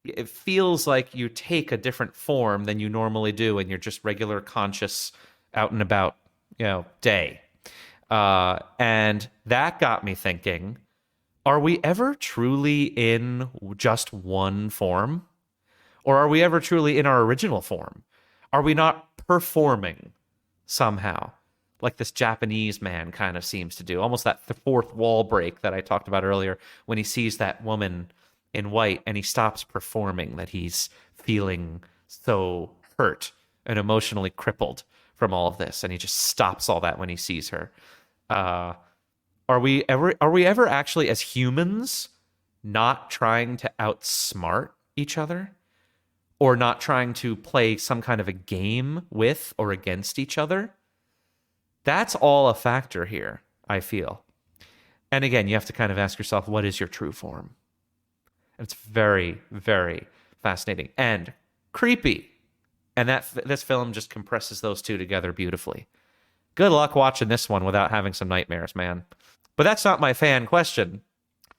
it feels like you take a different form than you normally do in your just regular conscious out and about, day. And that got me thinking, are we ever truly in just one form? Or are we ever truly in our original form? Are we not performing somehow? Like this Japanese man kind of seems to do. Almost that fourth wall break that I talked about earlier when he sees that woman in white and he stops performing, that he's feeling so hurt and emotionally crippled from all of this, and he just stops all that when he sees her. Are we ever actually, as humans, not trying to outsmart each other, or not trying to play some kind of a game with or against each other? That's all a factor here, I feel. And again, you have to kind of ask yourself, what is your true form? It's very, very fascinating and creepy. And this film just compresses those two together beautifully. Good luck watching this one without having some nightmares, man. But that's not my fan question.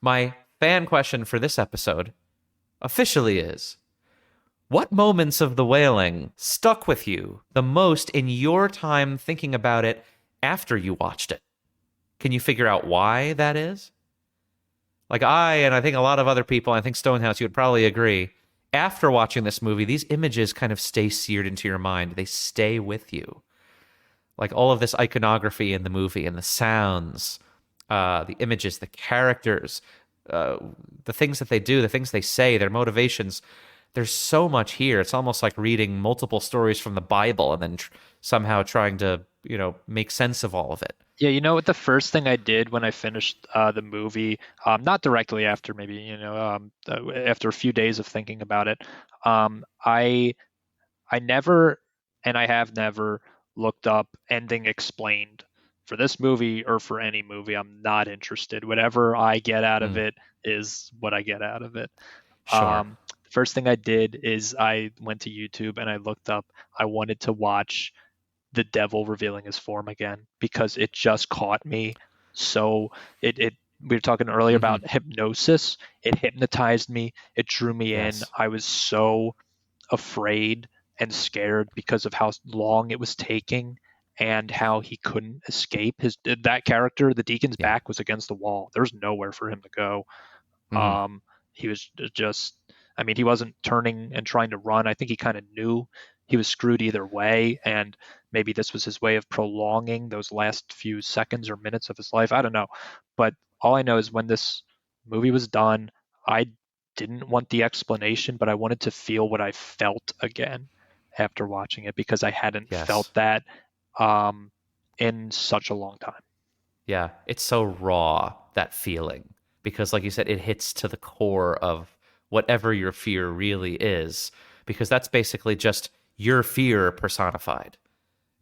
My fan question for this episode officially is, what moments of The Wailing stuck with you the most in your time thinking about it after you watched it? Can you figure out why that is? Like and I think a lot of other people, I think Stonehouse, you would probably agree, after watching this movie, these images kind of stay seared into your mind. They stay with you. Like all of this iconography in the movie and the sounds, the images, the characters, the things that they do, the things they say, their motivations. There's so much here. It's almost like reading multiple stories from the Bible and then somehow trying to, make sense of all of it. Yeah, you know what? The first thing I did when I finished the movie, not directly after, maybe after a few days of thinking about it, I never, and I have never looked up ending explained for this movie or for any movie. I'm not interested. Whatever I get out of it is what I get out of it. Sure. The first thing I did is I went to YouTube and I looked up. I wanted to watch the devil revealing his form again because it just caught me. So it we were talking earlier about hypnosis. It hypnotized me. It drew me in. I was so afraid and scared because of how long it was taking and how he couldn't escape. That character, the deacon's back was against the wall. There was nowhere for him to go. He was just, he wasn't turning and trying to run. I think he kind of knew he was screwed either way, and maybe this was his way of prolonging those last few seconds or minutes of his life. I don't know. But all I know is when this movie was done, I didn't want the explanation, but I wanted to feel what I felt again after watching it because I hadn't felt that in such a long time. Yeah, it's so raw, that feeling, because like you said, it hits to the core of whatever your fear really is, because that's basically just your fear personified.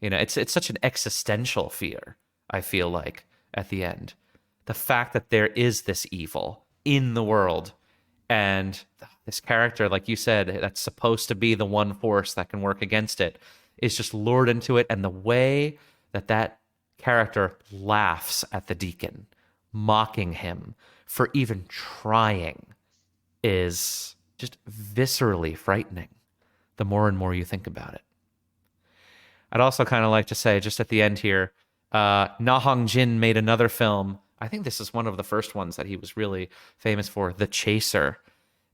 It's such an existential fear, I feel like, at the end. The fact that there is this evil in the world, and this character, like you said, that's supposed to be the one force that can work against it, is just lured into it. And the way that character laughs at the deacon, mocking him for even trying, is just viscerally frightening the more and more you think about it. I'd also kind of like to say, just at the end here, Na Hong Jin made another film. I think this is one of the first ones that he was really famous for, The Chaser.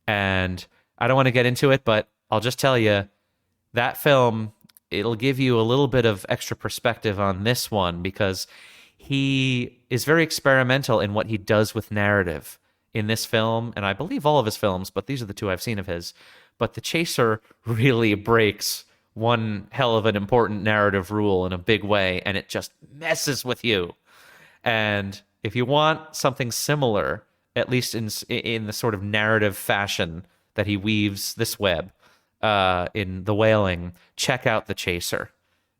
And I don't want to get into it, but I'll just tell you, that film, it'll give you a little bit of extra perspective on this one, because he is very experimental in what he does with narrative in this film, and I believe all of his films, but these are the two I've seen of his. But The Chaser really breaks one hell of an important narrative rule in a big way, and it just messes with you. And if you want something similar, at least in the sort of narrative fashion that he weaves this web in The Wailing, check out The Chaser,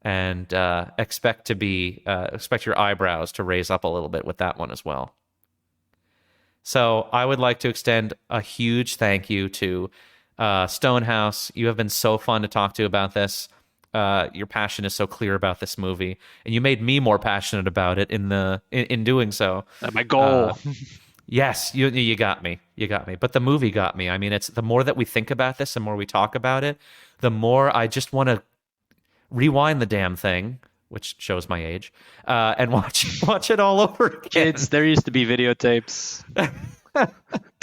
and expect your eyebrows to raise up a little bit with that one as well. So I would like to extend a huge thank you to Stonehouse. You have been so fun to talk to about this. Your passion is so clear about this movie, and you made me more passionate about it in doing so. That's my goal. Yes, you got me. You got me. But the movie got me. I mean, it's the more that we think about this, the more we talk about it, the more I just want to rewind the damn thing, which shows my age, and watch it all over again. Kids, there used to be videotapes.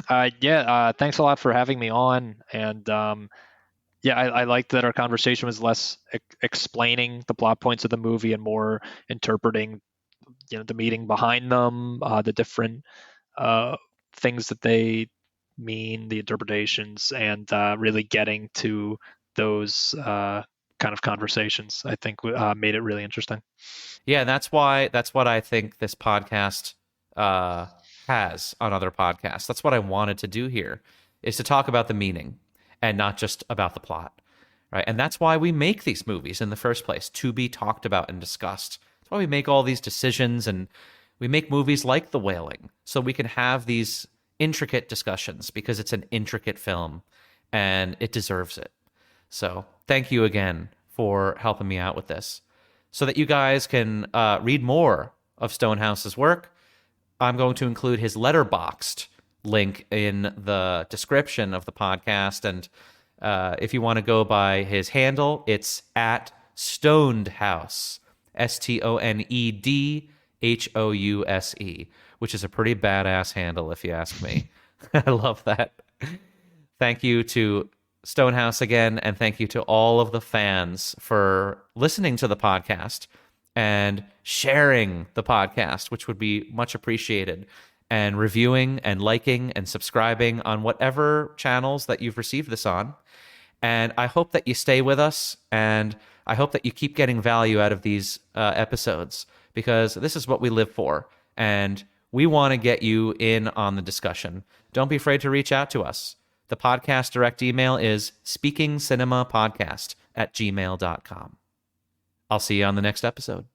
Thanks a lot for having me on. And I liked that our conversation was less explaining the plot points of the movie and more interpreting, the meaning behind them, the different things that they mean, the interpretations, and really getting to those kind of conversations, I think made it really interesting. Yeah, that's what I think this podcast has on other podcasts. That's what I wanted to do here, is to talk about the meaning and not just about the plot, right? And that's why we make these movies in the first place, to be talked about and discussed. That's why we make all these decisions, and we make movies like The Wailing, so we can have these intricate discussions, because it's an intricate film and it deserves it. So thank you again for helping me out with this. So that you guys can read more of Stonehouse's work, I'm going to include his Letterboxd link in the description of the podcast. And if you want to go by his handle, it's at Stoned House, StonedHouse, which is a pretty badass handle, if you ask me. I love that. Thank you to Stonehouse again, and thank you to all of the fans for listening to the podcast and sharing the podcast, which would be much appreciated, and reviewing and liking and subscribing on whatever channels that you've received this on. And I hope that you stay with us, and I hope that you keep getting value out of these episodes, because this is what we live for, and we want to get you in on the discussion. Don't be afraid to reach out to us. The podcast direct email is speakingcinemapodcast@gmail.com. I'll see you on the next episode.